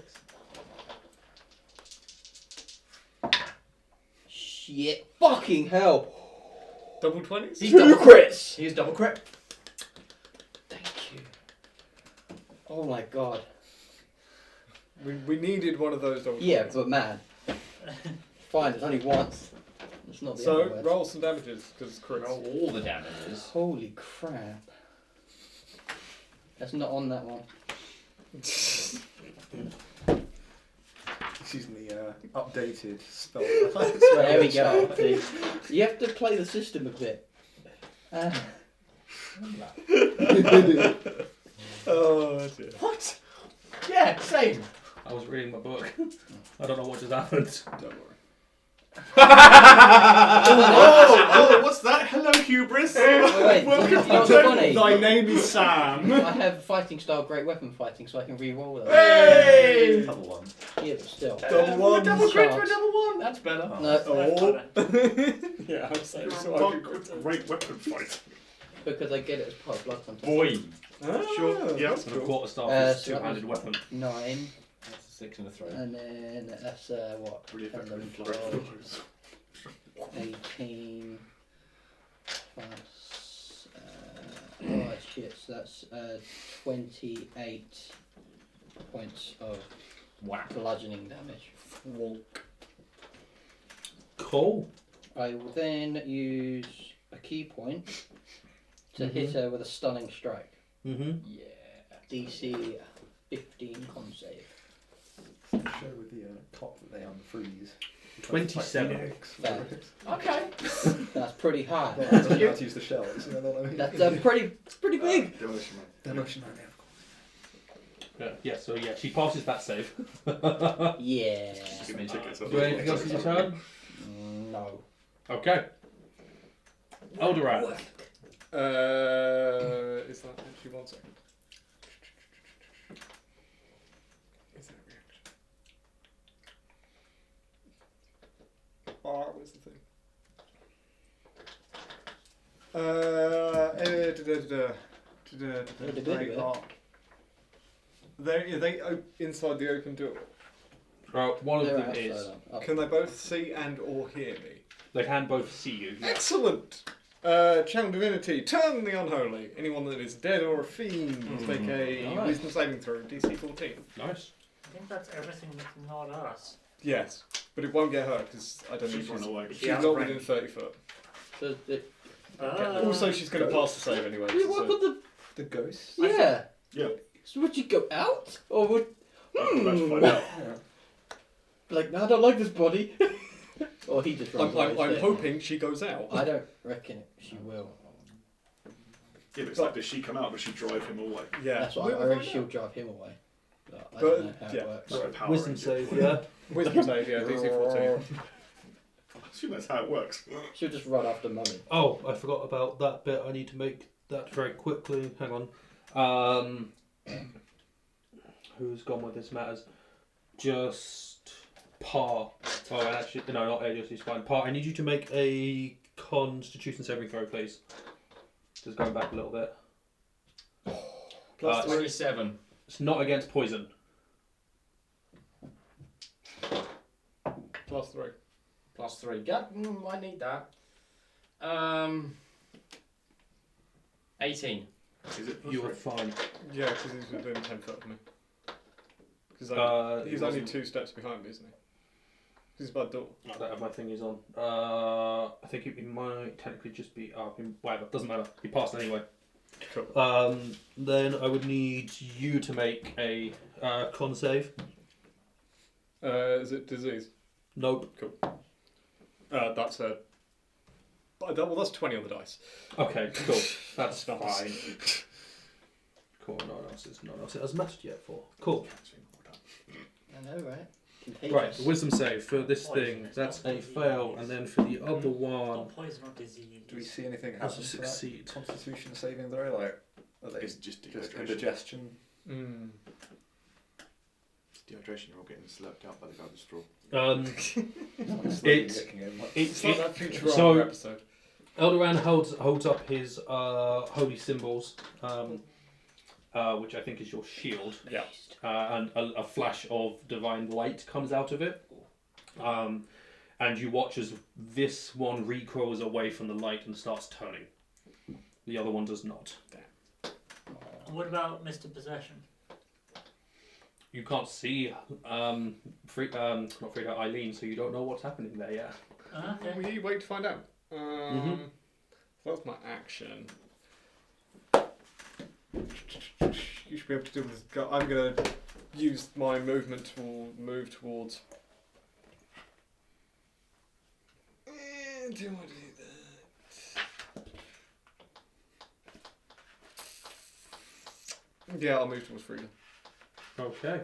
Speaker 7: Shit. Fucking hell.
Speaker 2: Double 20s?
Speaker 6: He's double crits. He's double crit.
Speaker 7: Thank you. Oh my god.
Speaker 2: We needed one of those double 20s.
Speaker 7: Yeah, but man. Fine, it's only once. It's not the
Speaker 2: So,
Speaker 7: other word.
Speaker 2: roll some damages, because it's crits.
Speaker 6: Roll all the damages.
Speaker 7: Holy crap. That's not on that one.
Speaker 4: She's using the updated spell.
Speaker 7: There we go. See, you have to play the system a bit.
Speaker 2: Oh, dear.
Speaker 6: What? Yeah, same.
Speaker 1: I was reading my book. I don't know what just happened.
Speaker 4: Don't worry.
Speaker 5: oh, what's that? Hello, hubris.
Speaker 7: Wait,
Speaker 5: Welcome
Speaker 7: you
Speaker 5: to
Speaker 7: know what's
Speaker 5: the
Speaker 7: funny?
Speaker 2: Thy name is Sam.
Speaker 7: I have fighting style great weapon fighting, so I can re-roll them.
Speaker 5: Hey!
Speaker 4: Double one.
Speaker 7: Yeah, but still.
Speaker 2: Double one.
Speaker 6: Double crit for a
Speaker 7: Chance.
Speaker 6: double one. That's better.
Speaker 7: No,
Speaker 2: Oh. Yeah, I'm saying so.
Speaker 5: Great weapon fight.
Speaker 7: because I get it as part of blood contact.
Speaker 6: Boy.
Speaker 5: Sure, yeah.
Speaker 2: That's
Speaker 1: And a
Speaker 2: cool.
Speaker 1: quarterstaff is
Speaker 7: so that
Speaker 1: two-handed weapon.
Speaker 7: 9,
Speaker 6: That's a 6 and a 3.
Speaker 7: and then that's what?
Speaker 5: Really
Speaker 7: 10,
Speaker 5: effective.
Speaker 7: 11, 12, 18 plus. Oh shit! So that's 28 points of
Speaker 6: Whack.
Speaker 7: bludgeoning damage.
Speaker 1: Cool.
Speaker 7: I will then use a key point to hit her with a stunning strike.
Speaker 1: Mm-hmm.
Speaker 6: Yeah.
Speaker 7: DC 15 con save.
Speaker 4: Show with the cop that they unfreeze.
Speaker 1: 27.
Speaker 7: Fair.
Speaker 6: Okay.
Speaker 7: That's pretty high.
Speaker 4: I don't know how to use the shells. You know what I mean?
Speaker 7: That's pretty big.
Speaker 5: Demolition Man.
Speaker 4: Demolition Man, yeah, of course.
Speaker 1: Yeah, so yeah, she passes that save.
Speaker 7: Yeah.
Speaker 5: Give me tickets.
Speaker 1: Do anything else in your turn?
Speaker 7: No.
Speaker 1: Okay. Eldaran.
Speaker 2: Is that actually 1 second? Is that reaction? Where's the thing? They are. Are they inside the open door?
Speaker 1: One of
Speaker 7: They're
Speaker 1: them
Speaker 7: outside
Speaker 1: is.
Speaker 7: on.
Speaker 2: Can they both see and or hear me?
Speaker 1: They can both see you. Yeah.
Speaker 2: Excellent! Channel Divinity, turn the unholy. Anyone that is dead or a fiend must make a
Speaker 7: Alright.
Speaker 2: wisdom saving throw, DC 14.
Speaker 1: Nice.
Speaker 3: I think that's everything that's not us.
Speaker 2: Yes, but it won't get her because I don't
Speaker 5: She's
Speaker 2: think
Speaker 5: run away.
Speaker 2: she's not within 30 foot.
Speaker 7: So
Speaker 2: Also, she's going to pass the save anyway.
Speaker 7: what
Speaker 2: so-
Speaker 7: would the
Speaker 4: The ghost?
Speaker 7: yeah?
Speaker 5: Yeah.
Speaker 7: So would you go out or would
Speaker 5: Let's find out.
Speaker 4: Yeah.
Speaker 7: like no, I don't like this body? Or he just runs away
Speaker 2: I'm
Speaker 7: instead?
Speaker 2: hoping she goes out.
Speaker 7: I don't reckon she will.
Speaker 5: Yeah, but it's like, does she come out or does she drive him away?
Speaker 2: Yeah,
Speaker 7: That's why
Speaker 2: We'll
Speaker 7: I
Speaker 2: find
Speaker 7: reckon
Speaker 2: out.
Speaker 7: she'll drive him away. But I
Speaker 2: But,
Speaker 7: don't know how
Speaker 2: yeah.
Speaker 7: it works.
Speaker 5: So Power
Speaker 1: Wisdom
Speaker 5: Rangers.
Speaker 1: save, yeah.
Speaker 2: Wisdom save, yeah, DC 14.
Speaker 5: I assume that's how it works.
Speaker 7: She'll just run after mummy.
Speaker 1: Oh, I forgot about that bit. I need to make that very quickly. Hang on. Who's gone with this matters? Just Parr. Oh, actually, no, not Aegis. He's fine. Parr, I need you to make a Constitution saving throw, please. Just going back a little bit.
Speaker 2: Plus
Speaker 6: 27.
Speaker 1: It's not against poison.
Speaker 2: Plus 3.
Speaker 6: Plus 3. I need that. 18.
Speaker 5: Is it?
Speaker 1: You are fine.
Speaker 2: Yeah, because he's within 10 foot of me. Because he's
Speaker 1: he
Speaker 2: only
Speaker 1: wasn't-
Speaker 2: 2 steps behind me, isn't he? He's by the door.
Speaker 1: I don't have my thingies on. I think it might technically just be up. Whatever, doesn't matter. He passed anyway.
Speaker 2: Cool.
Speaker 1: Then I would need you to make a con save.
Speaker 2: Is it disease?
Speaker 1: Nope.
Speaker 2: That's a. Well, that's 20 on the dice.
Speaker 1: Okay, cool. That's
Speaker 2: Nice.
Speaker 1: fine. Cool. No one else has matched yet for. Cool.
Speaker 7: I know, right?
Speaker 1: Right,
Speaker 7: Contagious.
Speaker 1: wisdom save for this thing. That's a fail, and then for the other one,
Speaker 3: Not poison or disease.
Speaker 4: Do we see anything
Speaker 1: that's
Speaker 4: happen
Speaker 1: a
Speaker 4: to that
Speaker 1: succeed.
Speaker 4: Constitution saving throw? Like, are they
Speaker 5: It's just
Speaker 4: just
Speaker 5: dehydration.
Speaker 4: indigestion?
Speaker 2: Mm.
Speaker 5: It's dehydration. You're all getting slurped out by the garbage straw.
Speaker 1: It's-
Speaker 2: It's like that Futurama
Speaker 1: so-
Speaker 2: episode.
Speaker 1: Eldaran holds up his holy symbols, which I think is your shield.
Speaker 2: Yeah.
Speaker 1: And a flash of divine light comes out of it. And you watch as this one recoils away from the light and starts turning. The other one does not.
Speaker 3: What about Mr. Possession?
Speaker 1: You can't see not Frida, Eileen, so you don't know what's happening there yet.
Speaker 3: Okay.
Speaker 2: We wait to find out. That's my action. You should be able to do this. I'm going to use my movement to move towards. Do I do that? Yeah, I'll move towards Frida.
Speaker 1: Okay.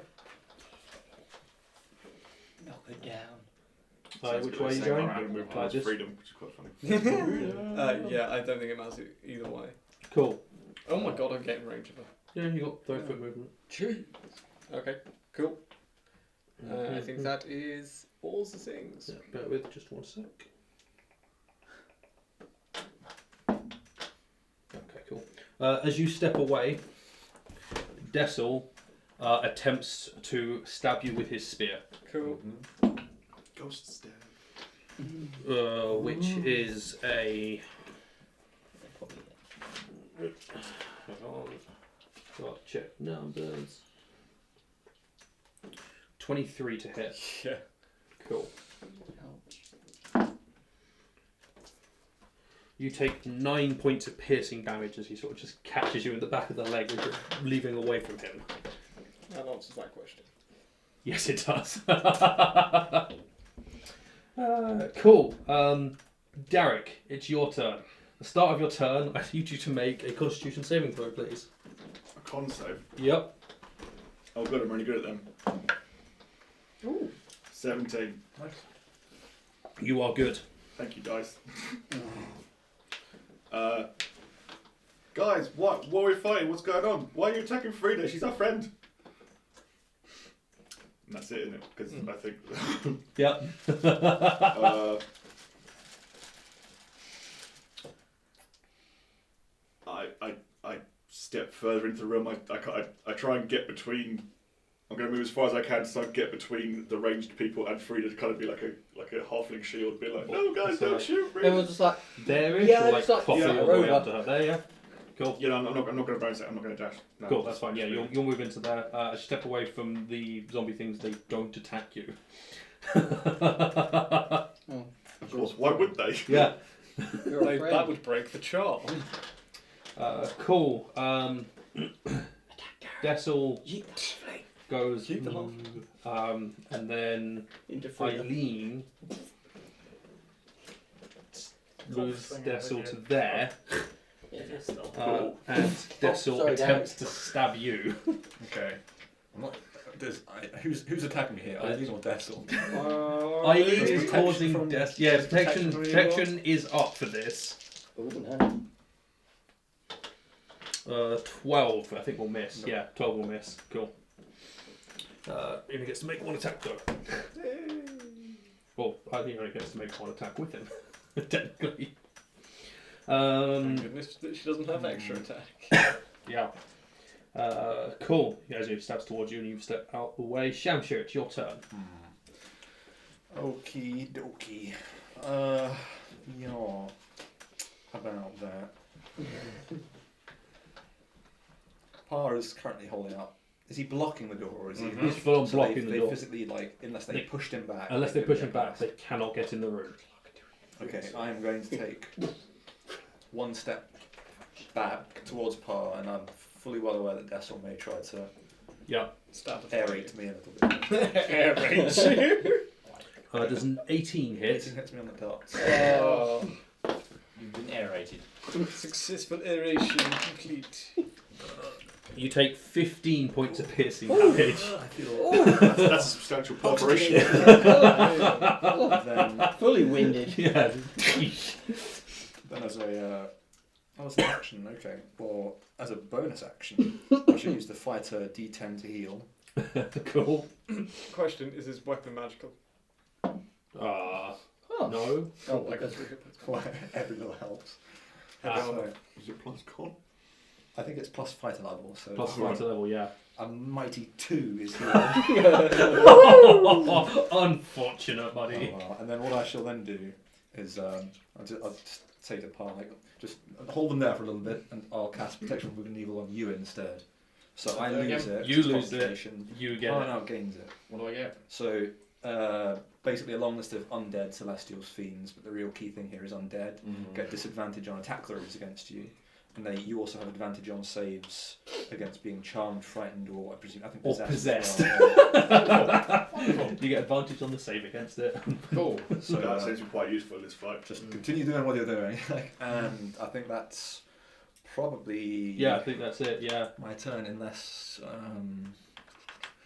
Speaker 7: Knock it down.
Speaker 1: Which way are you going?
Speaker 5: Move towards
Speaker 1: this?
Speaker 5: freedom, which is quite funny.
Speaker 2: Yeah, I don't think it matters either way.
Speaker 1: Cool.
Speaker 2: Oh my god, I'm getting range of her.
Speaker 1: Yeah, you got 30 foot movement.
Speaker 2: Okay, cool. I think that is all the things.
Speaker 1: Yeah, bear with just 1 sec. Okay, cool. As you step away, Dessel attempts to stab you with his spear,
Speaker 2: Cool.
Speaker 5: Ghost stab.
Speaker 1: which is a. Hang on. Got to check numbers. 23 to hit.
Speaker 2: Yeah.
Speaker 1: Cool.
Speaker 7: Ouch.
Speaker 1: You take 9 points of piercing damage as he sort of just catches you in the back of the leg as you're leaving away from him.
Speaker 2: That answers that question.
Speaker 1: Yes, it does. Cool. Darek, it's your turn. The start of your turn, I need you to make a Constitution saving throw, please.
Speaker 5: A con save.
Speaker 1: Yep.
Speaker 5: Oh, good. I'm really good at them.
Speaker 2: Ooh.
Speaker 5: 17.
Speaker 4: Nice.
Speaker 1: You are good.
Speaker 5: Thank you, dice. Guys, what are we fighting? What's going on? Why are you attacking Frida? She's our friend. And that's it, isn't it? Because I think.
Speaker 1: Yep.
Speaker 5: I step further into the room. I try and get between. I'm going to move as far as I can so I can get between the ranged people and Frida to kind of be like a halfling shield, be like, no guys, don't shoot Frida.
Speaker 7: Everyone's just like,
Speaker 1: There-ish,
Speaker 7: Yeah,
Speaker 1: or like
Speaker 7: it's like-
Speaker 1: coffee
Speaker 5: yeah,
Speaker 1: all the way
Speaker 7: robot.
Speaker 1: up to her. There, yeah. Cool.
Speaker 5: You know, I'm not going to bounce it. I'm not going to dash. No,
Speaker 1: Cool, that's fine. Yeah, you'll move into there. As you step away from the zombie things, they don't attack you.
Speaker 5: Of course, why would they?
Speaker 1: Yeah.
Speaker 7: you're a
Speaker 2: That
Speaker 7: friend.
Speaker 2: would break the charm.
Speaker 1: Cool. Dessel goes,
Speaker 7: Yeet them off.
Speaker 1: and then
Speaker 7: Into freedom.
Speaker 1: Eileen moves
Speaker 3: Swing
Speaker 1: Dessel
Speaker 3: over
Speaker 1: to
Speaker 3: here.
Speaker 1: there,
Speaker 3: It is still.
Speaker 1: and Dessel
Speaker 7: sorry,
Speaker 1: attempts to stab you.
Speaker 4: Okay. I'm not. Who's attacking me here? Eileen or Dessel?
Speaker 1: Eileen
Speaker 4: Does
Speaker 1: is
Speaker 4: protection
Speaker 1: causing
Speaker 4: from-
Speaker 1: death. Yeah,
Speaker 4: does
Speaker 1: protection.
Speaker 4: protection really
Speaker 1: Protection is up for this.
Speaker 7: Oh, no.
Speaker 1: 12, I think will miss.
Speaker 4: No.
Speaker 1: Yeah, 12 will miss. Cool. He gets to make one attack though. Well, I think he only gets to make one attack with him, technically.
Speaker 2: Thank goodness that she doesn't have extra attack.
Speaker 1: Yeah. Cool. As he steps towards you and you step out the way. Shamshir, it's your turn.
Speaker 4: Okie dokie. Yeah. How about that? Parr is currently holding up. Is he blocking the door, or is he?
Speaker 1: He's full on
Speaker 4: So
Speaker 1: blocking the
Speaker 4: they
Speaker 1: door.
Speaker 4: physically, like, unless they pushed him back.
Speaker 1: Unless they
Speaker 4: couldn't
Speaker 1: push him
Speaker 4: get
Speaker 1: back,
Speaker 4: past.
Speaker 1: they cannot get in the room.
Speaker 4: Okay, I am going to take one step back towards Parr, and I'm fully well aware that Dessel may try to
Speaker 1: Yeah.
Speaker 2: Stab a
Speaker 4: aerate me a little bit.
Speaker 2: Air raid.
Speaker 1: Does an 18 hit?
Speaker 4: 18 hits me on the dot.
Speaker 2: Oh,
Speaker 6: You've been aerated.
Speaker 2: successful aeration complete.
Speaker 1: You take 15 points of piercing damage.
Speaker 4: I feel
Speaker 5: That's a substantial perforation.
Speaker 4: then
Speaker 7: Fully winded.
Speaker 1: Yeah.
Speaker 4: Then as an action, okay. Well, as a bonus action, I should use the fighter D10 to heal.
Speaker 1: Cool.
Speaker 2: Question: is his weapon magical?
Speaker 7: Oh.
Speaker 1: No.
Speaker 7: Oh, because we
Speaker 4: Well, every little helps.
Speaker 1: Ah,
Speaker 5: Is it plus con?
Speaker 4: I think it's plus fighter level, so
Speaker 1: plus fighter level, yeah.
Speaker 4: a mighty 2 is healed.
Speaker 1: Unfortunate, buddy.
Speaker 4: And then what I shall then do is I'll just say to Parr, like, just hold them there for a little bit, and I'll cast protection from good and evil on you instead. So I lose it.
Speaker 1: You
Speaker 4: it's
Speaker 1: lose it.
Speaker 4: concentration.
Speaker 1: You get
Speaker 4: Parr
Speaker 1: it.
Speaker 4: now gains it.
Speaker 6: What do I get?
Speaker 4: So basically a long list of undead, celestials, fiends, but the real key thing here is undead. Get disadvantage on attack throws against you, and you also have advantage on saves against being charmed, frightened, or I think
Speaker 1: Or
Speaker 4: possessed. as well.
Speaker 1: You get advantage on the save against it.
Speaker 6: Cool.
Speaker 4: So
Speaker 5: That seems to be quite useful in this fight.
Speaker 4: just continue doing what you're doing, and I think that's probably
Speaker 1: Yeah, I think that's it. Yeah.
Speaker 4: my turn. Unless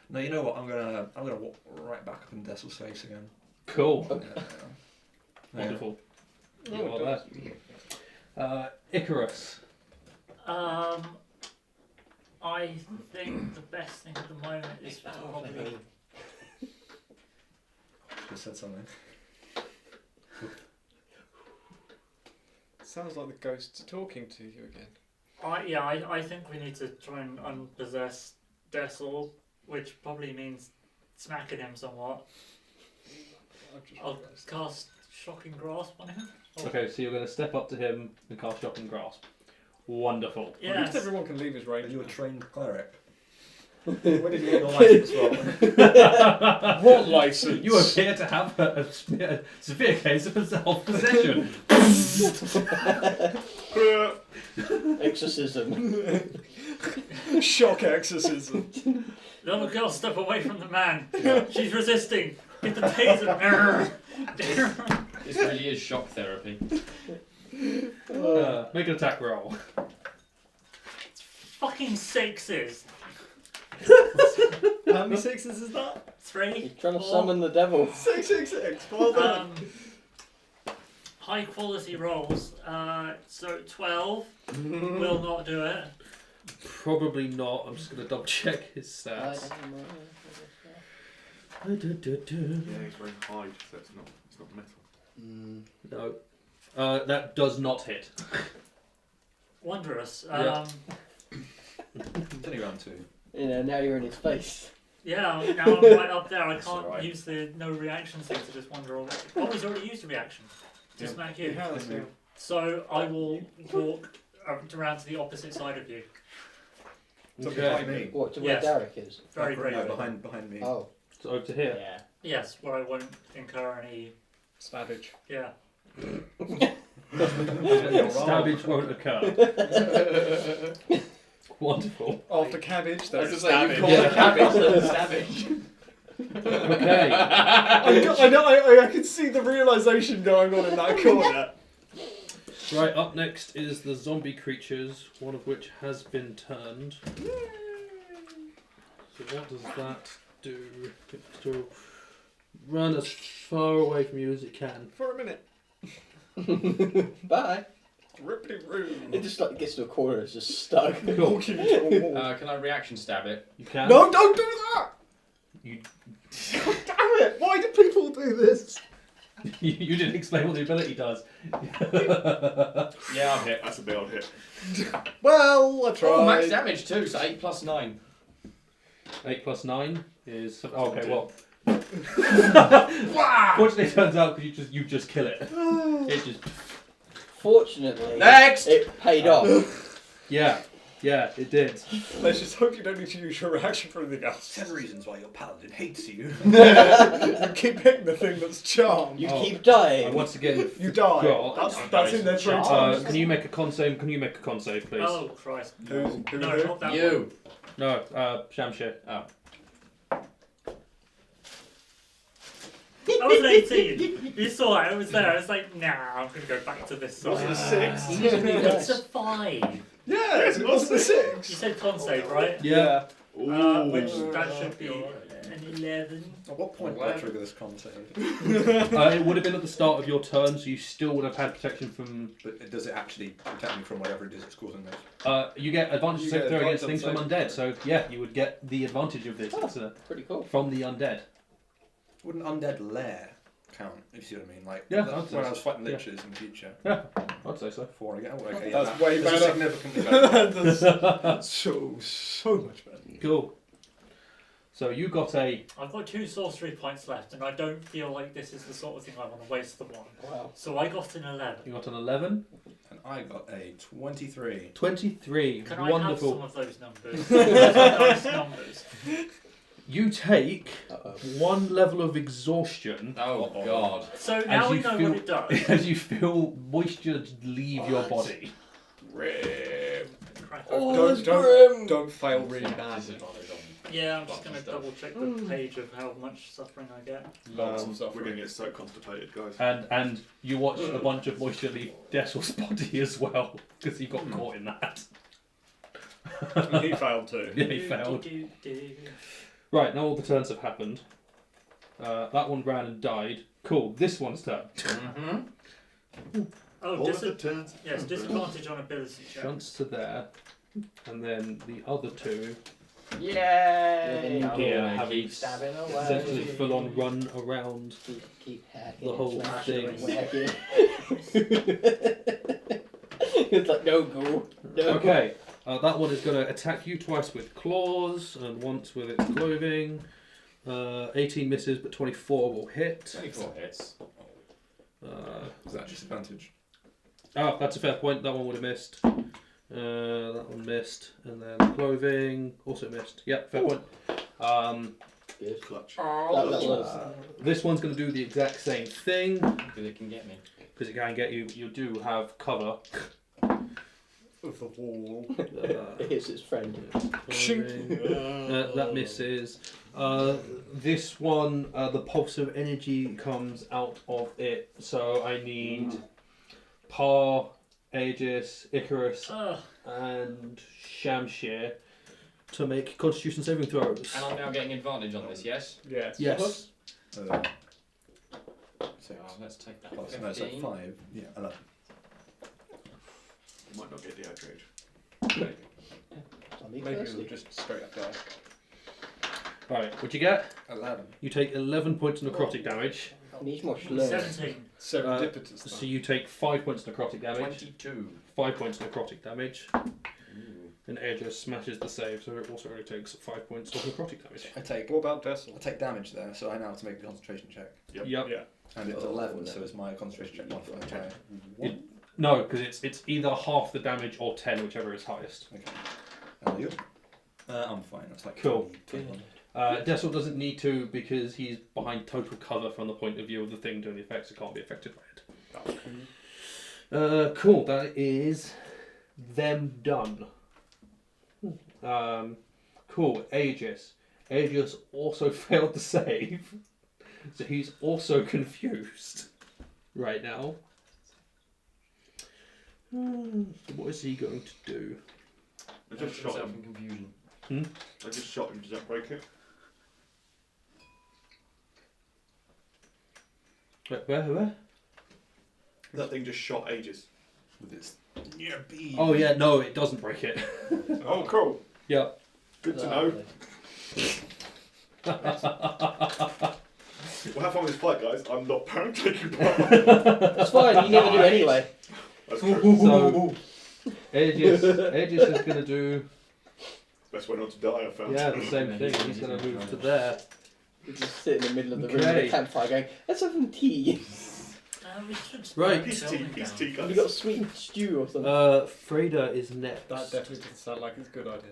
Speaker 4: no, you know what? I'm gonna walk right back up in Dessel's face again.
Speaker 1: Cool.
Speaker 4: Yeah.
Speaker 1: Wonderful.
Speaker 2: Oh,
Speaker 1: You are there. Icarus.
Speaker 3: I think the best thing at the moment is to probably.
Speaker 4: Just said something.
Speaker 2: Sounds like the ghosts are talking to you again.
Speaker 3: I think we need to try and unpossess Dessel, which probably means smacking him somewhat. I'll cast Shocking Grasp on him.
Speaker 1: Okay, so you're going to step up to him and cast Shocking Grasp. Wonderful.
Speaker 2: At least
Speaker 3: Yes.
Speaker 2: everyone can leave his
Speaker 4: Are
Speaker 2: range.
Speaker 4: you a trained cleric? When did you get your license from?
Speaker 2: What license?
Speaker 1: You appear to have a severe case of self-possession.
Speaker 7: Exorcism.
Speaker 2: Shock exorcism.
Speaker 3: Little girl, step away from the man. She's resisting. Get the taser.
Speaker 6: This really is shock therapy.
Speaker 1: Make an attack roll.
Speaker 3: Fucking sixes.
Speaker 2: How many sixes is that?
Speaker 3: 3.
Speaker 7: He's trying to
Speaker 3: 4.
Speaker 7: summon the devil.
Speaker 2: 666. Well done.
Speaker 3: High quality rolls. So 12 will not do it.
Speaker 1: Probably not. I'm just going to double check his stats.
Speaker 5: Yeah, he's wearing hide, so it's not metal.
Speaker 1: No. That does not hit.
Speaker 3: Wondrous.
Speaker 1: Yeah.
Speaker 4: It's only round 2.
Speaker 7: You know, now you're in his face.
Speaker 3: Yeah, now I'm right up there. I
Speaker 6: That's
Speaker 3: can't
Speaker 6: alright.
Speaker 3: use the no reaction thing to just wander all. Oh, he's already used a reaction to smack you. So I will walk around to the opposite side of you.
Speaker 4: So
Speaker 1: Okay.
Speaker 4: behind me.
Speaker 7: What, to where
Speaker 3: Yes.
Speaker 7: Darek is?
Speaker 3: Very
Speaker 4: No,
Speaker 3: bravely.
Speaker 4: behind me.
Speaker 7: Oh.
Speaker 1: So over to here.
Speaker 7: Yeah.
Speaker 3: Yes, where I won't incur any.
Speaker 2: Savage.
Speaker 3: Yeah.
Speaker 1: Stabbage won't occur. Wonderful.
Speaker 2: After cabbage,
Speaker 6: I was
Speaker 2: there's
Speaker 6: gonna say, you
Speaker 2: savage.
Speaker 6: call
Speaker 1: Yeah.
Speaker 6: the cabbage the savage.
Speaker 1: Okay.
Speaker 2: I know. I can see the realization going on in that corner.
Speaker 1: Right, up next is the zombie creatures, one of which has been turned. So what does that do? It's to run as far away from you as it can.
Speaker 2: For a minute.
Speaker 7: Bye.
Speaker 2: Rippity room.
Speaker 7: It just like gets to a corner, it's just stuck.
Speaker 1: Cool.
Speaker 2: Walking into a wall.
Speaker 6: Can I reaction stab it?
Speaker 1: You can.
Speaker 2: No, don't do that!
Speaker 1: You,
Speaker 2: God damn it! Why do people do this?
Speaker 1: you didn't explain what the ability does.
Speaker 6: Yeah, I've hit.
Speaker 5: That's a big old hit.
Speaker 2: Well, I tried.
Speaker 6: Oh, max damage too, so 8 plus 9.
Speaker 1: 8 plus 9 is... Okay, well...
Speaker 2: Wow!
Speaker 1: Fortunately, it turns out you just kill it. It just...
Speaker 7: Fortunately,
Speaker 6: Next!
Speaker 7: it paid off.
Speaker 1: Yeah, it did.
Speaker 2: Let's just hope you don't need to use your reaction for anything else.
Speaker 4: 10 reasons why your paladin hates you.
Speaker 2: You keep hitting the thing that's charmed.
Speaker 7: You
Speaker 1: Oh.
Speaker 7: keep dying.
Speaker 1: Once again...
Speaker 2: You die.
Speaker 1: God.
Speaker 2: That's in there 3 times.
Speaker 1: can you make a con save? Can you make a con save, please?
Speaker 3: Oh Christ.
Speaker 2: Who?
Speaker 3: No, not that one.
Speaker 6: You.
Speaker 1: No, Shamshir.
Speaker 6: Oh.
Speaker 3: I was 18. You saw it. I was there. I was like, nah, I'm gonna go back to this
Speaker 2: Was it a
Speaker 3: side.
Speaker 2: 6?
Speaker 3: It's a 5.
Speaker 2: Yeah, it was a 6.
Speaker 3: You said con save, right?
Speaker 1: Yeah.
Speaker 3: Which that should be an 11.
Speaker 4: At what point do I trigger this con save?
Speaker 1: It would have been at the start of your turn, so you still would have had protection from...
Speaker 4: But does it actually protect me from whatever it is that's causing this?
Speaker 1: you get advantage
Speaker 2: You
Speaker 1: save
Speaker 2: get
Speaker 1: throw against
Speaker 2: advantage
Speaker 1: things
Speaker 2: on
Speaker 1: from
Speaker 2: save.
Speaker 1: undead, so yeah, you would get the advantage of this.
Speaker 7: Oh.
Speaker 1: It's,
Speaker 7: Pretty cool.
Speaker 1: from the undead.
Speaker 4: Would an undead lair count, if you see what I mean? Like,
Speaker 1: Yeah,
Speaker 4: that's
Speaker 1: I'd say
Speaker 4: when I
Speaker 1: so.
Speaker 4: was fighting
Speaker 1: Yeah.
Speaker 4: liches in the future.
Speaker 1: Yeah, I'd say so.
Speaker 4: 4 again. Oh, okay,
Speaker 2: That's
Speaker 4: yeah,
Speaker 2: way
Speaker 4: this is
Speaker 2: better.
Speaker 4: significantly better.
Speaker 2: That's so much better.
Speaker 1: Cool. So you got a...
Speaker 3: I've got 2 sorcery points left, and I don't feel like this is the sort of thing I want to waste them on.
Speaker 7: Wow.
Speaker 3: So I got an 11.
Speaker 1: You got an 11.
Speaker 4: And I got a 23.
Speaker 1: 23.
Speaker 3: Can I
Speaker 1: Wonderful.
Speaker 3: have some of those numbers? Those are nice numbers.
Speaker 1: You take
Speaker 7: Uh-oh.
Speaker 1: 1 level of exhaustion
Speaker 6: Oh, God.
Speaker 3: So now we
Speaker 1: you
Speaker 3: know
Speaker 1: feel-
Speaker 3: what it does.
Speaker 1: as you feel moisture leave your body.
Speaker 2: Grim.
Speaker 3: Crack
Speaker 7: Oh,
Speaker 3: open.
Speaker 7: it's grim.
Speaker 2: Don't fail really bad.
Speaker 6: Disadvantage on
Speaker 3: Yeah, I'm just going to
Speaker 6: stuff.
Speaker 3: double check the page of how much suffering I get.
Speaker 2: Lots of
Speaker 5: We're
Speaker 2: suffering.
Speaker 5: going to get so constipated, guys.
Speaker 1: And you watch a bunch of moisture leave Dessel's body as well, because he got caught in that.
Speaker 2: And he failed too.
Speaker 1: Yeah, he failed.
Speaker 3: Do.
Speaker 1: Right, now all the turns have happened. That one ran and died. Cool, this one's turn.
Speaker 6: Mm-hmm.
Speaker 3: Oh,
Speaker 5: All of the turns.
Speaker 3: yes, disadvantage on ability check.
Speaker 1: Shunts to there. And then the other two
Speaker 6: Yay!
Speaker 7: Yeah,
Speaker 1: here
Speaker 6: I'm
Speaker 1: have
Speaker 6: keep stabbing away.
Speaker 1: essentially full on run around.
Speaker 7: Keep hacking.
Speaker 1: The whole
Speaker 7: smashing,
Speaker 1: thing.
Speaker 7: whacking. It's like, no, go. No.
Speaker 1: Okay, that one is going to attack you twice with claws and once with its clothing. 18 misses, but 24 will hit.
Speaker 6: 24 hits.
Speaker 4: Is that disadvantage?
Speaker 1: Oh, that's a fair point. That one would have missed. That one missed, and then clothing also missed. Yep, fair point.
Speaker 7: Good.
Speaker 5: Clutch.
Speaker 7: That was
Speaker 1: This one's going to do the exact same thing
Speaker 6: Because it can get me.
Speaker 1: because it can get you. You do have cover.
Speaker 2: of the wall.
Speaker 7: It hits its friend.
Speaker 1: That misses. This one, the pulse of energy comes out of it, so I need Parr, Aegis, Icarus, and Shamshir to make Constitution saving throws.
Speaker 6: And I'm now getting advantage on this, yes?
Speaker 2: Yes.
Speaker 1: Yes.
Speaker 4: 6.
Speaker 6: Let's take that.
Speaker 4: Plus, no, so
Speaker 6: 15.
Speaker 4: 5. Yeah, 11.
Speaker 5: You might not get dehydrated.
Speaker 2: Maybe we'll just straight up die.
Speaker 1: Right, what'd you get?
Speaker 4: 11.
Speaker 1: You take 11 points of necrotic damage.
Speaker 7: Needs more slurs.
Speaker 3: 17.
Speaker 2: Serendipitous.
Speaker 1: So you take 5 points of necrotic damage.
Speaker 6: 22.
Speaker 1: 5 points of necrotic damage.
Speaker 6: Ooh.
Speaker 1: And Aegis smashes the save, so it also only takes 5 points of necrotic damage.
Speaker 4: I take
Speaker 2: What about Dessel?
Speaker 4: damage there, so I now have to make a concentration check.
Speaker 5: Yep.
Speaker 1: Yep.
Speaker 2: Yeah.
Speaker 4: And it was 11, so it's my concentration check modified by 1.
Speaker 1: No, because it's either half the damage or 10, whichever is highest.
Speaker 4: Okay. And you? I'm fine. That's like
Speaker 1: Cool.
Speaker 4: 21.
Speaker 1: Dessel doesn't need to because he's behind total cover from the point of view of the thing doing the effects. It can't be affected by it. Cool. That is them done. Cool. Aegis. Aegis also failed to save, so he's also confused right now. What is he going to do?
Speaker 5: I just shot
Speaker 6: Myself
Speaker 5: him.
Speaker 6: in confusion.
Speaker 5: I just shot him. Does that break it?
Speaker 1: Where?
Speaker 5: That thing just shot Aegis.
Speaker 4: With its near beam.
Speaker 1: Oh yeah, no, it doesn't break it.
Speaker 2: Oh, cool.
Speaker 1: Yeah.
Speaker 5: Good to know. We'll have fun with this fight, guys. I'm not apparently taking part.
Speaker 7: It's fine, you never do anyway.
Speaker 5: That's true.
Speaker 1: So, Aegis is going to do,
Speaker 5: Best way not to die, I found.
Speaker 1: yeah, the same thing. He's going to move to there.
Speaker 7: You just sit in the middle of the room with
Speaker 1: Okay.
Speaker 7: a campfire going, let's have some tea.
Speaker 3: We should
Speaker 1: Right.
Speaker 5: Peace tea,
Speaker 7: Have
Speaker 5: guys.
Speaker 7: you got sweet stew or something?
Speaker 1: Freda is next.
Speaker 2: That definitely doesn't sound like it's a good idea.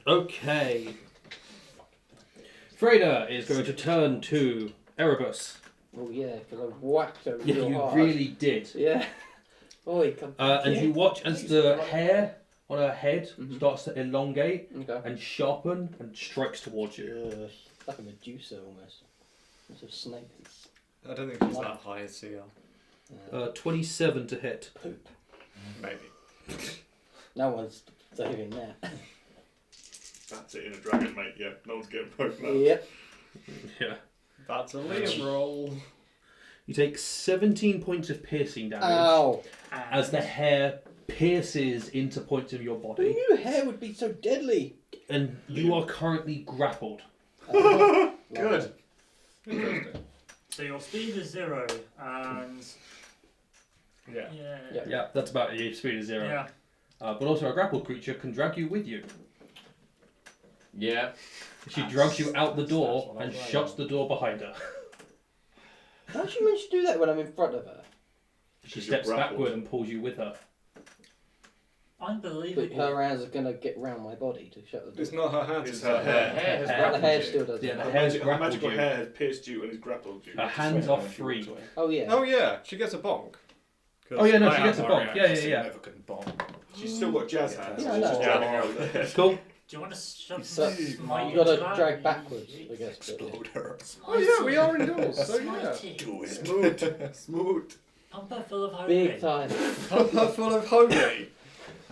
Speaker 1: Okay. Freda is going to turn to Erebus.
Speaker 7: Oh yeah, because I whacked her
Speaker 1: Yeah,
Speaker 7: real
Speaker 1: you
Speaker 7: hard.
Speaker 1: really did.
Speaker 7: Yeah. Oh, he come
Speaker 1: And you watch as the hair on her head
Speaker 7: Mhm.
Speaker 1: starts to elongate
Speaker 7: Okay.
Speaker 1: and sharpen and strikes towards you.
Speaker 7: Ugh, like a Medusa almost. It's a snake.
Speaker 2: I don't think she's that high as CR.
Speaker 1: 27 to hit.
Speaker 7: Poop.
Speaker 2: Maybe.
Speaker 7: No one's saving that.
Speaker 5: That's it in a dragon, mate. Yeah, no one's getting poked now.
Speaker 7: Yep.
Speaker 1: Yeah.
Speaker 2: That's a Liam roll.
Speaker 1: You take 17 points of piercing damage
Speaker 7: Ow!
Speaker 1: as the hair pierces into points of your
Speaker 7: Who
Speaker 1: body,
Speaker 7: knew hair would be so deadly?
Speaker 1: and you are currently grappled.
Speaker 5: Good.
Speaker 2: Interesting.
Speaker 3: So your speed is 0, and
Speaker 2: Yeah.
Speaker 7: Yeah.
Speaker 1: Yeah, that's about it. Your speed is 0.
Speaker 3: yeah.
Speaker 1: But also a grappled creature can drag you with you.
Speaker 6: Yeah.
Speaker 1: She drags you out the door
Speaker 6: That's what
Speaker 1: and
Speaker 6: I'm
Speaker 1: shuts the door behind her.
Speaker 7: How does she manage to do that when I'm in front of her?
Speaker 1: She
Speaker 5: Because you're
Speaker 1: steps
Speaker 5: grappled.
Speaker 1: backward and pulls you with her.
Speaker 3: Unbelievable.
Speaker 7: But her hands are going to get round my body to shut the door.
Speaker 2: It's not her hands.
Speaker 5: It's her hair.
Speaker 6: Hair has
Speaker 1: Hair.
Speaker 7: The
Speaker 6: grappled
Speaker 7: hair
Speaker 6: you.
Speaker 7: still does
Speaker 1: Yeah,
Speaker 7: it.
Speaker 1: the
Speaker 5: Her
Speaker 1: hair's
Speaker 5: magical
Speaker 1: grappled you.
Speaker 5: hair has pierced you and has grappled you.
Speaker 1: Her hands are free.
Speaker 7: Oh yeah.
Speaker 2: Oh yeah, she gets a bonk. 'Cause
Speaker 1: Oh yeah, no,
Speaker 2: I
Speaker 1: she
Speaker 2: am
Speaker 1: gets a
Speaker 2: Mario.
Speaker 1: bonk. Yeah, yeah, yeah.
Speaker 4: Never can bomb.
Speaker 5: She's still got jazz hands.
Speaker 7: Yeah, I
Speaker 5: She's just
Speaker 7: know.
Speaker 5: jabbing out there.
Speaker 1: Cool.
Speaker 3: Do you want to shove
Speaker 7: So,
Speaker 3: smite
Speaker 7: you got to
Speaker 3: into
Speaker 7: drag
Speaker 3: that?
Speaker 7: backwards, I guess. but-
Speaker 4: Explode her.
Speaker 2: Oh yeah, we are indoors, so
Speaker 3: Smite
Speaker 2: yeah.
Speaker 3: it.
Speaker 4: Do it.
Speaker 5: Smooth. Smooth.
Speaker 3: Pumper full of hope.
Speaker 7: Big time.
Speaker 2: Pumper full of hoagie.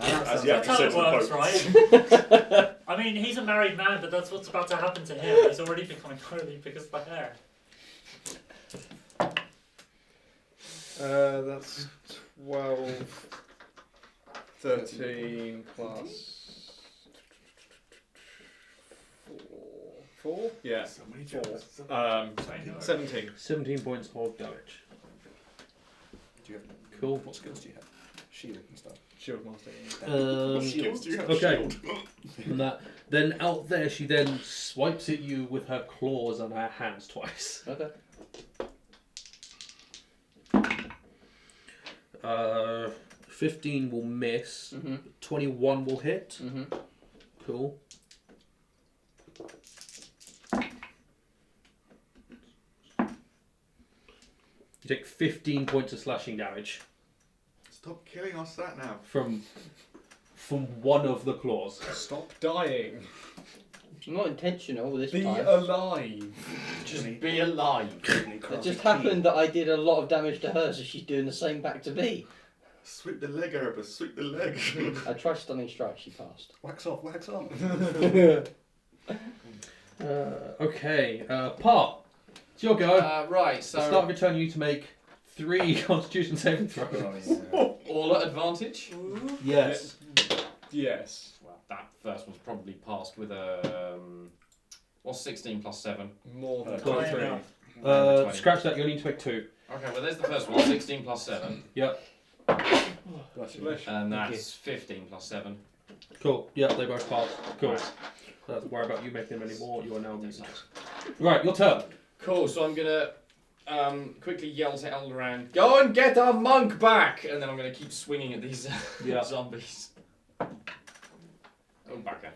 Speaker 5: As you have
Speaker 3: That's
Speaker 5: to
Speaker 3: how
Speaker 5: say
Speaker 3: it
Speaker 5: to the
Speaker 3: works,
Speaker 5: Pope.
Speaker 3: right? I mean, he's a married man, but that's what's about to happen to him. He's already becoming holy because of the hair.
Speaker 2: That's 12, 13 plus 4. Yeah.
Speaker 5: So many
Speaker 2: 4.
Speaker 5: jabs.
Speaker 2: 17.
Speaker 1: 17 points of damage.
Speaker 4: Do you have
Speaker 1: Cool.
Speaker 4: What skills do you have? Shield and stuff.
Speaker 2: Shield master.
Speaker 5: What skills do you have?
Speaker 1: Okay.
Speaker 5: Shield.
Speaker 1: And that, then out there, she then swipes at you with her claws and her hands twice.
Speaker 7: Okay.
Speaker 1: 15 will miss.
Speaker 7: Mm-hmm.
Speaker 1: 21 will hit.
Speaker 7: Mm-hmm.
Speaker 1: Cool. You take 15 points of slashing damage.
Speaker 5: Stop killing our sat nav.
Speaker 1: from one of the claws.
Speaker 2: Stop dying.
Speaker 7: Not intentional this
Speaker 2: Be
Speaker 7: time.
Speaker 2: alive.
Speaker 6: Just be alive.
Speaker 7: It just happened that I did a lot of damage to her, so she's doing the same back to me.
Speaker 5: Sweep the leg, Erebus, sweep the leg.
Speaker 7: I tried stunning strike, she passed.
Speaker 4: Wax off, wax on.
Speaker 1: Okay, Parr, it's your go.
Speaker 6: Right,
Speaker 1: So start of your turn, you need to make 3 Constitution saving throws.
Speaker 4: Oh, yeah.
Speaker 6: all at advantage.
Speaker 1: Yes.
Speaker 2: Yes.
Speaker 6: Well, that first one's probably passed with a. What's 16 plus 7?
Speaker 2: More than
Speaker 1: Cool.
Speaker 2: 23.
Speaker 1: Scratch that. You'll need to make 2.
Speaker 6: Okay, well, there's the first one. 16 plus 7.
Speaker 1: Yep.
Speaker 4: Bless you.
Speaker 2: Bless you.
Speaker 6: And that's 15 plus 7.
Speaker 1: Cool. Yeah, they both pass. Cool.
Speaker 6: Right.
Speaker 1: Don't worry about you making them anymore. You are now muted. Right, your turn.
Speaker 6: Cool, so I'm gonna quickly yell to Eldaran, go and get our monk back! And then I'm gonna keep swinging at these
Speaker 1: Yeah.
Speaker 6: zombies. Oh, backer.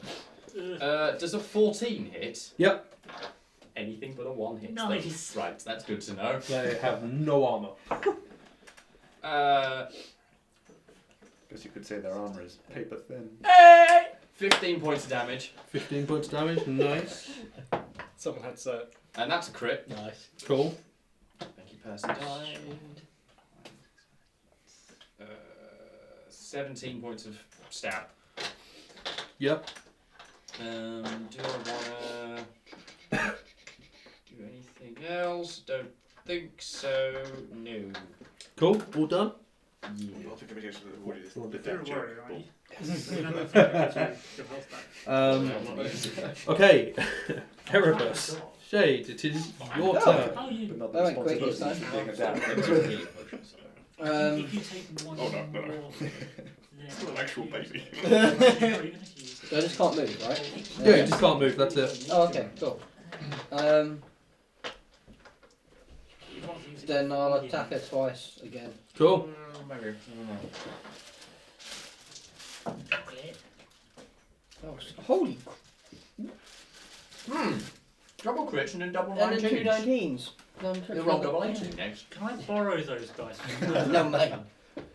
Speaker 6: Does a 14 hit?
Speaker 1: Yep.
Speaker 6: Anything but a 1 hit.
Speaker 3: Nice.
Speaker 6: Right, that's good to know.
Speaker 1: They have no armor.
Speaker 4: Guess you could say their armour is paper thin.
Speaker 6: 15 points of damage.
Speaker 1: 15 points of damage. Nice.
Speaker 2: Someone had to.
Speaker 6: And that's a crit.
Speaker 7: Nice.
Speaker 1: Cool.
Speaker 6: Thank you, person. 17 points of stab.
Speaker 1: Yep.
Speaker 6: Do I wanna do anything else? Don't think so. No.
Speaker 1: Cool. All done.
Speaker 6: Yeah.
Speaker 5: I'll think of it against the audience.
Speaker 1: Don't
Speaker 5: The
Speaker 3: Don't
Speaker 5: dead
Speaker 3: worry,
Speaker 5: joke.
Speaker 3: right? Your health back.
Speaker 1: Okay. Erebus. Shade, it is your turn.
Speaker 3: Oh, you.
Speaker 4: But not
Speaker 7: I
Speaker 4: the
Speaker 7: went quick this
Speaker 4: responsibility
Speaker 7: time.
Speaker 4: of being a dad.
Speaker 3: If you take one
Speaker 5: Oh, no, no.
Speaker 3: more,
Speaker 5: It's not an actual baby.
Speaker 7: So I just can't move, right?
Speaker 1: Yeah, you just can't move, that's it.
Speaker 7: Oh, okay, cool. Then I'll attack her twice again.
Speaker 1: Cool.
Speaker 6: Maybe.
Speaker 7: Oh, holy!
Speaker 6: Double crits and then double
Speaker 7: And then 2
Speaker 6: 19s.
Speaker 7: 19s.
Speaker 6: You'll roll double 18 next.
Speaker 3: Can I borrow those guys?
Speaker 7: No, mate.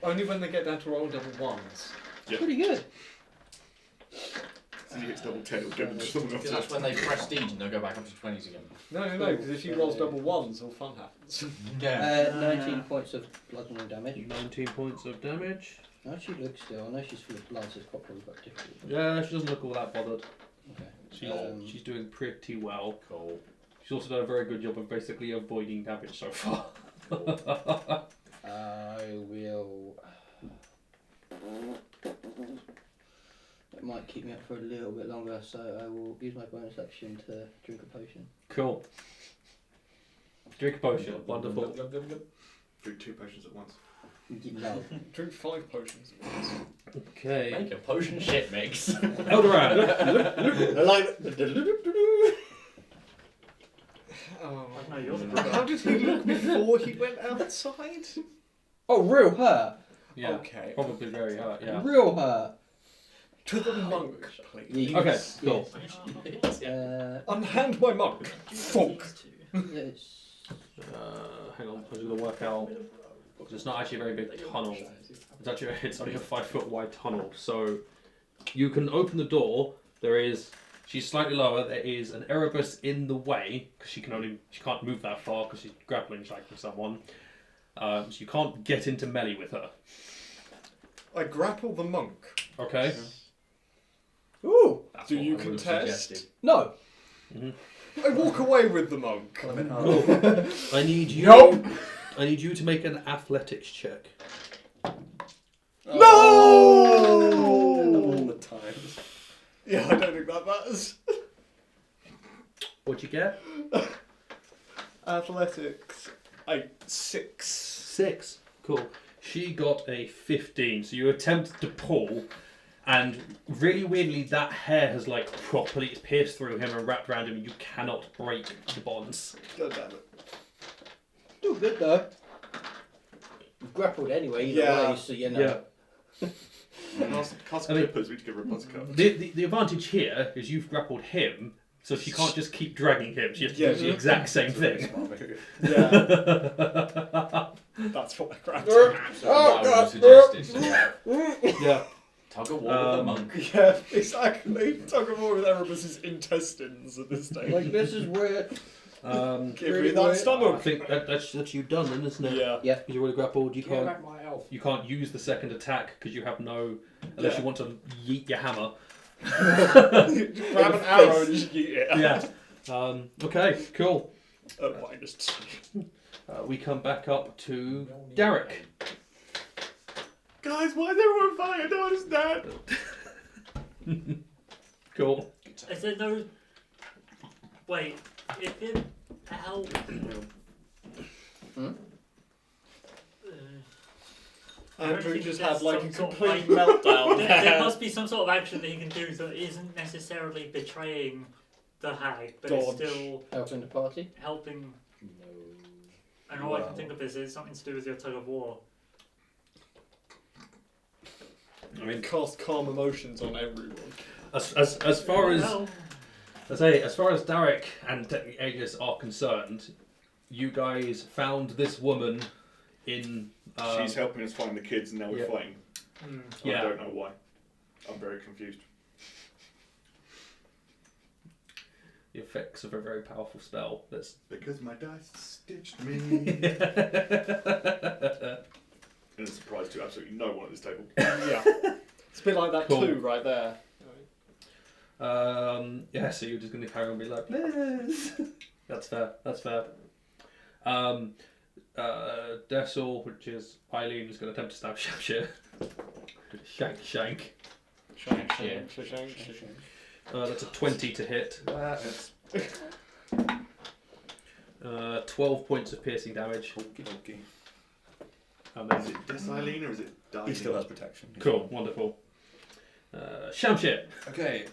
Speaker 2: Only when they get down to roll double ones.
Speaker 7: Pretty good.
Speaker 5: So you hit double 10, it'll give them to someone else.
Speaker 6: Because that's when they prestige and they'll go back up to 20s again.
Speaker 2: No, because if she rolls double ones, all fun happens.
Speaker 7: 19 points of bludgeoning damage.
Speaker 1: 19 points of damage.
Speaker 7: How she looks still? I know she's full of blood, so it's probably quite difficult.
Speaker 1: Yeah, she doesn't look all that bothered.
Speaker 7: Okay.
Speaker 1: She's doing pretty well.
Speaker 6: Cool.
Speaker 1: She's also done a very good job of basically avoiding damage so far.
Speaker 7: I will. It might keep me up for a little bit longer, so I will use my bonus action to drink a potion.
Speaker 1: Cool. Drink a potion. Wonderful.
Speaker 5: Drink 2 potions at once.
Speaker 7: No.
Speaker 2: Drink 5 potions at once.
Speaker 1: Okay.
Speaker 6: Make a potion shit mix.
Speaker 1: Eldaran.
Speaker 2: Oh.
Speaker 3: No, you're the
Speaker 2: How did he look before he went outside?
Speaker 7: Oh, real hurt.
Speaker 1: Yeah.
Speaker 2: Okay.
Speaker 1: Probably very hurt. Yeah.
Speaker 7: Real hurt.
Speaker 2: To the monk, please.
Speaker 1: Okay. Cool.
Speaker 2: Unhand my monk. Fuck.
Speaker 7: It's
Speaker 1: Hang on. I'm just gonna work out. Because it's not actually a very big tunnel. It's only a 5 foot wide tunnel. So you can open the door. She's slightly lower. There is an Erebus in the way because she can't move that far because she's grappling with someone. So you can't get into melee with her.
Speaker 2: I grapple the monk.
Speaker 1: Okay.
Speaker 7: ooh.
Speaker 6: That's
Speaker 2: Do
Speaker 6: what
Speaker 2: you
Speaker 6: I would have
Speaker 2: contest?
Speaker 6: suggested.
Speaker 7: No.
Speaker 2: I walk away with the monk.
Speaker 1: Cool. I need you.
Speaker 2: Nope.
Speaker 1: I need you to make an athletics check.
Speaker 2: No!
Speaker 4: All the time.
Speaker 2: Yeah, I don't think that matters.
Speaker 1: What'd you get?
Speaker 2: Athletics. 6.
Speaker 1: 6. Cool. She got a 15. So you attempt to pull, and really weirdly, that hair has properly pierced through him and wrapped around him. And you cannot break the bonds.
Speaker 2: God damn it.
Speaker 7: Still good though. You've grappled anyway, either
Speaker 2: Yeah.
Speaker 7: way, so you know.
Speaker 1: Yeah.
Speaker 5: Cast
Speaker 1: I mean-
Speaker 5: clippers, we need to give her a buzz cut.
Speaker 1: The advantage here is you've grappled him, So she can't just keep dragging him. She has to
Speaker 2: Yeah.
Speaker 1: do the exact same
Speaker 4: It's a very
Speaker 1: thing.
Speaker 4: smart move.
Speaker 2: Yeah, that's what I grabbed.
Speaker 6: So what I would suggest is
Speaker 1: Yeah.
Speaker 6: tug of war with the monk.
Speaker 2: Yeah, exactly. Tug of war with Erebus's intestines at this stage.
Speaker 7: Like, this is weird.
Speaker 2: Give
Speaker 7: really
Speaker 2: me that
Speaker 7: weird.
Speaker 1: I
Speaker 2: stomach.
Speaker 1: think that's you done then, isn't it?
Speaker 2: Yeah.
Speaker 1: Because you're already grappled. You
Speaker 6: Get
Speaker 1: can't
Speaker 6: back my elf.
Speaker 1: use the second attack because you have no. Unless
Speaker 2: Yeah.
Speaker 1: you want to yeet your hammer.
Speaker 2: Grab an arrow and just eat it.
Speaker 1: Yeah. Okay. Cool.
Speaker 2: -2.
Speaker 1: We come back up to Darek.
Speaker 5: Guys, why is everyone fighting? I don't understand.
Speaker 1: Cool.
Speaker 3: Is there no... Wait, if it help...
Speaker 2: Andrew just had
Speaker 3: there's
Speaker 2: like a
Speaker 3: some sort of,
Speaker 2: complete
Speaker 3: like-
Speaker 2: meltdown.
Speaker 3: there must be some sort of action that he can do that isn't necessarily betraying the hag, but
Speaker 2: Dodge.
Speaker 3: it's still
Speaker 7: Helping the party.
Speaker 3: helping. And all I can think of is it's something to do with your tug of war.
Speaker 1: I mean,
Speaker 2: Cast calm emotions on everyone.
Speaker 1: as far as
Speaker 3: Well,
Speaker 1: as far as Darek and Aegis are concerned, you guys found this woman in.
Speaker 5: She's helping us find the kids, and now we're
Speaker 1: yeah.
Speaker 5: fighting.
Speaker 1: Yeah.
Speaker 5: I don't know why. I'm very confused.
Speaker 1: The effects of a very powerful spell. That's.
Speaker 5: Because my dice stitched me. And a surprise to absolutely no one at this table.
Speaker 2: Yeah. It's a bit like that
Speaker 1: Cool.
Speaker 2: clue right there.
Speaker 1: Yeah, so you're just going to carry on and be like, Liz. That's fair. That's fair. Dessel, which is Eileen, is going to attempt to stab Shamshir. Shank.
Speaker 2: Shank.
Speaker 1: That's a 20 to hit.
Speaker 4: That's
Speaker 1: 12 points of piercing damage.
Speaker 4: okie dokie.
Speaker 1: And then
Speaker 5: Is it Desilene or is it Diane?
Speaker 4: He still has protection.
Speaker 1: cool, wonderful. Shamshir.
Speaker 4: Okay,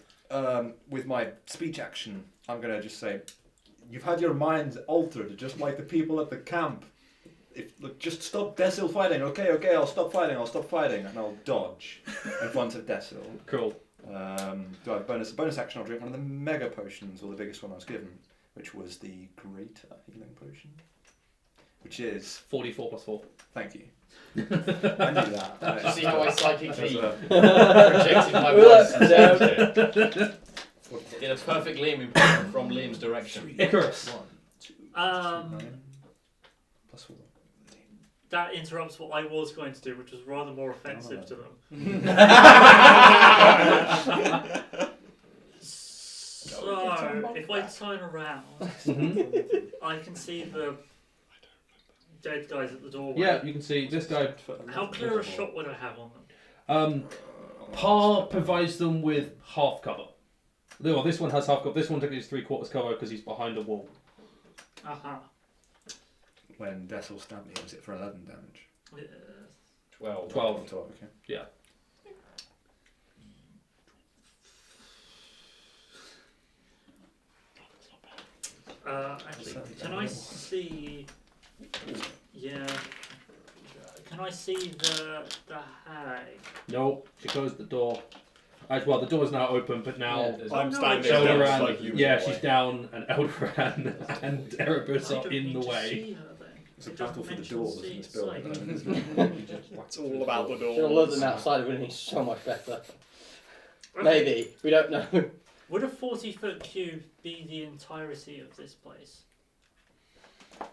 Speaker 4: with my speech action, I'm gonna just say, you've had your minds altered, just like the people at the camp. Look, just stop Desil fighting. Okay, I'll stop fighting, and I'll dodge in front of Desil.
Speaker 1: Cool.
Speaker 4: Do I have a bonus action? I'll drink one of the mega potions, or the biggest one I was given, which was the greater healing potion, which is
Speaker 1: 44 plus 4.
Speaker 4: thank you. I knew that.
Speaker 6: You see how I psychically
Speaker 4: That's
Speaker 6: projected my voice and sound here? Did a perfect Liam impression from Liam's direction.
Speaker 1: Icarus.
Speaker 4: 1, 2, 3,
Speaker 3: Um,
Speaker 4: 9, plus 4.
Speaker 3: that interrupts what I was going to do, which was rather more offensive to them. So, if I turn around, I can see the dead guys at the doorway.
Speaker 1: Yeah, you can see this guy.
Speaker 3: How clear a shot would I have on them?
Speaker 1: Parr provides them with half cover. Well, this one has half cover. This one takes 3/4 cover because he's behind a wall.
Speaker 3: Aha.
Speaker 4: When Desil stabbed me, was it for 11 damage?
Speaker 6: 12.
Speaker 1: 12.
Speaker 4: 12, okay.
Speaker 1: Yeah.
Speaker 3: Actually, can I see? Yeah. Can I see the hag?
Speaker 1: No, she closed the door. Well, the door's now open, but now
Speaker 6: Yeah,
Speaker 2: I'm
Speaker 3: no,
Speaker 2: standing
Speaker 3: it's-
Speaker 2: there
Speaker 1: Eldaran,
Speaker 2: like you.
Speaker 1: yeah,
Speaker 2: in the
Speaker 1: she's
Speaker 2: way.
Speaker 1: down, and Eldaran and Erebus
Speaker 3: I
Speaker 1: are
Speaker 3: don't
Speaker 1: in
Speaker 3: need
Speaker 1: the
Speaker 3: to
Speaker 1: way.
Speaker 3: see her then.
Speaker 4: It's a
Speaker 3: It doesn't
Speaker 4: battle for the
Speaker 3: mention
Speaker 4: doors in
Speaker 3: see
Speaker 4: this
Speaker 3: its
Speaker 4: building.
Speaker 3: sight.
Speaker 2: It's all about the
Speaker 7: Still other
Speaker 2: doors.
Speaker 7: than outside of it, so much better. Maybe. We don't know.
Speaker 3: Would a 40-foot cube be the entirety of this place?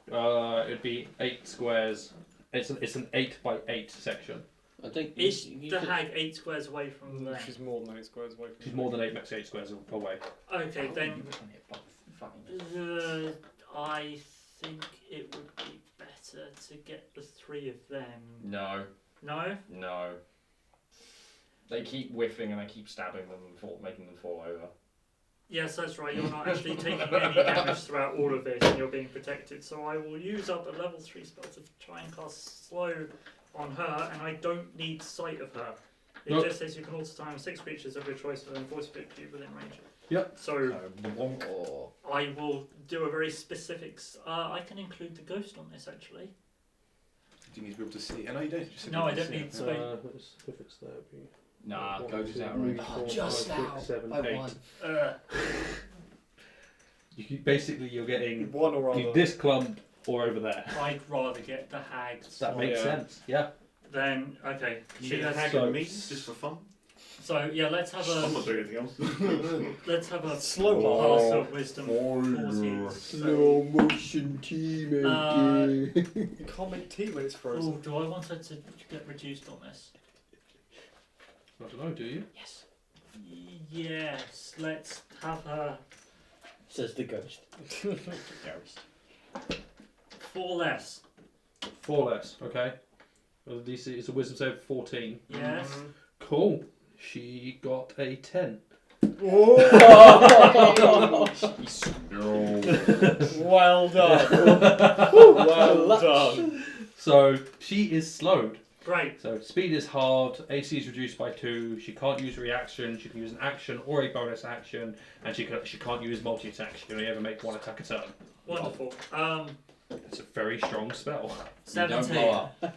Speaker 1: It'd be 8 squares. It's an 8 by 8 section.
Speaker 7: I think
Speaker 3: Is
Speaker 7: you
Speaker 3: the
Speaker 7: could-
Speaker 3: hag 8 squares away from there?
Speaker 2: She's more than 8 squares away from
Speaker 1: She's more than 8 squares away.
Speaker 3: Okay, then I think it would be better to get the 3 of them.
Speaker 6: No.
Speaker 3: No?
Speaker 6: No. They keep whiffing and I keep stabbing them and making them fall over.
Speaker 3: Yes, that's right. You're not actually taking any damage throughout all of this, and you're being protected. So I will use up a level 3 spell to try and cast slow on her, and I don't need sight of her. It
Speaker 1: Nope.
Speaker 3: just says you can alter time 6 creatures of your choice within 40-foot cube within range.
Speaker 1: Yep.
Speaker 3: So
Speaker 7: Or
Speaker 3: I will do a very specific. I can include the ghost on this actually.
Speaker 4: Do you need to be able to see? No, you don't. Just
Speaker 3: No, I
Speaker 4: simply
Speaker 3: don't
Speaker 4: see
Speaker 3: need
Speaker 4: it.
Speaker 3: to.
Speaker 1: If it's there, it'd be
Speaker 6: Nah,
Speaker 1: one,
Speaker 6: Ghost is
Speaker 1: two,
Speaker 6: out
Speaker 1: three,
Speaker 6: range.
Speaker 1: four,
Speaker 7: just
Speaker 1: five,
Speaker 7: now.
Speaker 1: six, seven,
Speaker 7: I
Speaker 1: 8.
Speaker 7: won.
Speaker 1: You're getting
Speaker 2: One or other.
Speaker 1: this clump or over there.
Speaker 3: I'd rather get the hags.
Speaker 1: That makes
Speaker 2: yeah.
Speaker 1: sense. Yeah.
Speaker 3: Then okay.
Speaker 5: Can you get a
Speaker 3: let's-
Speaker 5: hag
Speaker 1: so-
Speaker 5: and me just for fun?
Speaker 3: So yeah, let's have
Speaker 5: I'm
Speaker 3: a
Speaker 5: not doing anything else.
Speaker 3: let's have a
Speaker 2: Slow
Speaker 3: pass
Speaker 2: pass.
Speaker 3: of wisdom. 14. So,
Speaker 7: motion team.
Speaker 2: You can't make tea when it's frozen.
Speaker 3: oh, do I want her to get reduced on this?
Speaker 1: I don't know. Do you?
Speaker 3: Yes. Yes. Let's have her
Speaker 7: Says the ghost.
Speaker 6: Ghost.
Speaker 3: 4 less.
Speaker 1: 4 less. Okay. Well, the DC is a wisdom save of 14.
Speaker 3: Yes.
Speaker 1: Cool. She got a 10.
Speaker 2: Oh, well done. Well done.
Speaker 1: So she is slowed.
Speaker 3: Great.
Speaker 1: So speed is hard, AC is reduced by 2, she can't use reaction, she can use an action or a bonus action, and she can't use multi-attack, she can only ever make 1 attack a turn.
Speaker 3: Wonderful.
Speaker 1: It's a very strong spell.
Speaker 6: You don't
Speaker 3: 17.
Speaker 6: blow up.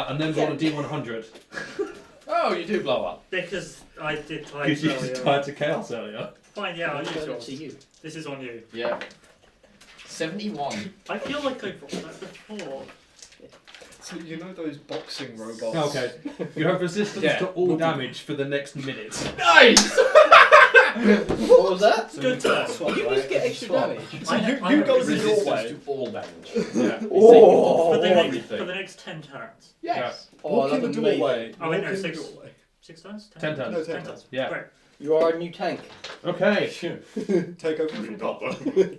Speaker 1: And then roll a D100,
Speaker 6: Oh, you do blow up.
Speaker 3: Because I did try
Speaker 1: because you
Speaker 3: earlier.
Speaker 1: tied to chaos earlier.
Speaker 3: Fine, yeah, I'll use
Speaker 7: To
Speaker 3: yours.
Speaker 7: you.
Speaker 3: This is on you.
Speaker 6: Yeah. 71.
Speaker 3: I feel like I've rolled that before.
Speaker 2: So you know those boxing robots?
Speaker 1: Okay, you have resistance
Speaker 6: Yeah.
Speaker 1: to all damage for the next minute.
Speaker 6: Nice!
Speaker 7: What was that?
Speaker 3: Good turn.
Speaker 7: Did you just get extra damage?
Speaker 2: So
Speaker 3: I
Speaker 2: you
Speaker 3: have
Speaker 2: go your
Speaker 6: Resistance
Speaker 2: way.
Speaker 6: to all damage.
Speaker 1: Yeah.
Speaker 7: Oh,
Speaker 3: For the
Speaker 6: everything.
Speaker 3: next 10 turns.
Speaker 6: Yes.
Speaker 7: Oh,
Speaker 2: Walk in
Speaker 7: that's
Speaker 2: the
Speaker 7: amazing.
Speaker 2: doorway.
Speaker 3: Oh, wait,
Speaker 2: Walk
Speaker 3: no,
Speaker 2: in the
Speaker 3: 6.
Speaker 2: doorway.
Speaker 3: 6 turns?
Speaker 1: 10 turns.
Speaker 2: No,
Speaker 3: 10
Speaker 2: 10
Speaker 3: turns.
Speaker 1: Yeah.
Speaker 3: Great.
Speaker 7: You are a new tank.
Speaker 1: Okay.
Speaker 2: Take over
Speaker 5: Really
Speaker 2: from
Speaker 5: not
Speaker 2: top.
Speaker 5: though.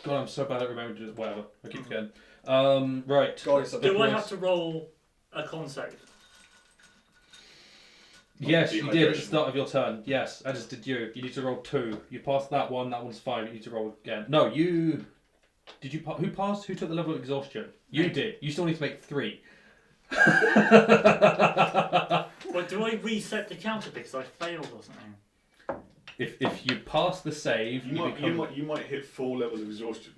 Speaker 1: God, I'm so bad at remembering. Whatever. I keep forgetting. Right.
Speaker 2: Guys,
Speaker 3: Do I have to roll a con save?
Speaker 1: Yes, you did at the
Speaker 5: Dehydration.
Speaker 1: start of your turn. Yes, as did you. You need to roll 2. You passed that one. That one's 5. You need to roll again. No, you. Did you? Who passed? Who took the level of exhaustion? You
Speaker 3: Me.
Speaker 1: did. You still need to make 3.
Speaker 3: Well, do I reset the counter because I failed or something?
Speaker 1: If you pass the save,
Speaker 5: You might hit 4 levels of exhaustion.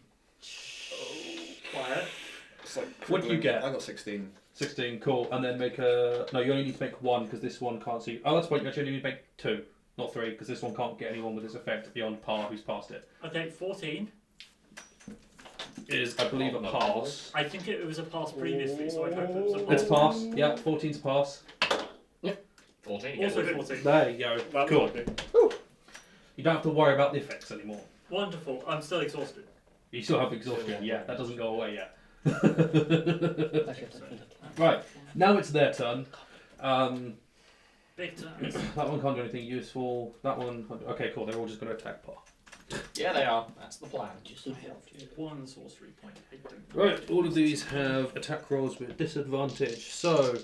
Speaker 3: Quiet.
Speaker 2: It's like
Speaker 1: What do you get?
Speaker 4: I got 16.
Speaker 1: 16. Cool. And then make a. No, you only need to make 1 because this one can't see. Oh, that's right. You actually only need to make 2, not 3, because this one can't get anyone with this effect beyond Parr who's passed it.
Speaker 3: Okay, 14.
Speaker 1: Is I believe a pass.
Speaker 3: I think it was a pass previously, so I hope it was a pass.
Speaker 1: It's pass. Yeah, 14's pass.
Speaker 6: 14.
Speaker 3: Also
Speaker 6: yeah.
Speaker 3: 14.
Speaker 1: There you go.
Speaker 2: That
Speaker 1: Cool.
Speaker 2: might be.
Speaker 1: You don't have to worry about the effects anymore.
Speaker 3: Wonderful. I'm still exhausted.
Speaker 1: You still have exhaustion. Yeah, that doesn't go away yet.
Speaker 7: Okay.
Speaker 1: Right, now it's their turn.
Speaker 3: Big turns.
Speaker 1: That one can't do anything useful. That one. Okay, cool. They're all just going to attack Parr.
Speaker 6: Yeah, they are. That's the plan.
Speaker 7: Just
Speaker 3: I have 1 sorcery point. I don't-
Speaker 1: Right, all of these have attack rolls with disadvantage. So,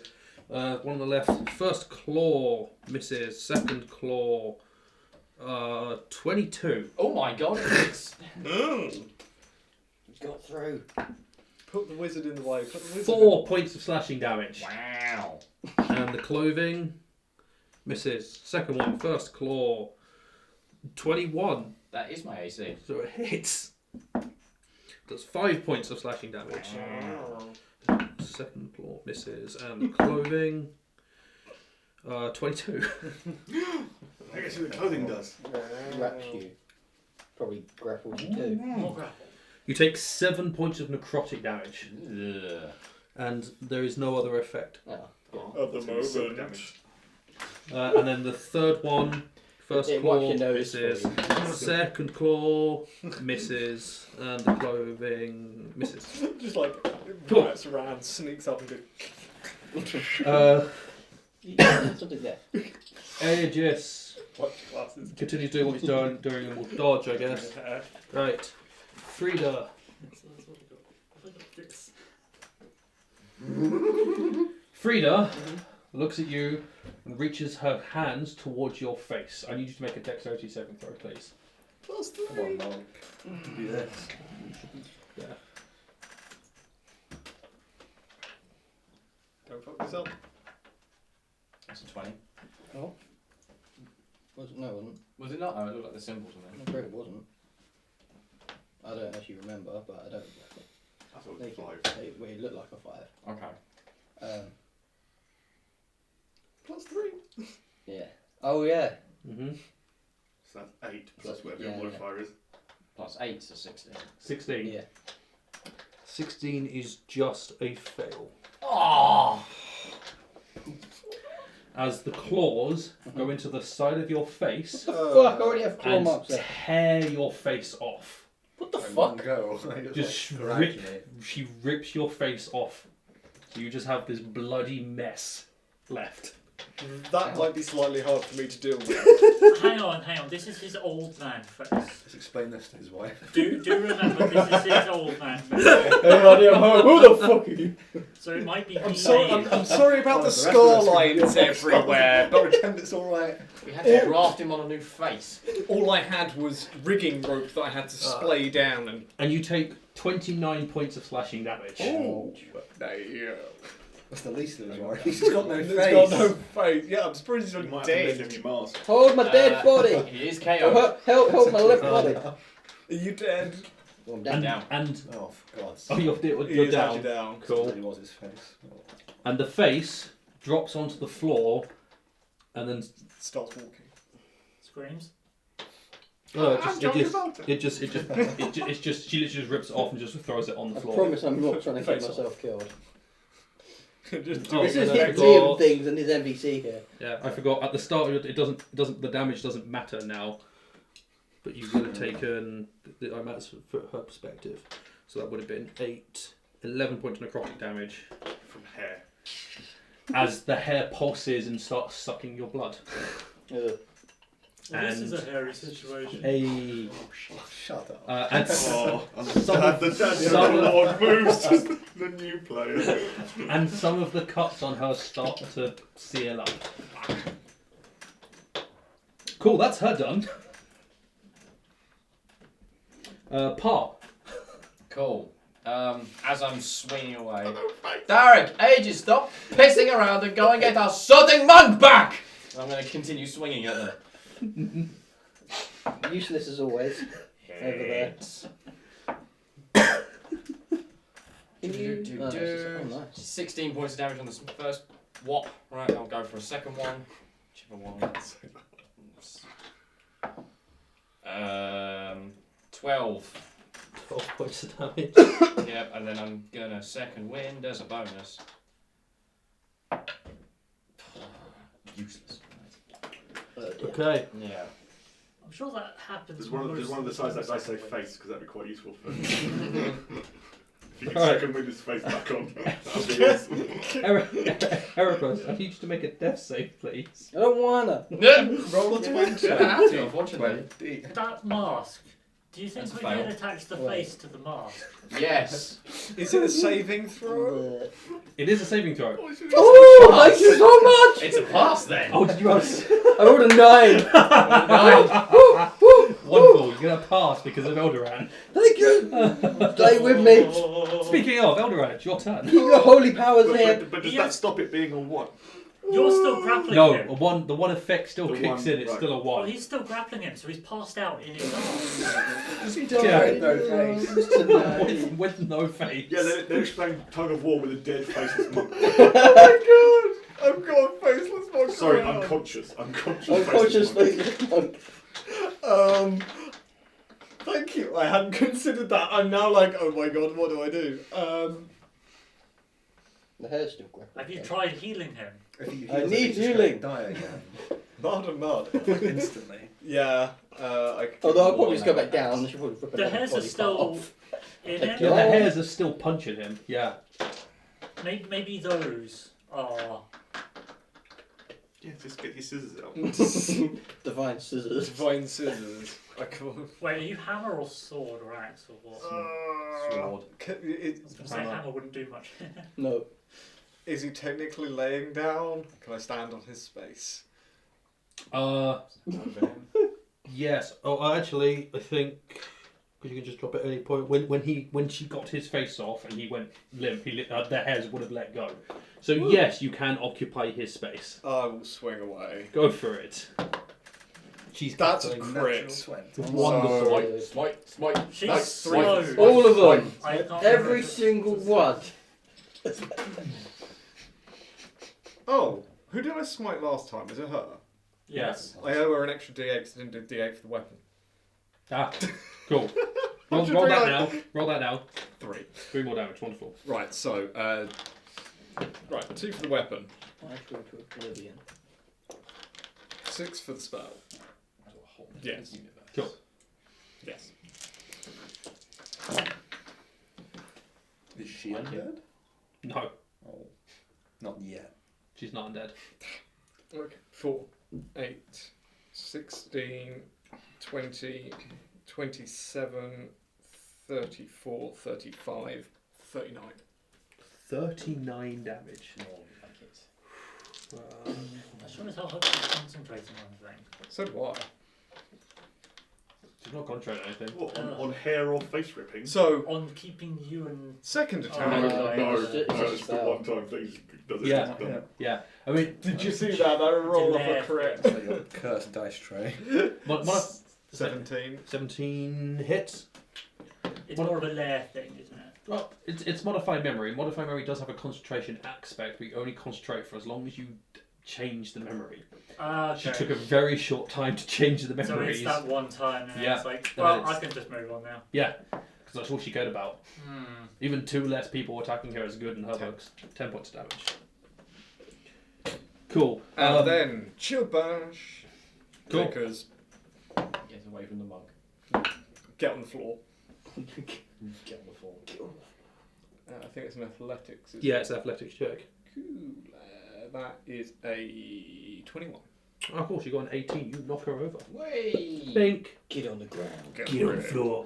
Speaker 1: one on the left, first claw misses, second claw, 22.
Speaker 6: Oh my god, it's...
Speaker 7: Got through.
Speaker 2: Put the wizard in the way. Put the wizard
Speaker 1: 4 points of slashing damage.
Speaker 6: Wow.
Speaker 1: And the clothing misses. Second one, first claw, 21.
Speaker 6: That is my AC.
Speaker 1: So it hits. Does 5 points of slashing damage. Second claw misses. And the clothing, 22.
Speaker 5: I guess what the clothing does.
Speaker 7: Wraps you. Probably grapples you too.
Speaker 3: More grapple.
Speaker 1: You take 7 points of necrotic damage.
Speaker 6: Ugh.
Speaker 1: And there is no other effect.
Speaker 7: Oh,
Speaker 2: At the
Speaker 5: It's silk
Speaker 2: moment.
Speaker 5: damage.
Speaker 1: And then the third one, first
Speaker 7: It
Speaker 1: claw
Speaker 7: wipes your nose
Speaker 1: misses.
Speaker 7: for you.
Speaker 1: Second claw misses. And the clothing misses.
Speaker 2: Just like
Speaker 1: Cool.
Speaker 2: rats around, sneaks up and goes.
Speaker 7: Something there.
Speaker 1: Aegis
Speaker 2: Watch glasses.
Speaker 1: continues doing what he's doing and will dodge, I guess. Right. Frida.
Speaker 3: I got this.
Speaker 1: Frida looks at you and reaches her hands towards your face. I need you to make a dexterity saving throw, please.
Speaker 2: Plus
Speaker 4: Come on,
Speaker 2: 3.
Speaker 4: Monk. Do this.
Speaker 1: Yeah.
Speaker 2: Don't fuck this up.
Speaker 6: That's a 20.
Speaker 7: Was it? No, it wasn't.
Speaker 6: Was it not? Oh, it looked like the symbols on
Speaker 7: I'm
Speaker 6: there.
Speaker 7: afraid it wasn't. I don't actually remember, but I don't.
Speaker 5: I thought it
Speaker 7: think
Speaker 5: was 5.
Speaker 7: it looked like a 5.
Speaker 6: Okay.
Speaker 2: Plus 3.
Speaker 7: Yeah. Oh yeah.
Speaker 1: Mm-hmm.
Speaker 5: So that's 8 plus whatever your
Speaker 7: Yeah,
Speaker 5: modifier is.
Speaker 6: Plus 8 to 16.
Speaker 1: 16.
Speaker 7: Yeah.
Speaker 1: 16 is just a fail.
Speaker 6: Oh!
Speaker 1: As the claws go into the side of your face
Speaker 7: Fuck, I already have claw
Speaker 1: and
Speaker 7: marks there.
Speaker 1: tear your face off.
Speaker 7: What the
Speaker 4: In one
Speaker 7: fuck?
Speaker 4: go.
Speaker 1: Just
Speaker 4: like,
Speaker 1: rip,
Speaker 4: gradually.
Speaker 1: she rips your face off. So you just have this bloody mess left.
Speaker 2: That might be slightly hard for me to deal with.
Speaker 3: Hang on. This is his old man face.
Speaker 4: Let's explain this to his wife.
Speaker 3: Do remember this is his old man face.
Speaker 2: Who the fuck are you?
Speaker 3: So it might be.
Speaker 2: I'm sorry about
Speaker 4: Oh,
Speaker 2: the
Speaker 4: the rest
Speaker 2: scar
Speaker 4: of us can
Speaker 2: lines
Speaker 4: feel
Speaker 2: everywhere,
Speaker 4: But
Speaker 2: but
Speaker 4: pretend it's alright.
Speaker 6: We had to graft him on a new face.
Speaker 2: all I had was rigging rope that I had to splay down and.
Speaker 1: And you take 29 points of slashing damage.
Speaker 2: Oh, no.
Speaker 4: That's the least of his worries. He's got no
Speaker 2: It's
Speaker 4: face.
Speaker 2: got no face. Yeah, I'm surprised he's
Speaker 5: You
Speaker 2: not
Speaker 5: might have to lend
Speaker 2: dead.
Speaker 5: him your mask.
Speaker 7: Hold my dead body.
Speaker 6: He is KO.
Speaker 7: Help my left body.
Speaker 2: Are you dead?
Speaker 7: Well, I'm
Speaker 1: And,
Speaker 7: down.
Speaker 6: Down.
Speaker 1: and
Speaker 4: Oh, for God's
Speaker 1: oh,
Speaker 4: sake.
Speaker 1: you're
Speaker 2: He is
Speaker 1: down.
Speaker 2: actually down.
Speaker 4: That
Speaker 1: Cool.
Speaker 4: really was his face. Oh.
Speaker 1: And the face drops onto the floor, and then
Speaker 2: Starts walking.
Speaker 3: Screams.
Speaker 1: she literally just rips it off and just throws it on the
Speaker 7: I
Speaker 1: floor.
Speaker 7: promise I'm not trying to get
Speaker 2: Face
Speaker 7: myself killed.
Speaker 2: Just
Speaker 1: Oh,
Speaker 7: This
Speaker 2: doing
Speaker 7: is
Speaker 1: no,
Speaker 7: his
Speaker 1: I
Speaker 2: it.
Speaker 1: forgot.
Speaker 7: Liam things and his NPC here.
Speaker 1: Yeah, I forgot. At the start, it doesn't. The damage doesn't matter now. But you would have taken. I matters for her perspective. So that would have been 11 points of necrotic damage
Speaker 5: From hair.
Speaker 1: as the hair pulses and starts sucking your blood.
Speaker 7: Ugh.
Speaker 3: Well, this is a
Speaker 1: And-
Speaker 3: hairy situation.
Speaker 1: A
Speaker 4: Shut up.
Speaker 1: and
Speaker 5: Oh, I'm
Speaker 1: Some-
Speaker 5: sad the Daniel
Speaker 1: some-
Speaker 5: Lord moves to the new player.
Speaker 1: and some of the cuts on her start to seal up. Cool, that's her done. Parr.
Speaker 6: Cool. As I'm swinging away, Darek, Aegis, stop pissing around and go and get our sodding mug back! I'm going to continue swinging at them.
Speaker 7: Useless as always. Over there.
Speaker 6: Hits.
Speaker 7: Can you?
Speaker 6: Do,
Speaker 7: Oh,
Speaker 6: do,
Speaker 7: it's just-
Speaker 6: do.
Speaker 7: oh, nice.
Speaker 6: 16 points of damage on the first whop. Right, I'll go for a second one. Whichever one. 12.
Speaker 1: 12 points of damage.
Speaker 6: Yep, and then I'm gonna second wind as a bonus. Useless.
Speaker 7: Oh, dear.
Speaker 1: Okay.
Speaker 6: Yeah.
Speaker 3: I'm sure that happens.
Speaker 5: There's one of the
Speaker 3: most
Speaker 5: sides that I
Speaker 3: times
Speaker 5: say
Speaker 3: anyway.
Speaker 5: face because that'd be quite useful for. If you could
Speaker 1: Alright.
Speaker 5: second with his face back on, that'd be awesome.
Speaker 1: Erebus, I need you to make a death save, please.
Speaker 7: I don't wanna.
Speaker 2: Roll a 20.
Speaker 6: I have to, unfortunately.
Speaker 4: 20.
Speaker 3: That mask. Do you think
Speaker 6: That's
Speaker 3: we
Speaker 6: a
Speaker 3: could
Speaker 6: fail.
Speaker 3: attach the
Speaker 7: Wait.
Speaker 3: face to the mask?
Speaker 6: Yes.
Speaker 2: Is it a saving throw?
Speaker 1: It is a saving throw.
Speaker 7: Oh, thank you so much!
Speaker 6: It's a pass then.
Speaker 1: Oh, did you roll?
Speaker 7: I rolled a 9.
Speaker 1: Wonderful, you're going to pass because of Eldaran.
Speaker 7: Thank you! Stay with me.
Speaker 1: Speaking of Eldaran, it's your turn.
Speaker 7: Keep your holy powers here.
Speaker 5: But does
Speaker 3: Yeah.
Speaker 5: that stop it being a 1?
Speaker 3: You're still grappling
Speaker 1: No,
Speaker 3: him.
Speaker 1: the one effect still
Speaker 5: The
Speaker 1: kicks
Speaker 5: one,
Speaker 1: in, it's
Speaker 5: right.
Speaker 1: still a
Speaker 3: Well,
Speaker 1: 1.
Speaker 3: he's still grappling him, so he's passed out in his arms.
Speaker 7: Has he
Speaker 1: died?
Speaker 4: No face.
Speaker 1: with no face.
Speaker 5: Yeah, they're explaining tug of war with a dead faceless monk.
Speaker 2: Oh my god! I've got a faceless monk.
Speaker 5: Sorry,
Speaker 2: around.
Speaker 5: unconscious.
Speaker 7: Unconscious
Speaker 5: faceless monk.
Speaker 7: monk.
Speaker 2: Thank you. I hadn't considered that. I'm now like, oh my god, what do I do?
Speaker 7: The hair's still grabbing.
Speaker 3: Have you tried healing him?
Speaker 4: If he
Speaker 7: I
Speaker 4: heals
Speaker 7: need
Speaker 4: it, he's just
Speaker 7: healing.
Speaker 4: gonna die again.
Speaker 2: Mud and mud.
Speaker 4: Instantly.
Speaker 2: Yeah. I could
Speaker 7: Although I'll probably just go back down and she'll probably rip
Speaker 3: The
Speaker 7: another
Speaker 3: hairs are
Speaker 7: body
Speaker 3: still
Speaker 7: part off.
Speaker 3: in
Speaker 7: Take
Speaker 3: him.
Speaker 1: Yeah,
Speaker 7: your-
Speaker 1: the hairs are still punching him. Yeah.
Speaker 3: Maybe those are.
Speaker 5: Yeah, just get your scissors out.
Speaker 7: Divine scissors.
Speaker 2: divine scissors. I call.
Speaker 3: Wait, are you hammer or sword or axe or what?
Speaker 6: Sword.
Speaker 3: I was going to say hammer wouldn't do much.
Speaker 7: No.
Speaker 2: Is he technically laying down? Can I stand on his space?
Speaker 1: Yes. Oh, actually, I think because you can just drop it at any point. When she got his face off and he went limp, the hairs would have let go. So yes, you can occupy his space.
Speaker 2: I will swing away.
Speaker 1: Go for it. She's
Speaker 2: That's a
Speaker 1: cackling.
Speaker 2: crit.
Speaker 4: Natural 20.
Speaker 1: Wonderful.
Speaker 6: Smite, smite.
Speaker 3: She's
Speaker 6: Smite,
Speaker 3: slow.
Speaker 6: smite,
Speaker 7: All of them.
Speaker 3: I can't
Speaker 7: Every
Speaker 3: remember.
Speaker 7: single one.
Speaker 2: Oh, who did I smite last time? Was it her?
Speaker 3: Yes.
Speaker 2: I owe her an extra D8 because I didn't do D8 for the weapon.
Speaker 1: Cool. Roll
Speaker 2: should
Speaker 1: that
Speaker 2: realize-
Speaker 1: now. Roll that now.
Speaker 2: 3.
Speaker 1: 3 more damage. Wonderful.
Speaker 2: Right, so, right, 2 for the weapon,
Speaker 7: I threw to oblivion.
Speaker 2: 6 for the spell. Yes.
Speaker 1: Cool.
Speaker 2: Yes.
Speaker 4: Is she undead?
Speaker 1: No,
Speaker 4: Oh, not yet.
Speaker 1: she's not undead.
Speaker 2: Okay. 4, 8, 16, 20, 27, 34, 35, 39.
Speaker 1: 39 damage.
Speaker 3: I sure as hell hope she's concentrating on things.
Speaker 2: So do I.
Speaker 1: She's not concentrating on anything.
Speaker 5: What, on hair or face ripping?
Speaker 2: So,
Speaker 3: On keeping you and
Speaker 2: second
Speaker 3: Oh,
Speaker 2: attack.
Speaker 5: No,
Speaker 7: it's just a
Speaker 5: it's the
Speaker 7: spell.
Speaker 5: one time thing. Does it?
Speaker 1: Yeah.
Speaker 5: Done.
Speaker 1: Yeah, I mean,
Speaker 2: Did you see that? I rolled off a
Speaker 3: Delay.
Speaker 2: correct.
Speaker 4: So your cursed dice tray.
Speaker 1: what
Speaker 2: 17.
Speaker 1: 17 hits.
Speaker 3: it's more of a lair thing, isn't it?
Speaker 1: Well, it's modified memory. Modified memory does have a concentration aspect, but you only concentrate for as long as you change the memory. She took a very short time to change the
Speaker 3: So
Speaker 1: memories.
Speaker 3: it's that one time, and
Speaker 1: Yeah.
Speaker 3: it's like,
Speaker 1: And
Speaker 3: well,
Speaker 1: then
Speaker 3: I
Speaker 1: it's-
Speaker 3: can just move on now.
Speaker 1: Yeah, because that's all she cared about.
Speaker 3: Hmm.
Speaker 1: Even 2 less people attacking her is good in her
Speaker 2: 10.
Speaker 1: books. 10 points of damage. Cool.
Speaker 2: And then chill bash.
Speaker 1: Cool.
Speaker 2: Because
Speaker 6: Get away from the monk.
Speaker 2: get on the floor.
Speaker 6: Get on the floor.
Speaker 2: I think it's an athletics. Isn't
Speaker 1: Yeah,
Speaker 2: it?
Speaker 1: it's an athletics check.
Speaker 2: Cool. That is a 21.
Speaker 1: Oh, of course, you got an 18. You knock her over.
Speaker 6: Way.
Speaker 1: Bink.
Speaker 7: Get on the ground.
Speaker 2: Get,
Speaker 1: Get on the floor.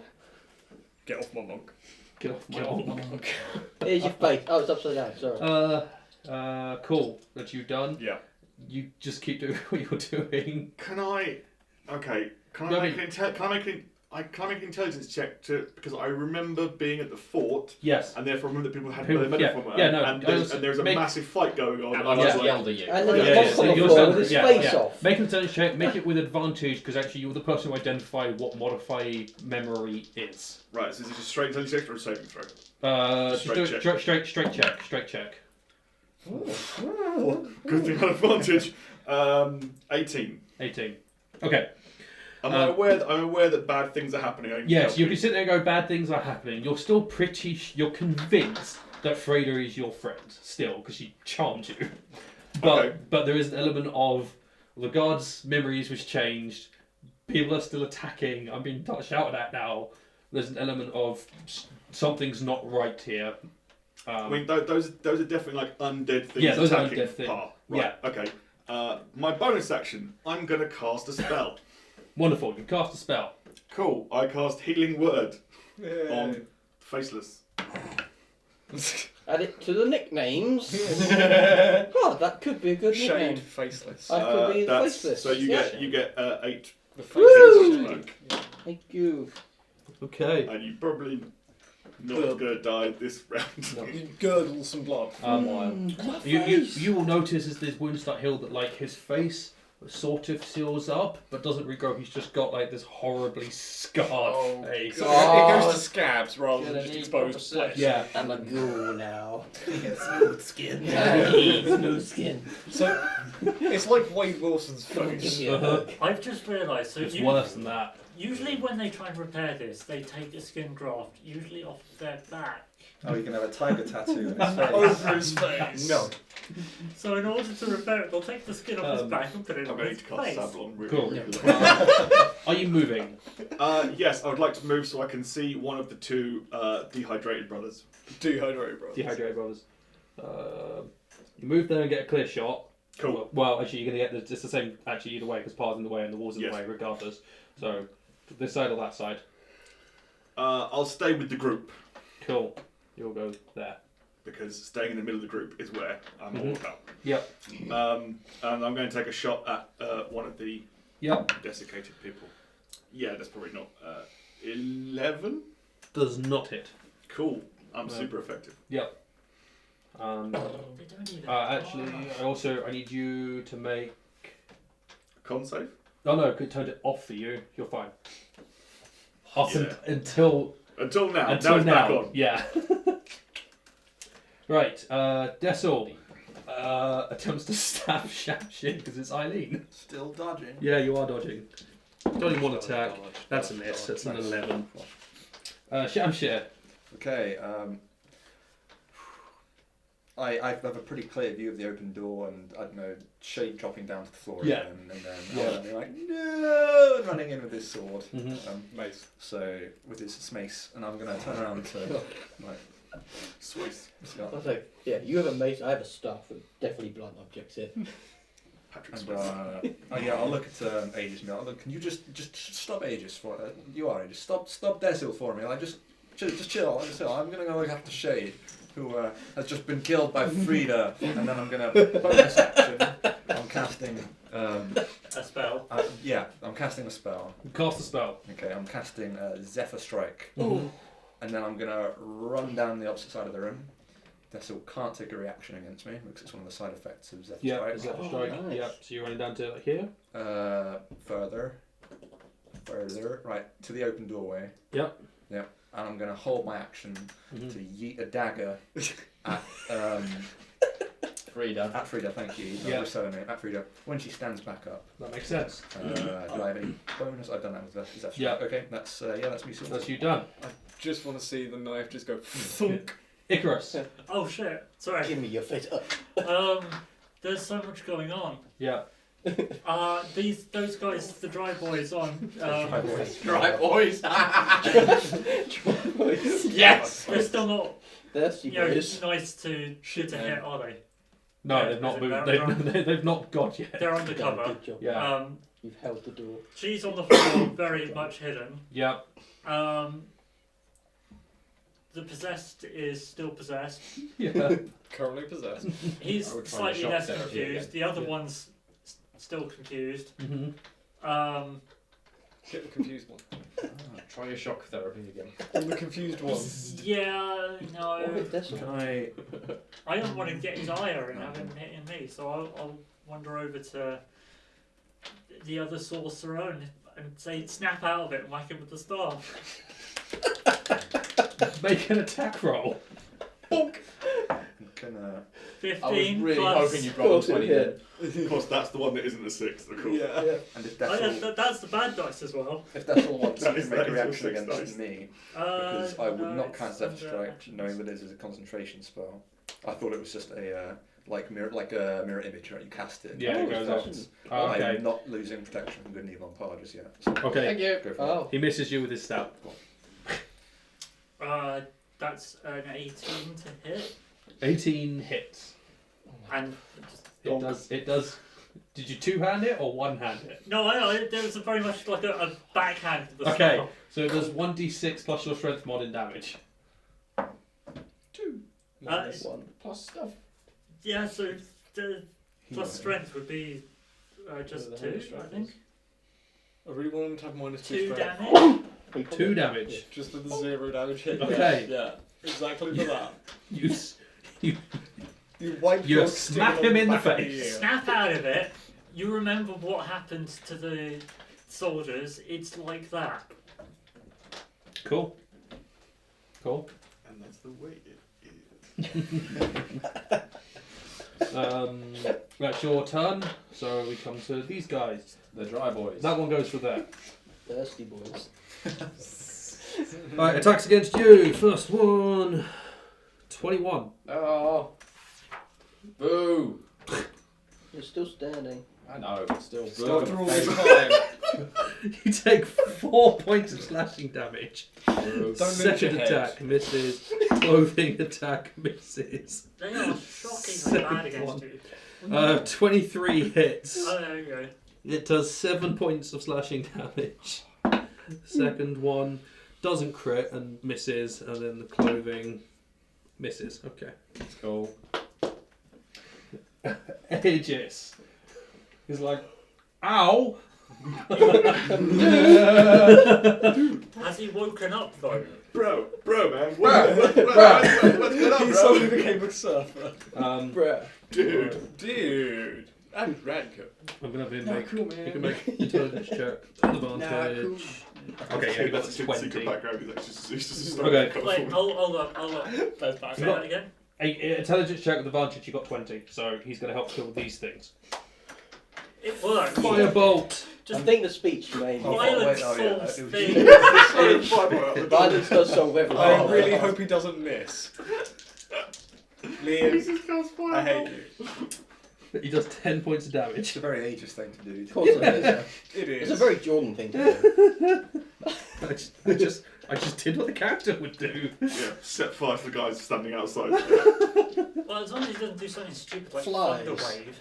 Speaker 2: Get off my monk.
Speaker 1: Get off my
Speaker 2: Get off
Speaker 1: lawn.
Speaker 2: my monk.
Speaker 7: Here's your face. Oh, it's upside down. Sorry.
Speaker 1: Cool. That you've done.
Speaker 2: Yeah.
Speaker 1: You just keep doing what you're doing.
Speaker 5: Can I? Okay. Can
Speaker 1: No,
Speaker 5: I make an intelligence check because I remember being at the fort,
Speaker 1: Yes.
Speaker 5: and therefore I remember that people had
Speaker 1: People-
Speaker 5: money
Speaker 1: yeah,
Speaker 5: from it.
Speaker 1: yeah, no,
Speaker 5: and
Speaker 1: I was-
Speaker 5: there's a
Speaker 1: make-
Speaker 5: massive fight going on.
Speaker 6: And
Speaker 5: I
Speaker 6: I
Speaker 5: was
Speaker 6: just
Speaker 5: like,
Speaker 6: yelled at you.
Speaker 7: And then
Speaker 1: Yeah,
Speaker 7: the
Speaker 1: yeah,
Speaker 7: monk
Speaker 1: so
Speaker 7: on the
Speaker 1: you're
Speaker 7: floor
Speaker 1: saying-
Speaker 7: with his
Speaker 1: yeah,
Speaker 7: face
Speaker 1: yeah.
Speaker 7: off.
Speaker 1: Make an intelligence check. Make it with advantage because actually you're the person who identified what modify memory is.
Speaker 5: right, so is it just straight intelligence check or a saving throw?
Speaker 1: Just
Speaker 5: Straight
Speaker 1: do it
Speaker 5: check.
Speaker 1: straight check.
Speaker 5: Good thing on advantage. 18.
Speaker 1: 18. Okay.
Speaker 5: I'm aware that bad things are happening. I can
Speaker 1: Yes,
Speaker 5: help
Speaker 1: you can sit there and go, bad things are happening. You're still you're convinced that Freda is your friend, still, because she charmed you.
Speaker 5: Okay.
Speaker 1: But there is an element of the guard's memories was changed, people are still attacking, I'm being shouted at now. There's an element of something's not right here.
Speaker 5: I mean, those are definitely like undead things.
Speaker 1: Yeah, those are
Speaker 5: attacking
Speaker 1: undead things.
Speaker 5: Parr. Right, okay. My bonus action, I'm going to cast a spell.
Speaker 1: Wonderful, you cast a spell.
Speaker 5: Cool, I cast Healing Word
Speaker 2: Yeah.
Speaker 5: on Faceless.
Speaker 7: Add it to the nicknames. Oh, that could be a good
Speaker 2: Shade
Speaker 7: nickname.
Speaker 2: faceless.
Speaker 7: I could be
Speaker 5: That's-
Speaker 7: faceless.
Speaker 5: So you
Speaker 7: Yeah.
Speaker 5: get 8
Speaker 2: The
Speaker 7: Woo!
Speaker 2: faceless.
Speaker 7: Thank you.
Speaker 1: Okay.
Speaker 5: and you probably not going to die this round.
Speaker 2: You gurgle some blood.
Speaker 7: My
Speaker 1: You
Speaker 7: face.
Speaker 1: will notice as these wounds start healed that like his face sort of seals up, but doesn't regrow. He's just got like this horribly scarred face.
Speaker 2: So
Speaker 7: Oh.
Speaker 2: it goes to scabs rather than
Speaker 6: Gonna
Speaker 2: just
Speaker 6: need
Speaker 2: exposed
Speaker 6: proper
Speaker 2: flesh.
Speaker 1: Yeah.
Speaker 7: I'm a ghoul now.
Speaker 4: Smooth skin.
Speaker 7: Smooth skin.
Speaker 2: So it's like Wade Wilson's
Speaker 7: Come and give
Speaker 2: face.
Speaker 7: me a
Speaker 1: Uh-huh.
Speaker 7: hug.
Speaker 3: I've just realised. So
Speaker 1: It's worse than that.
Speaker 3: usually when they try and repair this, they take a skin graft, usually off their back.
Speaker 4: Oh, you can have a tiger tattoo on his face.
Speaker 2: Over his face.
Speaker 4: No.
Speaker 3: So in order to repair it, they'll take the skin off his back and put it
Speaker 5: I'm
Speaker 3: on
Speaker 5: going
Speaker 3: his
Speaker 5: to cast
Speaker 3: face.
Speaker 5: Sablon really
Speaker 1: Cool.
Speaker 5: quickly.
Speaker 1: Are you moving?
Speaker 5: Yes, I would like to move so I can see one of the 2 dehydrated brothers.
Speaker 2: Dehydrated, bro.
Speaker 1: Dehydrated brothers. You move there and get a clear shot.
Speaker 5: Cool.
Speaker 1: Well, actually, you're gonna get it's the same. Actually, either way, because Parr's in the way and the wall's in
Speaker 5: Yes.
Speaker 1: the way, regardless. So, this side or that side.
Speaker 5: I'll stay with the group
Speaker 1: Cool. You'll go there.
Speaker 5: because staying in the middle of the group is where I'm all
Speaker 1: Mhm.
Speaker 5: about.
Speaker 1: Yep.
Speaker 5: And I'm going to take a shot at one of the
Speaker 1: Yep.
Speaker 5: desiccated people. Yeah, that's probably not 11.
Speaker 1: Does not hit.
Speaker 5: Cool. I'm
Speaker 1: No.
Speaker 5: super effective.
Speaker 1: Yep.
Speaker 3: They don't even.
Speaker 1: Actually, I need you to make.
Speaker 5: Con save.
Speaker 1: Oh no, I turned it off for you. You're fine. Up
Speaker 5: Yeah.
Speaker 1: until
Speaker 5: Until now.
Speaker 1: Until
Speaker 5: now it's back
Speaker 1: now,
Speaker 5: on.
Speaker 1: yeah. Right, Dessel attempts to stab Shamshir because it's Eileen.
Speaker 4: Still dodging.
Speaker 1: Yeah, you are dodging. It's only one attack. That's a miss. That's an 11. Shamshir.
Speaker 4: Okay. I have a pretty clear view of the open door, and I don't know, shade dropping down to the floor
Speaker 1: Yeah.
Speaker 4: again, and then I'll be like, no, and running in with his sword.
Speaker 2: Mace.
Speaker 4: So with his mace, and I'm gonna turn around to like
Speaker 5: Swiss.
Speaker 7: I was like, yeah, you have a mace, I have a staff, but definitely blunt objects here.
Speaker 5: Patrick
Speaker 4: And
Speaker 5: Swiss.
Speaker 4: yeah, I'll look at Aegis. And I'll look, can you just stop Aegis for you are Aegis. Stop Desil for me. Like just chill. I'm gonna go look after Shade, who has just been killed by Frida, and then I'm gonna bonus action. I'm casting.
Speaker 3: A spell.
Speaker 4: Yeah, I'm casting a spell.
Speaker 1: Cast a spell.
Speaker 4: Okay, I'm casting Zephyr Strike,
Speaker 1: Ooh.
Speaker 4: and then I'm gonna run down the opposite side of the room. Desil can't take a reaction against me because it's one of the side effects of Zephyr
Speaker 1: Yeah,
Speaker 4: Strike.
Speaker 1: Zephyr Strike.
Speaker 7: nice.
Speaker 1: Yeah, so you're running down to like here.
Speaker 4: Further, right to the open doorway.
Speaker 1: Yep.
Speaker 4: Yep. And I'm gonna hold my action to yeet a dagger at
Speaker 6: Frida.
Speaker 4: at Frida. Thank you.
Speaker 1: Yeah.
Speaker 4: At Frida when she stands back up.
Speaker 1: That makes sense.
Speaker 4: Do I have any bonus? I've done that with that. Is that
Speaker 1: Yeah.
Speaker 4: Okay. That's that's me. Sorted.
Speaker 1: That's you done.
Speaker 2: Just want to see the knife just go thunk.
Speaker 1: Icarus.
Speaker 3: Oh shit! Sorry.
Speaker 7: Give me your face up.
Speaker 3: There's so much going on.
Speaker 1: Yeah.
Speaker 3: Those guys, the dry boys on.
Speaker 4: Dry boys.
Speaker 6: Right, boys. Yes.
Speaker 3: They're still not,
Speaker 7: Thirsty boys.
Speaker 3: nice to shoot a hit, are they?
Speaker 1: No,
Speaker 3: Yeah,
Speaker 1: they've not
Speaker 3: is it
Speaker 1: moved. They've not got yet.
Speaker 3: They're
Speaker 7: Yeah,
Speaker 3: undercover.
Speaker 7: good job.
Speaker 1: Yeah.
Speaker 7: You've held the door.
Speaker 3: She's on the floor, very much hidden.
Speaker 1: Yeah.
Speaker 3: The possessed is still possessed.
Speaker 1: Yeah.
Speaker 2: Currently possessed.
Speaker 3: He's
Speaker 6: I would try
Speaker 3: slightly
Speaker 6: the shock
Speaker 3: less
Speaker 6: therapy
Speaker 3: confused.
Speaker 6: again.
Speaker 3: The other
Speaker 1: Yeah.
Speaker 3: one's still confused.
Speaker 1: Mhm.
Speaker 2: Get the confused one.
Speaker 6: Try your shock therapy again.
Speaker 2: On the confused one.
Speaker 3: Yeah,
Speaker 7: What
Speaker 3: no.
Speaker 7: with this
Speaker 4: Can
Speaker 7: one?
Speaker 3: I don't want to get his ire and have him hitting me, so I'll wander over to the other sorcerer and say, snap out of it and whack him with the staff.
Speaker 1: Make an attack roll.
Speaker 4: Can
Speaker 3: 15
Speaker 6: I was really
Speaker 3: plus.
Speaker 6: hoping you'd roll a 20 then.
Speaker 5: Of course, that's the one that isn't a 6. Of course.
Speaker 2: Yeah.
Speaker 4: and if
Speaker 3: Oh, yeah,
Speaker 4: Desil
Speaker 3: that's the bad dice as well.
Speaker 4: wants
Speaker 5: That
Speaker 4: to
Speaker 5: is-
Speaker 4: make
Speaker 5: that
Speaker 4: a
Speaker 5: is your
Speaker 4: reaction
Speaker 5: 6
Speaker 4: against
Speaker 5: dice.
Speaker 4: me, because I would
Speaker 3: No,
Speaker 4: not
Speaker 3: it's
Speaker 4: cast Zephyr
Speaker 3: under
Speaker 4: Strike
Speaker 3: actions.
Speaker 4: knowing that it is a concentration spell. I thought it was just a like a mirror image, right? You cast it.
Speaker 1: Yeah, it goes up. Oh, okay.
Speaker 4: I'm not losing protection from good and evil on Parr just yet. So
Speaker 1: Okay.
Speaker 6: Thank you.
Speaker 4: go for
Speaker 7: Oh,
Speaker 1: He misses you with his stab.
Speaker 3: That's an 18 to hit.
Speaker 1: 18 hits.
Speaker 3: And
Speaker 1: It does. Did you two-hand it or one-hand it?
Speaker 3: no, I know, there was very much like a backhand to the
Speaker 1: Okay,
Speaker 3: spell.
Speaker 1: so it does 1d6 plus your strength mod in damage.
Speaker 6: 2
Speaker 3: Minus
Speaker 7: one.
Speaker 6: plus stuff.
Speaker 3: Yeah, so the
Speaker 4: He
Speaker 3: plus
Speaker 4: won't.
Speaker 3: strength would be just
Speaker 6: The
Speaker 3: 2,
Speaker 6: hand
Speaker 3: I
Speaker 6: strength
Speaker 3: think.
Speaker 2: I really want him to have -2
Speaker 3: 2
Speaker 2: strength.
Speaker 3: damage.
Speaker 1: 2 damage.
Speaker 2: Just for the 0 damage hit.
Speaker 1: Okay.
Speaker 2: Yeah. Exactly for that.
Speaker 1: You
Speaker 2: You wipe
Speaker 1: You
Speaker 2: your
Speaker 1: smack
Speaker 2: stick
Speaker 1: him
Speaker 2: on
Speaker 1: in the
Speaker 2: back of
Speaker 1: face.
Speaker 2: ear.
Speaker 3: Snap out of it. You remember what happened to the soldiers. It's like that.
Speaker 1: Cool. Cool.
Speaker 5: And that's the way it is.
Speaker 1: That's your turn. So we come to these guys.
Speaker 6: The dry boys.
Speaker 1: That one goes for there.
Speaker 7: Thirsty boys.
Speaker 1: Right, attacks against you. First one. 21.
Speaker 6: Oh. Boo.
Speaker 7: You're still standing.
Speaker 6: I know, but still.
Speaker 2: Still
Speaker 6: Boo.
Speaker 2: after all this time.
Speaker 1: You take 4 points of slashing damage.
Speaker 6: Boo.
Speaker 2: Don't lose
Speaker 1: Second
Speaker 2: your head.
Speaker 1: attack misses. Clothing attack misses.
Speaker 3: They are shockingly bad against you.
Speaker 1: 23 hits.
Speaker 3: Oh, there you go.
Speaker 1: It does 7 points of slashing damage. Second one doesn't crit and misses, and then the clothing misses. Okay.
Speaker 6: Cool.
Speaker 1: Aegis is like, ow!
Speaker 3: Has he woken up though?
Speaker 5: Bro, man.
Speaker 6: Bro,
Speaker 5: What's going on,
Speaker 2: He
Speaker 5: bro?
Speaker 2: suddenly became a surfer.
Speaker 7: Bruh.
Speaker 5: Dude.
Speaker 2: And Radko.
Speaker 1: I'm gonna have him
Speaker 2: Nah,
Speaker 1: make.
Speaker 2: cool,
Speaker 1: You
Speaker 2: man.
Speaker 1: can make intelligence check. Advantage. Okay, yeah, he got
Speaker 5: That's a kid's secret
Speaker 1: 20.
Speaker 5: background. He's just a
Speaker 1: Okay.
Speaker 5: story.
Speaker 3: Wait, hold up.
Speaker 2: Best back.
Speaker 3: Say that again.
Speaker 1: A intelligence check with advantage. You got 20, so he's gonna help kill these things.
Speaker 3: It worked.
Speaker 1: Firebolt.
Speaker 7: I think the speech made me.
Speaker 3: Violence
Speaker 4: oh, yeah,
Speaker 3: solves
Speaker 4: it was-
Speaker 3: things.
Speaker 7: Violence does solve everything.
Speaker 2: I really hope he doesn't miss. Liam,
Speaker 5: Jesus Christ,
Speaker 2: I hate you.
Speaker 1: He does 10 points of damage.
Speaker 4: It's a very ageist thing to do.
Speaker 7: Of course it is.
Speaker 2: It is.
Speaker 7: It's a very Jordan thing to do.
Speaker 1: I just did what the character would do.
Speaker 5: Yeah, set fire to the guys standing outside.
Speaker 3: Well, as long as he doesn't do something stupid like
Speaker 7: Flies.
Speaker 3: Thunder Wave.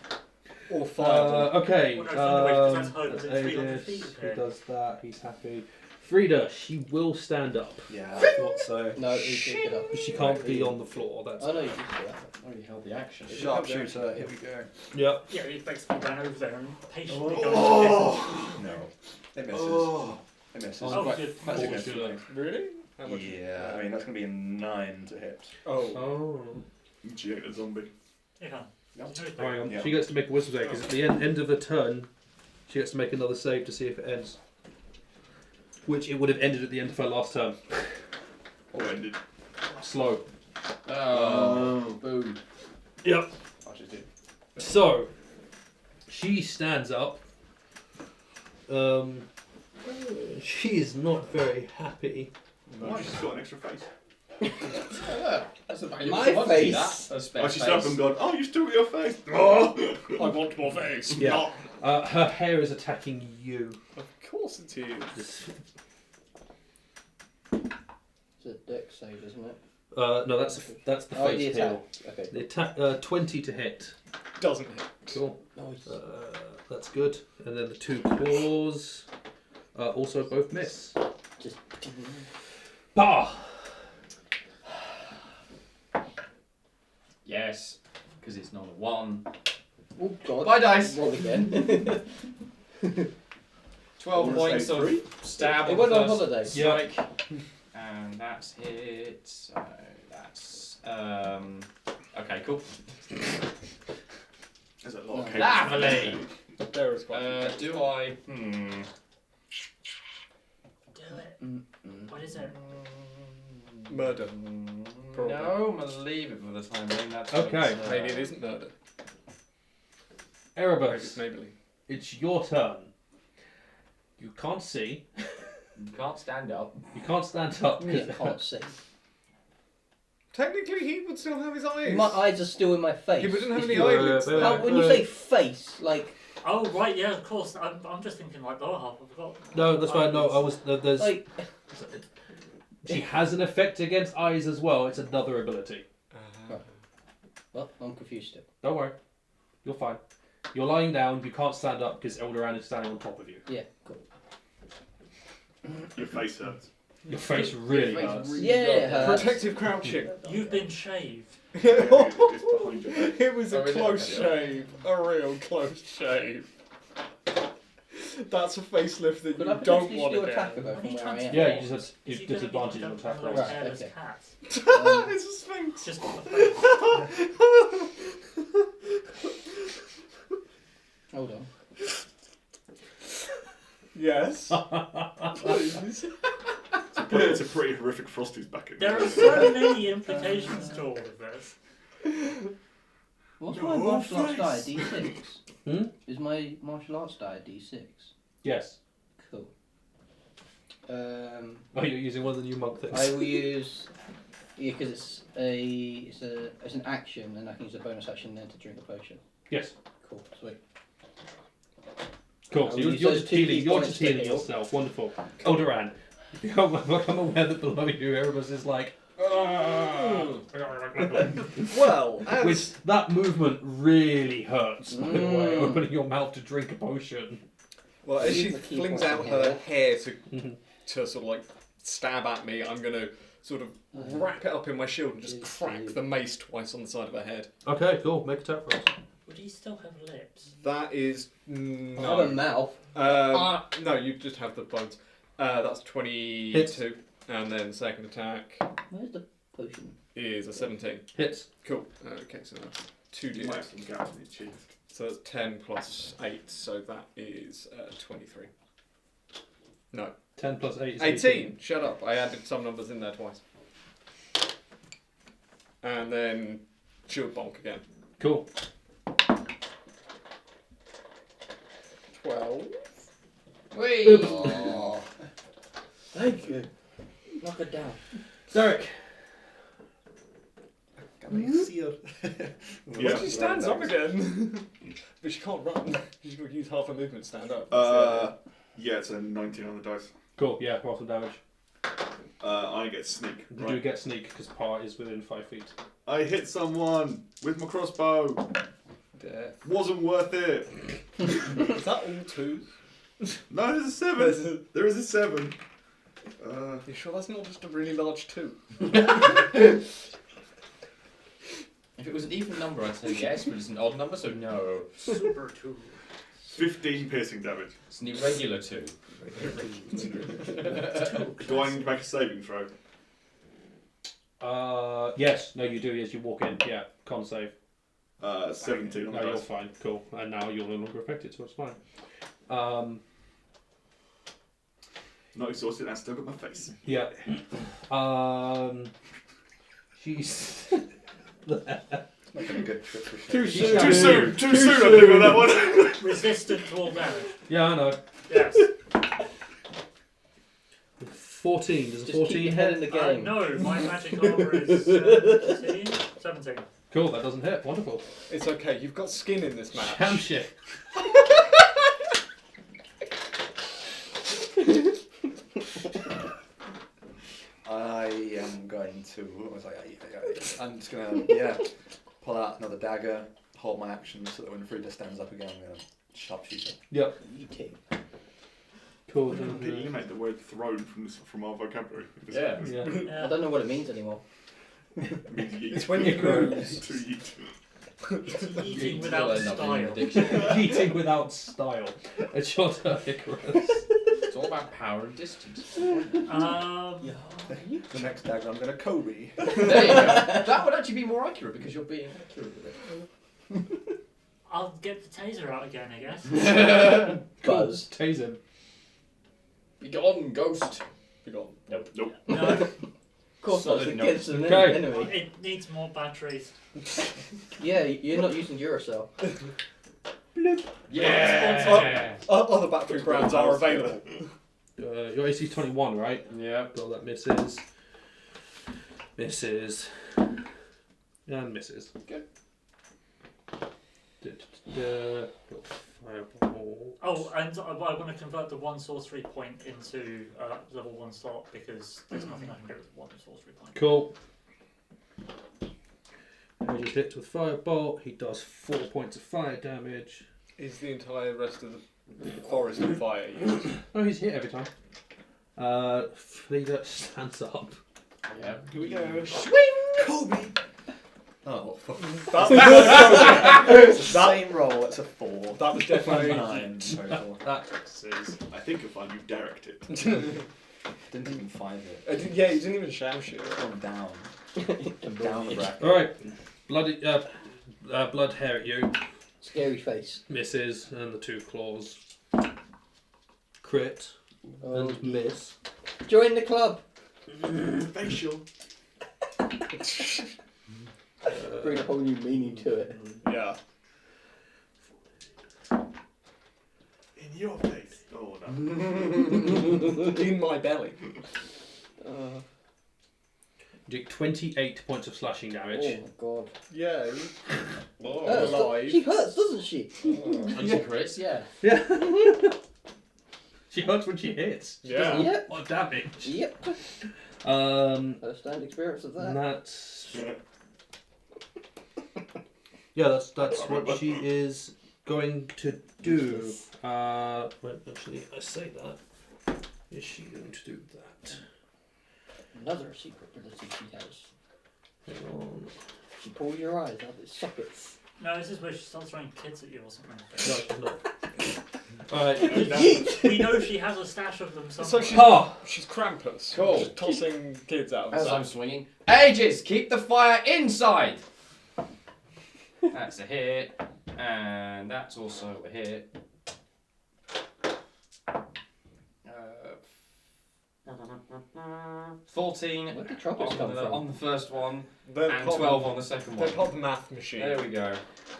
Speaker 2: Or fire.
Speaker 1: Okay.
Speaker 3: Well, no, Thunder Wave, 'cause that's hard, it's 300
Speaker 1: Aegis,
Speaker 3: feet
Speaker 1: he
Speaker 3: here.
Speaker 1: does that. He's happy. Frida, she will stand up.
Speaker 4: Yeah, I thought so.
Speaker 7: No, you pick it up.
Speaker 1: She can't be on the floor. That's.
Speaker 7: I know you can do that.
Speaker 6: I already held the action.
Speaker 4: Sharpshooter, here we go.
Speaker 1: Yep.
Speaker 3: Yeah, he basically ran over there and patiently
Speaker 5: Oh.
Speaker 4: No. It misses.
Speaker 5: Oh.
Speaker 4: It misses.
Speaker 3: Oh,
Speaker 4: Quite-
Speaker 3: good.
Speaker 4: quite
Speaker 1: Oh,
Speaker 4: significantly.
Speaker 2: Really? How much?
Speaker 4: Yeah, I mean, that's going to be a 9 to hit.
Speaker 2: Oh.
Speaker 1: Oh.
Speaker 5: She ain't a zombie.
Speaker 3: Yeah.
Speaker 4: Yep.
Speaker 1: Hang on.
Speaker 4: Yeah.
Speaker 1: She gets to make a wisdom save because at the end of the turn, she gets to make another save to see if it ends. Which it would have ended at the end of her last turn.
Speaker 5: Or ended.
Speaker 1: Slow.
Speaker 6: Oh, boom.
Speaker 1: Yep.
Speaker 6: I just did.
Speaker 1: So, she stands up. She is not very happy.
Speaker 5: No, she's got an extra face.
Speaker 6: That's a
Speaker 7: My face.
Speaker 5: Oh, she's up and gone, oh, you still got your face. Oh.
Speaker 2: I want more face.
Speaker 1: Yeah. Her hair is attacking you.
Speaker 2: Of course it is.
Speaker 7: It's a deck save, isn't it?
Speaker 1: No, that's the
Speaker 7: Oh,
Speaker 1: face
Speaker 7: the
Speaker 1: heal.
Speaker 7: attack. Okay.
Speaker 1: The attack 20 to hit.
Speaker 2: Doesn't hit.
Speaker 1: Cool.
Speaker 7: Nice.
Speaker 1: That's good. And then the 2 claws also both miss.
Speaker 7: Just.
Speaker 1: Parr!
Speaker 6: Yes, because it's not a 1.
Speaker 7: Oh God.
Speaker 6: Bye, dice.
Speaker 7: Roll again.
Speaker 6: 12
Speaker 5: Wanna
Speaker 6: points
Speaker 5: say
Speaker 6: of
Speaker 5: three?
Speaker 6: stab
Speaker 7: It
Speaker 6: on
Speaker 7: went
Speaker 6: the
Speaker 7: on
Speaker 6: first
Speaker 7: holiday.
Speaker 6: strike. And that's hit. So that's okay, cool.
Speaker 5: There's a lot of
Speaker 6: Lovely.
Speaker 2: There is quite.
Speaker 6: Do I?
Speaker 3: Do it.
Speaker 7: Mm-mm.
Speaker 3: What is it?
Speaker 2: Murder. Probably.
Speaker 6: No, I'm gonna leave it for the time being. That's
Speaker 1: Okay.
Speaker 6: what's,
Speaker 2: Maybe it isn't murder. Maybe
Speaker 1: Erebus,
Speaker 2: it's neighbourly.
Speaker 1: it's your turn. You can't see.
Speaker 6: You can't stand up.
Speaker 1: You can't stand up.
Speaker 7: You can't see.
Speaker 2: Technically, he would still have his eyes.
Speaker 7: My eyes are still in my face.
Speaker 2: He wouldn't have
Speaker 7: It's
Speaker 2: any
Speaker 7: your-
Speaker 2: eyelids.
Speaker 7: How, when you say face, like
Speaker 3: Oh, right, yeah, of course. I'm just thinking like lower half. I forgot.
Speaker 1: No, that's fine. No, I was. There's.
Speaker 7: like
Speaker 1: She has an effect against eyes as well. It's another ability.
Speaker 7: well, I'm confused still.
Speaker 1: Don't worry. You're fine. You're lying down. You can't stand up because Eldaran is standing on top of you.
Speaker 7: Yeah, cool.
Speaker 5: Your face hurts.
Speaker 1: Your face really
Speaker 6: Your face
Speaker 1: hurts.
Speaker 6: really
Speaker 7: Yeah, it hurts.
Speaker 2: Protective crouching.
Speaker 3: You've been shaved.
Speaker 5: It's behind your head.
Speaker 2: It was a
Speaker 6: Oh, is it?
Speaker 2: close
Speaker 6: Okay.
Speaker 2: shave. A real close shave. That's a facelift that
Speaker 7: Could I
Speaker 2: you don't
Speaker 7: potentially
Speaker 2: want
Speaker 7: still
Speaker 2: to
Speaker 7: attack her
Speaker 2: get.
Speaker 7: though from where I am?
Speaker 1: Yeah, you just have
Speaker 3: Is he gonna be
Speaker 1: disadvantage
Speaker 3: like
Speaker 1: on attack
Speaker 3: one of
Speaker 1: rolls.
Speaker 3: those
Speaker 7: Right,
Speaker 3: hairless
Speaker 7: okay.
Speaker 3: cats?
Speaker 2: It's a sphinx.
Speaker 3: Just on the face.
Speaker 7: Hold on.
Speaker 2: Yes. Please.
Speaker 5: It's a pretty horrific Frosty's back in
Speaker 3: There are so many implications to all of this.
Speaker 7: What's my martial arts die? D6.
Speaker 1: Hmm?
Speaker 7: Is my martial arts die D6?
Speaker 1: Yes.
Speaker 7: Cool.
Speaker 1: Oh, you're using one of the new monk things.
Speaker 7: I will use because it's an action and I can use a bonus action then to drink a potion.
Speaker 1: Yes.
Speaker 7: Cool, sweet.
Speaker 1: Cool.
Speaker 7: I
Speaker 1: So
Speaker 7: will
Speaker 1: you're,
Speaker 7: use
Speaker 1: you're
Speaker 7: those
Speaker 1: just
Speaker 7: 2
Speaker 1: healing.
Speaker 7: key
Speaker 1: You're
Speaker 7: points
Speaker 1: just
Speaker 7: to
Speaker 1: healing
Speaker 7: heal.
Speaker 1: yourself. Wonderful. Eldaran, you become aware that below you, Erebus is like.
Speaker 2: Well, as
Speaker 1: Which that movement really hurts. By the way,
Speaker 7: Mm.
Speaker 1: opening your mouth to drink a potion.
Speaker 2: well, as she
Speaker 7: Use the key
Speaker 2: flings
Speaker 7: points
Speaker 2: out
Speaker 7: to
Speaker 2: her
Speaker 7: heal.
Speaker 2: hair
Speaker 1: Mhm.
Speaker 2: to sort of like stab at me, I'm gonna sort of wrap it up in my shield and just crack the mace twice on the side of her head.
Speaker 1: Okay, cool. Make attack rolls.
Speaker 3: Would he still have lips?
Speaker 2: That is
Speaker 7: I have a
Speaker 2: no.
Speaker 7: mouth.
Speaker 2: No, you just have the bones. That's 22,
Speaker 1: Hit.
Speaker 2: and then second attack
Speaker 7: Where's the potion?
Speaker 2: is a 17.
Speaker 1: Hits.
Speaker 2: Cool. Okay, so that's
Speaker 5: You might have
Speaker 2: 2d6.
Speaker 5: some gaps in your chin.
Speaker 2: So that's 10 plus 8, so that is 23. No,
Speaker 1: 10 plus 8 is
Speaker 2: 18. Shut up. I added some numbers in there twice. And then shield bonk again.
Speaker 1: Cool.
Speaker 2: 12.
Speaker 6: Whee!
Speaker 7: Oh. Thank you. Knock it down.
Speaker 1: Derek.
Speaker 4: Can I see her?
Speaker 5: Yeah.
Speaker 2: She stands up again. But she can't run. She's got to use half her movement to stand up.
Speaker 5: Yeah, it's a 19 on the dice.
Speaker 1: Cool, yeah, roll some damage.
Speaker 5: I get sneak.
Speaker 1: You do get sneak because Parr is within 5 feet.
Speaker 5: I hit someone with my crossbow.
Speaker 2: Death.
Speaker 5: Wasn't worth it.
Speaker 2: Is that all twos?
Speaker 5: No, there's a 7. There is a 7.
Speaker 2: You sure that's not just a really large 2?
Speaker 6: If it was an even number, I'd say yes, but it's an odd number, so no.
Speaker 3: Super 2.
Speaker 5: 15 piercing damage.
Speaker 6: It's an irregular 2.
Speaker 5: Do I need to make a saving throw?
Speaker 1: Yes, no, you do as you walk in. Yeah, con save.
Speaker 5: 17 on the
Speaker 1: No, you're
Speaker 5: dice.
Speaker 1: fine. Cool. And now you're no longer affected, so it's fine.
Speaker 5: Not exhausted, and still got my face.
Speaker 1: Yeah. She's.
Speaker 4: Making a good trip for
Speaker 1: Too
Speaker 4: shit.
Speaker 1: soon.
Speaker 5: Too soon, I think, on that one.
Speaker 3: Resistant to all damage.
Speaker 1: Yeah, I know.
Speaker 3: Yes.
Speaker 1: 14. Does a
Speaker 7: Just
Speaker 1: 14
Speaker 7: keep your head in
Speaker 1: hit?
Speaker 7: the game.
Speaker 3: No, my magic armor is 17. 17.
Speaker 1: Cool, that doesn't hit. Wonderful.
Speaker 2: It's okay, you've got skin in this match.
Speaker 1: Shamshir.
Speaker 4: I am going to. What was I? I'm just gonna pull out another dagger, hold my action so that when Frida stands up again, I'm gonna sharpshoot her.
Speaker 1: Yep.
Speaker 7: Eating.
Speaker 1: Cool.
Speaker 5: Eliminate the word thrown from our vocabulary.
Speaker 6: Yeah.
Speaker 1: Yeah.
Speaker 7: I don't know what it means anymore.
Speaker 5: It means yeet.
Speaker 2: It's when you lose.
Speaker 5: To eat.
Speaker 3: Eating without style.
Speaker 1: Eating without style. It's your turn, Icarus.
Speaker 6: It's all about power and distance.
Speaker 4: The next dagger, I'm gonna Kobe.
Speaker 6: There you go. That would actually be more accurate because you're being accurate with it.
Speaker 3: I'll get the taser out again, I guess.
Speaker 7: Buzz.
Speaker 1: Tase him.
Speaker 6: Be gone, ghost. Be gone. Nope.
Speaker 5: Nope.
Speaker 3: No,
Speaker 7: Of course, that's
Speaker 6: Solid
Speaker 7: against an
Speaker 1: Okay.
Speaker 7: enemy.
Speaker 3: it needs more batteries.
Speaker 7: Yeah, you're not using Duracell.
Speaker 6: Yeah.
Speaker 2: Other battery brands are available.
Speaker 1: Your AC 21, right?
Speaker 6: Yeah.
Speaker 1: Well, that misses. Misses. And misses.
Speaker 6: Good.
Speaker 1: Fireball.
Speaker 3: Oh, and I want to convert the 1 sorcery point into level 1 slot because there's nothing I can do with 1 sorcery point.
Speaker 1: Cool. And he just hits with Firebolt. He does 4 points of fire damage.
Speaker 2: Is the entire rest of the forest on fire?
Speaker 1: Oh, he's hit every time. Frida stands up.
Speaker 6: Yeah.
Speaker 2: Here we go.
Speaker 4: Kobe! Oh,
Speaker 2: That's
Speaker 4: same roll, it's a 4.
Speaker 2: That was definitely
Speaker 4: 9 total.
Speaker 5: I think if I knew Derek it.
Speaker 4: Didn't even find it.
Speaker 2: Yeah, he didn't even Shamshir.
Speaker 4: Gone down. Down the bracket.
Speaker 1: Alright. Bloody, blood hair at you.
Speaker 7: Scary face.
Speaker 1: Misses. And the 2 claws. Crit.
Speaker 7: Oh,
Speaker 1: And miss.
Speaker 7: join the club.
Speaker 5: Facial.
Speaker 7: Bring a whole new meaning to it.
Speaker 2: Yeah.
Speaker 5: In your face. Oh no.
Speaker 2: In my belly.
Speaker 1: Do 28 points of slashing damage.
Speaker 7: Oh my god.
Speaker 2: Yeah.
Speaker 7: Hurts, she hurts, doesn't she?
Speaker 6: And she crits, yeah.
Speaker 1: Yeah. She hurts when she hits.
Speaker 2: Yeah.
Speaker 7: Yep.
Speaker 1: What damage?
Speaker 7: Yep. First-hand experience of
Speaker 1: And
Speaker 7: that.
Speaker 1: that's that's what she is going to do. Wait, actually, I say that. Is she going to do that?
Speaker 7: Another secret ability she has.
Speaker 1: Hang on.
Speaker 7: She pulls your eyes out of its sockets.
Speaker 3: No, this is where she starts throwing kids at you or something.
Speaker 1: No, she's not. Alright.
Speaker 3: We know she has a stash of them
Speaker 2: So
Speaker 3: somewhere.
Speaker 2: she's Krampus.
Speaker 6: Cool.
Speaker 2: Just tossing kids out.
Speaker 6: As I'm swinging. Aegis, keep the fire inside. That's a hit, and that's also a hit. 14
Speaker 7: Where did trumpets come from?
Speaker 6: on the first one,
Speaker 2: They're
Speaker 6: and
Speaker 2: part
Speaker 6: 12
Speaker 2: of-
Speaker 6: on the second
Speaker 2: They're
Speaker 6: one.
Speaker 2: part of the math machine.
Speaker 6: There we go.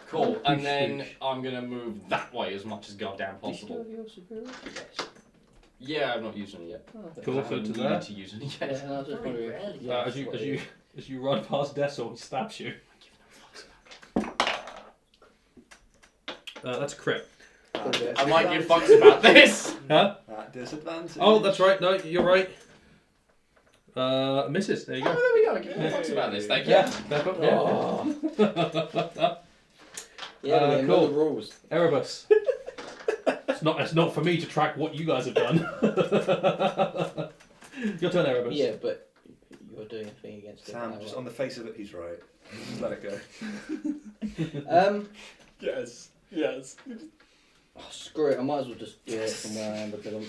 Speaker 6: Cool. And then I'm gonna move that way as much as goddamn
Speaker 7: Do you still
Speaker 6: possible.
Speaker 7: have your superiority dice?
Speaker 6: Yeah, I've not used any yet.
Speaker 7: Oh, okay.
Speaker 1: Cool.
Speaker 6: I
Speaker 1: So
Speaker 6: haven't
Speaker 1: to
Speaker 6: needed
Speaker 1: there.
Speaker 6: to use any
Speaker 7: Yeah,
Speaker 6: yet.
Speaker 7: and I was just
Speaker 3: Very
Speaker 7: wondering.
Speaker 3: rarely.
Speaker 7: Yeah,
Speaker 1: As you run past Dessel, he stabs you. That's a crit.
Speaker 6: I might give fucks about this.
Speaker 1: Huh?
Speaker 4: At disadvantage.
Speaker 1: Oh, that's right. No, you're right. Misses. There you
Speaker 6: Oh,
Speaker 1: go.
Speaker 6: there we go. I give no fucks about this. Thank you.
Speaker 1: Yeah. Back up. Yeah.
Speaker 6: Oh.
Speaker 7: Yeah,
Speaker 1: cool.
Speaker 7: know the rules.
Speaker 1: Erebus. It's not for me to track what you guys have done. Your turn, Erebus.
Speaker 7: Yeah, but you're doing a thing against it.
Speaker 4: Sam,
Speaker 7: now,
Speaker 4: just
Speaker 7: right?
Speaker 4: on the face of it, he's right. Just let it go.
Speaker 2: Yes. Yes.
Speaker 7: Oh, screw it. I might as well just do it from where I am because I'm.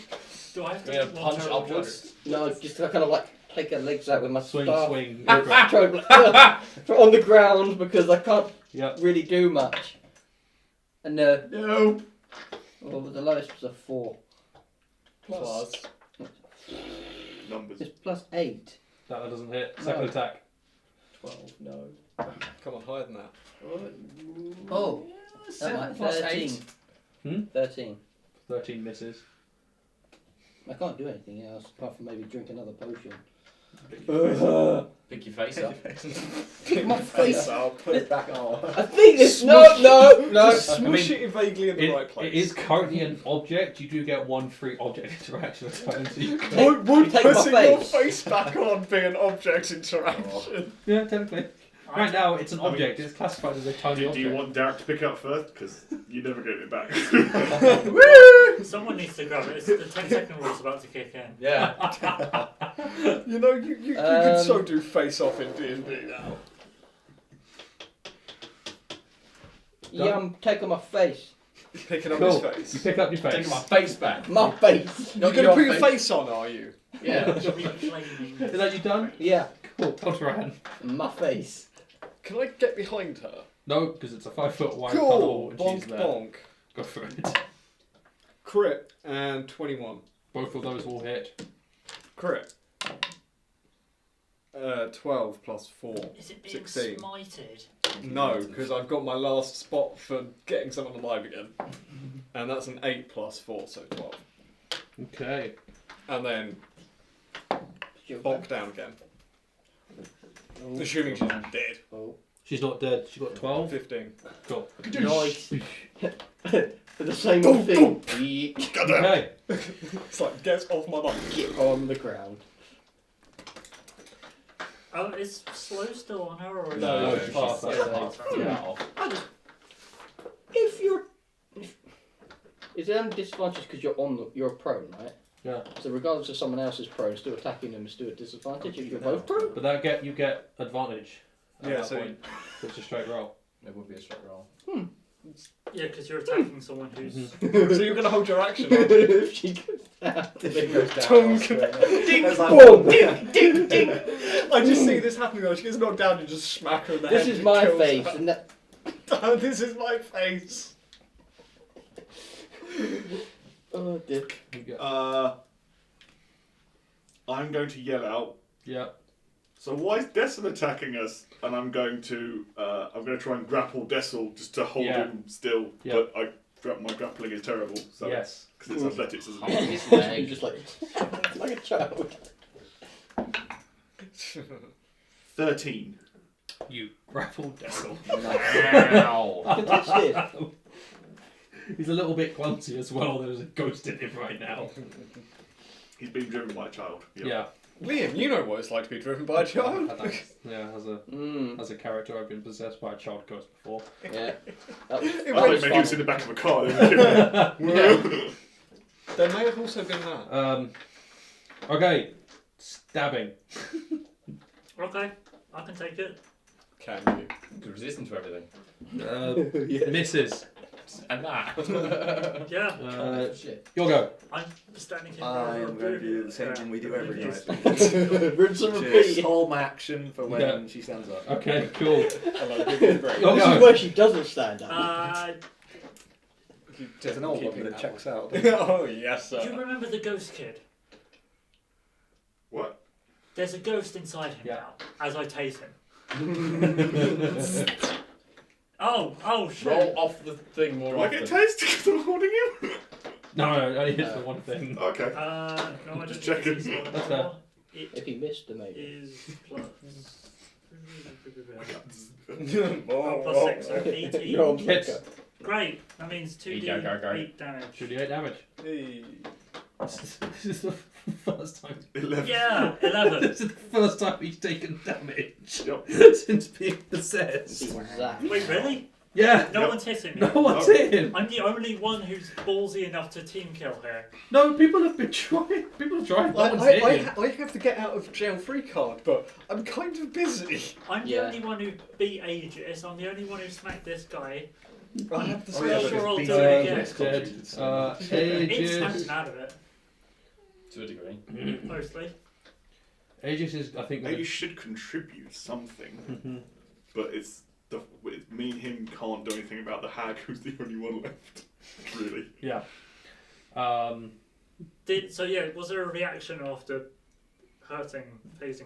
Speaker 3: Do I have to
Speaker 6: We're gonna
Speaker 3: do
Speaker 6: punch
Speaker 3: terrible
Speaker 6: upwards.
Speaker 3: jokes?
Speaker 7: No, just kind of like take her legs out with my
Speaker 1: Swing,
Speaker 7: staff.
Speaker 1: swing.
Speaker 7: Try and, like, on the ground because I can't
Speaker 1: Yep.
Speaker 7: really do much. And
Speaker 5: No.
Speaker 7: well, the lowest was a 4.
Speaker 2: Plus.
Speaker 5: Numbers.
Speaker 7: It's +8.
Speaker 1: That doesn't hit. Second
Speaker 7: No.
Speaker 1: attack.
Speaker 7: 12. No.
Speaker 2: Come on, higher than that.
Speaker 7: Oh, that
Speaker 6: 7
Speaker 7: might
Speaker 6: plus
Speaker 7: 13.
Speaker 6: 8.
Speaker 7: 13.
Speaker 1: 13 misses.
Speaker 7: I can't do anything else apart from maybe drink another potion.
Speaker 6: Pick your face up.
Speaker 4: Pick my face up, put it back on.
Speaker 7: I think this. No.
Speaker 2: Just smush
Speaker 1: I mean,
Speaker 2: it vaguely in the right place.
Speaker 1: It is currently an object. You do get 1 free object interaction at a time. So you can...
Speaker 2: Would
Speaker 7: take my
Speaker 2: putting your
Speaker 7: face.
Speaker 2: face back on be an object interaction?
Speaker 1: Yeah, technically. Right now, it's an object. It's classified as a tiny
Speaker 5: Do
Speaker 1: object.
Speaker 5: you want Darek to pick up first? Because you never get it back.
Speaker 3: Someone needs to grab it. It's the 10-second rule's about to kick in.
Speaker 6: Yeah.
Speaker 2: You know, you could so do face off in D&D now.
Speaker 7: Yeah, I'm taking my face.
Speaker 2: Picking up
Speaker 1: Cool.
Speaker 2: his face.
Speaker 1: You pick up your face.
Speaker 6: Taking my face back.
Speaker 7: My face.
Speaker 2: You're going to put your face on, are you?
Speaker 6: Yeah.
Speaker 3: Reclaiming.
Speaker 1: Is that you done?
Speaker 7: Yeah,
Speaker 1: Cool. Eldaran.
Speaker 7: my face.
Speaker 2: Can I get behind her?
Speaker 1: No, because it's a 5-foot wide
Speaker 2: Cool.
Speaker 1: tunnel and
Speaker 2: Bonk
Speaker 1: she's there.
Speaker 2: bonk.
Speaker 1: Go for it.
Speaker 2: Crit and 21.
Speaker 1: Both of those will hit.
Speaker 2: Crit. 12 plus 4.
Speaker 3: Is it being
Speaker 2: 16.
Speaker 3: smited?
Speaker 2: No, because I've got my last spot for getting someone alive again. And that's an 8 plus 4, so 12.
Speaker 1: Okay.
Speaker 2: And then
Speaker 7: She'll
Speaker 2: bonk down again.
Speaker 7: Oh.
Speaker 2: Assuming she's dead.
Speaker 7: Oh.
Speaker 1: She's not dead. She got 12.
Speaker 2: 15.
Speaker 1: Cool.
Speaker 7: Nice. For the same thing.
Speaker 1: Okay.
Speaker 2: It's like, get off my bike.
Speaker 7: Get on the ground.
Speaker 3: Oh, is slow still on her or is
Speaker 2: No,
Speaker 3: it?
Speaker 2: she's
Speaker 1: past
Speaker 3: Yeah,
Speaker 1: that.
Speaker 3: past her.
Speaker 6: Yeah.
Speaker 7: If you're, is it only disadvantage because you're prone, right?
Speaker 1: Yeah.
Speaker 7: So regardless of someone else is prone, still attacking them is still a disadvantage if you're both prone.
Speaker 1: But you get advantage. At
Speaker 2: Yeah,
Speaker 1: that
Speaker 2: so
Speaker 1: point. So it's a straight roll.
Speaker 6: It would be a straight roll.
Speaker 3: Yeah, because you're attacking someone who's.
Speaker 2: So you're going to hold your action, aren't you?
Speaker 7: If she goes down.
Speaker 4: If it goes down,
Speaker 2: Tongue.
Speaker 7: Ding,
Speaker 4: There's like
Speaker 7: boom,
Speaker 4: one-
Speaker 7: ding, ding.
Speaker 2: I just see this happening though. She gets knocked down and just smack her in the head.
Speaker 7: This is
Speaker 2: and
Speaker 7: my
Speaker 2: kills
Speaker 7: face,
Speaker 2: her.
Speaker 7: and that.
Speaker 2: This is my face.
Speaker 7: Oh dear.
Speaker 1: You get,
Speaker 5: I'm going to yell out.
Speaker 1: yeah.
Speaker 5: So why is Dessel attacking us? And I'm going to try and grapple Dessel just to hold
Speaker 1: Yeah.
Speaker 5: him still.
Speaker 1: Yeah.
Speaker 5: But my grappling is terrible. So
Speaker 1: Yes.
Speaker 5: because it's athletics, isn't
Speaker 6: I'm
Speaker 5: it?
Speaker 6: on his
Speaker 7: You're
Speaker 6: leg.
Speaker 7: just like a child.
Speaker 5: 13.
Speaker 1: You grapple Dessel.
Speaker 6: Ow.
Speaker 7: You can touch this.
Speaker 1: He's a little bit clumsy as well. There's a ghost in him right now.
Speaker 5: He's being driven by a child.
Speaker 1: Yeah.
Speaker 2: Liam, you know what it's like to be driven by a child.
Speaker 1: Yeah.
Speaker 7: Mm.
Speaker 1: As a character, I've been possessed by a child ghost before.
Speaker 7: Yeah. That was,
Speaker 5: I
Speaker 7: that
Speaker 5: thought
Speaker 7: was
Speaker 5: maybe he was
Speaker 7: fun.
Speaker 5: in the back of a car.
Speaker 2: There may have also been that.
Speaker 1: Okay. Stabbing.
Speaker 3: Okay, I can take it.
Speaker 2: Can you?
Speaker 6: Good resistance to everything.
Speaker 7: Yeah.
Speaker 1: Misses.
Speaker 6: And that.
Speaker 3: Yeah,
Speaker 6: Shit.
Speaker 1: You'll go.
Speaker 3: I'm standing here.
Speaker 4: I am going to do the same thing we do every night.
Speaker 7: Rinse and
Speaker 4: Just
Speaker 7: repeat.
Speaker 4: hold my action for when
Speaker 1: Yeah.
Speaker 4: she stands up.
Speaker 1: Okay. Cool.
Speaker 2: Hello, give me a break.
Speaker 1: You'll
Speaker 7: This is
Speaker 1: go.
Speaker 7: where she doesn't stand up.
Speaker 4: There's an old one that checks out.
Speaker 2: Oh yes,
Speaker 3: Do you
Speaker 2: sir.
Speaker 3: remember the ghost kid?
Speaker 5: What?
Speaker 3: There's a ghost inside him
Speaker 1: Yeah.
Speaker 3: now, as I tase him. Oh shit.
Speaker 6: Roll off the thing more
Speaker 5: Will I
Speaker 6: often.
Speaker 5: get tased because I'm holding him?
Speaker 1: No, only hits the one thing.
Speaker 5: Okay.
Speaker 3: No, I don't
Speaker 5: Just
Speaker 3: think
Speaker 5: checking.
Speaker 3: it's easy.
Speaker 1: That's fair.
Speaker 3: It
Speaker 7: If he missed, then maybe.
Speaker 3: is plus.
Speaker 2: Oh,
Speaker 3: plus 6, so 18.
Speaker 7: You're on
Speaker 1: Hits.
Speaker 7: flicker.
Speaker 3: Great, that means 2d8 damage.
Speaker 1: 2d8 damage.
Speaker 2: Hey.
Speaker 1: This is the first time.
Speaker 5: 11.
Speaker 3: Yeah, 11.
Speaker 1: This is the first time he's taken damage
Speaker 5: Yep.
Speaker 1: since being possessed.
Speaker 7: He's zapped.
Speaker 3: Wait, really?
Speaker 1: Yeah.
Speaker 3: No
Speaker 5: Yep.
Speaker 3: one's hitting me.
Speaker 1: No one's hit him.
Speaker 3: I'm the only one who's ballsy enough to team kill here.
Speaker 1: No, people have been trying. People have tried. No one's
Speaker 2: I
Speaker 1: hit him.
Speaker 2: have the get out of jail free card, but I'm kind of busy.
Speaker 3: I'm the
Speaker 7: Yeah.
Speaker 3: only one who beat Aegis. I'm the only one who smacked this guy.
Speaker 2: I have the
Speaker 3: Oh, yeah,
Speaker 2: special.
Speaker 3: sure, I'll do
Speaker 4: because
Speaker 3: it
Speaker 4: being
Speaker 3: again.
Speaker 4: contributed so much.
Speaker 3: It
Speaker 1: Aegis.
Speaker 3: snaps him out of it,
Speaker 6: To a degree.
Speaker 3: mostly.
Speaker 1: Aegis is, I think.
Speaker 5: Now you should contribute something,
Speaker 1: Mhm.
Speaker 5: but it's me and him can't do anything about the hag who's the only one left. Really.
Speaker 1: Yeah.
Speaker 3: Was there a reaction after phasing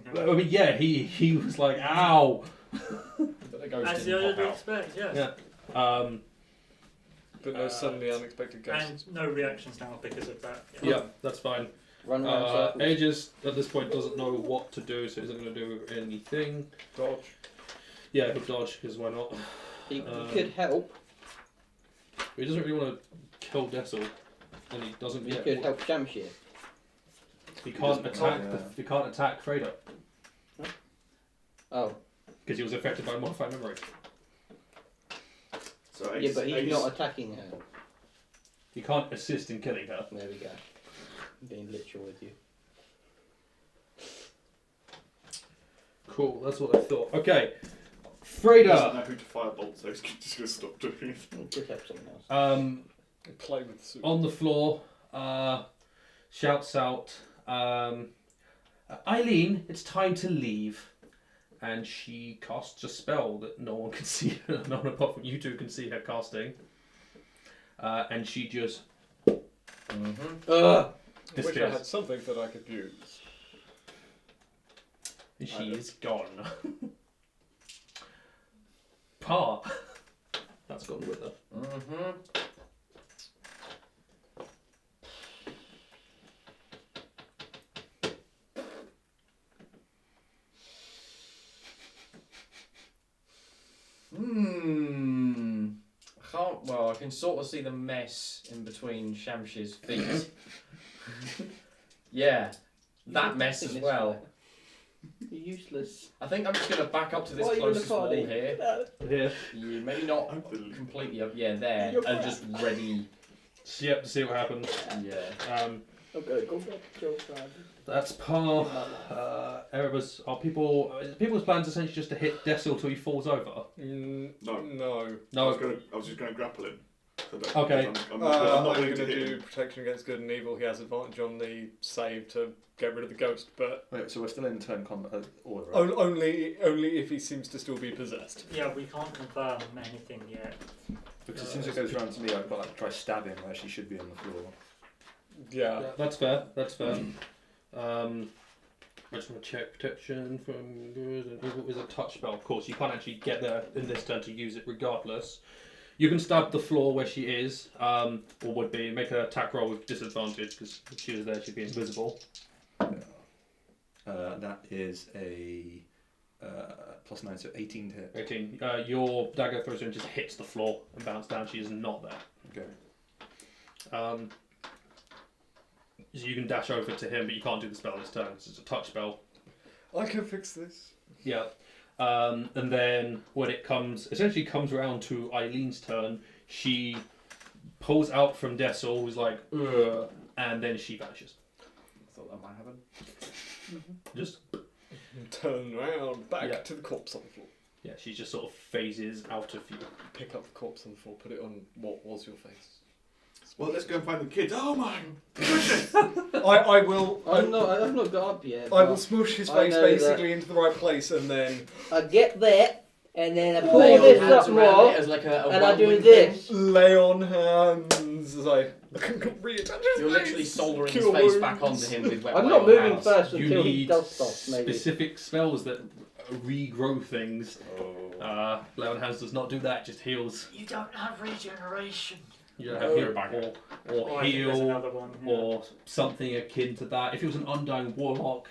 Speaker 3: him?
Speaker 1: I mean, yeah, he was like, ow.
Speaker 6: But the ghost
Speaker 3: As
Speaker 6: didn't
Speaker 3: the
Speaker 6: pop
Speaker 3: other
Speaker 6: out.
Speaker 3: expect, yes.
Speaker 1: Yeah.
Speaker 2: But no suddenly unexpected ghosts.
Speaker 3: And no reactions now because of that.
Speaker 1: Yeah, that's fine.
Speaker 7: Run around circles.
Speaker 1: Aegis at this point doesn't know what to do, so he's not going to do anything.
Speaker 2: Dodge.
Speaker 1: Yeah, he'll dodge, because why not?
Speaker 7: He could help.
Speaker 1: He doesn't really want to kill Dessel, and he doesn't
Speaker 7: He
Speaker 1: yet.
Speaker 7: could help Shamshir.
Speaker 1: He can't
Speaker 4: doesn't
Speaker 1: attack.
Speaker 4: want to,
Speaker 1: He can't attack Freda
Speaker 7: Oh,
Speaker 1: because he was affected by modified memory.
Speaker 5: So
Speaker 7: yeah, but he's
Speaker 5: Aegis-
Speaker 7: not attacking her.
Speaker 1: He can't assist in killing her.
Speaker 7: There we go. I'm being literal with you.
Speaker 1: Cool, that's what I thought. Okay,
Speaker 5: He doesn't
Speaker 1: Freda.
Speaker 5: know who to firebolt, so he's just going to stop doing it.
Speaker 7: Just help someone else.
Speaker 2: Play with the suit.
Speaker 1: On the floor, shouts out, Eileen, it's time to leave. And she casts a spell that no one can see, no one apart from you two can see her casting. And she just
Speaker 2: Wish I
Speaker 1: disappears.
Speaker 2: had something that I could use.
Speaker 1: And she is gone. Parr. That's gone with her.
Speaker 6: Mm-hmm. Well, I can sort of see the mess in between Shamshir's feet. Yeah, that mess as well.
Speaker 7: You're useless.
Speaker 6: I think I'm just going to back up to this
Speaker 7: Why are you in the
Speaker 6: closest wall
Speaker 7: party?
Speaker 6: here.
Speaker 1: Here.
Speaker 6: Yeah, maybe not completely up. Yeah, there,
Speaker 7: You're
Speaker 6: and just ready.
Speaker 1: Yep, to see what happens.
Speaker 6: Yeah.
Speaker 7: Okay, go back to your friend.
Speaker 1: That's Parr. Erebus. Are people's plans essentially just to hit Dessel till he falls over?
Speaker 5: No.
Speaker 2: No.
Speaker 1: No.
Speaker 5: I was just going to grapple him. So that-
Speaker 1: Okay.
Speaker 5: I'm
Speaker 2: I'm
Speaker 5: not
Speaker 2: going
Speaker 5: willing
Speaker 2: to
Speaker 5: to hit
Speaker 2: do
Speaker 5: him.
Speaker 2: protection against good and evil. He has advantage on the save to get rid of the ghost, but
Speaker 4: Wait, so we're still in turn combat order, right?
Speaker 2: only if he seems to still be possessed.
Speaker 3: Yeah, we can't confirm anything yet.
Speaker 4: Because as soon as it goes round to me, I've got to try stabbing where she should be on the floor.
Speaker 2: Yeah.
Speaker 1: That's fair. That's fair. I just want to check protection from good and evil is a touch spell. Of course, you can't actually get there in this turn to use it regardless. You can stab the floor where she is, or would be. Make an attack roll with disadvantage because if she was there, she'd be invisible.
Speaker 4: That is a +9, so 18 to hit.
Speaker 1: 18. Your dagger throws her and just hits the floor and bounces down. She is not there.
Speaker 4: Okay.
Speaker 1: So you can dash over to him, but you can't do the spell this turn. It's a touch spell.
Speaker 2: I can fix this.
Speaker 1: Yeah. And then when it essentially comes around to Eileen's turn, she pulls out from Dessel, who's like, ugh, and then she vanishes.
Speaker 6: I thought that might happen.
Speaker 1: Just,
Speaker 2: Turn round, back
Speaker 1: Yeah.
Speaker 2: to the corpse on the floor.
Speaker 1: yeah, she just sort of phases out of view.
Speaker 2: Pick up the corpse on the floor, put it on what was your face.
Speaker 5: Well, let's go and find the kids. Oh my goodness!
Speaker 2: I will.
Speaker 7: I've not got up yet.
Speaker 2: I will smoosh his
Speaker 7: I
Speaker 2: face
Speaker 7: know
Speaker 2: basically into the right place, and then
Speaker 7: I get that, and then I pull
Speaker 6: Lay
Speaker 7: this
Speaker 6: your hands
Speaker 7: up
Speaker 6: around
Speaker 7: more,
Speaker 6: it as like a
Speaker 7: and I do
Speaker 6: whirlwind
Speaker 7: this.
Speaker 2: lay on hands as I reattach his
Speaker 6: You're
Speaker 2: face.
Speaker 6: literally soldering his
Speaker 2: Cure
Speaker 6: face
Speaker 2: wounds.
Speaker 6: back onto him with wet
Speaker 7: I'm
Speaker 6: wet
Speaker 7: not moving
Speaker 6: hands.
Speaker 7: first
Speaker 1: You
Speaker 7: until he
Speaker 1: need
Speaker 7: does stop, maybe.
Speaker 1: specific spells that regrow things.
Speaker 6: Oh.
Speaker 1: Lay on hands does not do that; just heals.
Speaker 3: You don't have regeneration.
Speaker 1: You don't have heal
Speaker 6: Bugger.
Speaker 1: or
Speaker 3: I think there's
Speaker 1: heal
Speaker 3: another one. Yeah.
Speaker 1: or something akin to that. If it was an undying warlock,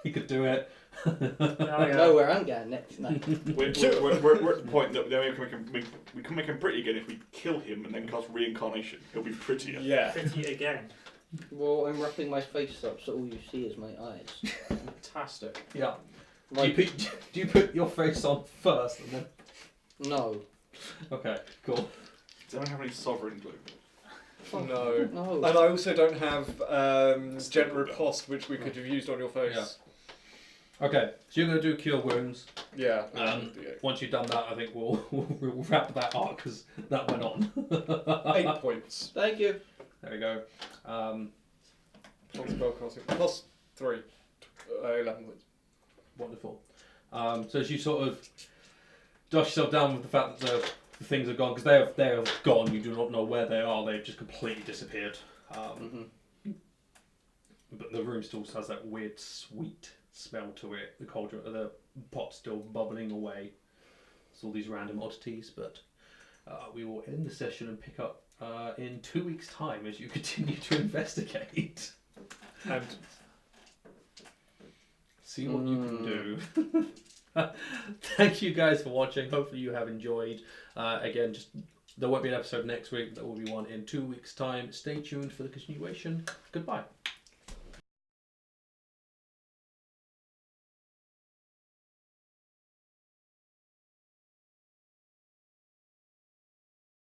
Speaker 1: he could do it.
Speaker 3: Oh, yeah.
Speaker 7: know where I'm going next. No.
Speaker 5: We're at the point that we can make him pretty again if we kill him and then cast reincarnation. He'll be prettier.
Speaker 2: Yeah.
Speaker 3: Pretty again.
Speaker 7: Well, I'm wrapping my face up so all you see is my eyes.
Speaker 6: Fantastic.
Speaker 1: Yeah.
Speaker 7: Like,
Speaker 1: do you put your face on first and then?
Speaker 7: no.
Speaker 1: Okay, cool.
Speaker 5: Does anyone have any sovereign glue?
Speaker 2: No.
Speaker 7: No.
Speaker 2: And I also don't have Gent Riposte, which we could have used on your face.
Speaker 1: Yeah. Okay, so you're going to do Cure Wounds.
Speaker 2: Yeah.
Speaker 1: Once you've done that, I think we'll wrap that up because that went on.
Speaker 2: 8 points.
Speaker 7: Thank you.
Speaker 1: There we go.
Speaker 2: On spellcasting. Plus 3. 11 points.
Speaker 1: Wonderful. So as you sort of dust yourself down with the fact that the things are gone, because they are gone, you do not know where they are, they've just completely disappeared. But the room still has that weird sweet smell to it. The cauldron, the pot's still bubbling away. It's all these random oddities, but we will end the session and pick up in 2 weeks' time as you continue to investigate.
Speaker 2: And
Speaker 1: see what you can do. Thank you guys for watching. Hopefully you have enjoyed. Again, just there won't be an episode next week. There will be one in 2 weeks' time. Stay tuned for the continuation. Goodbye.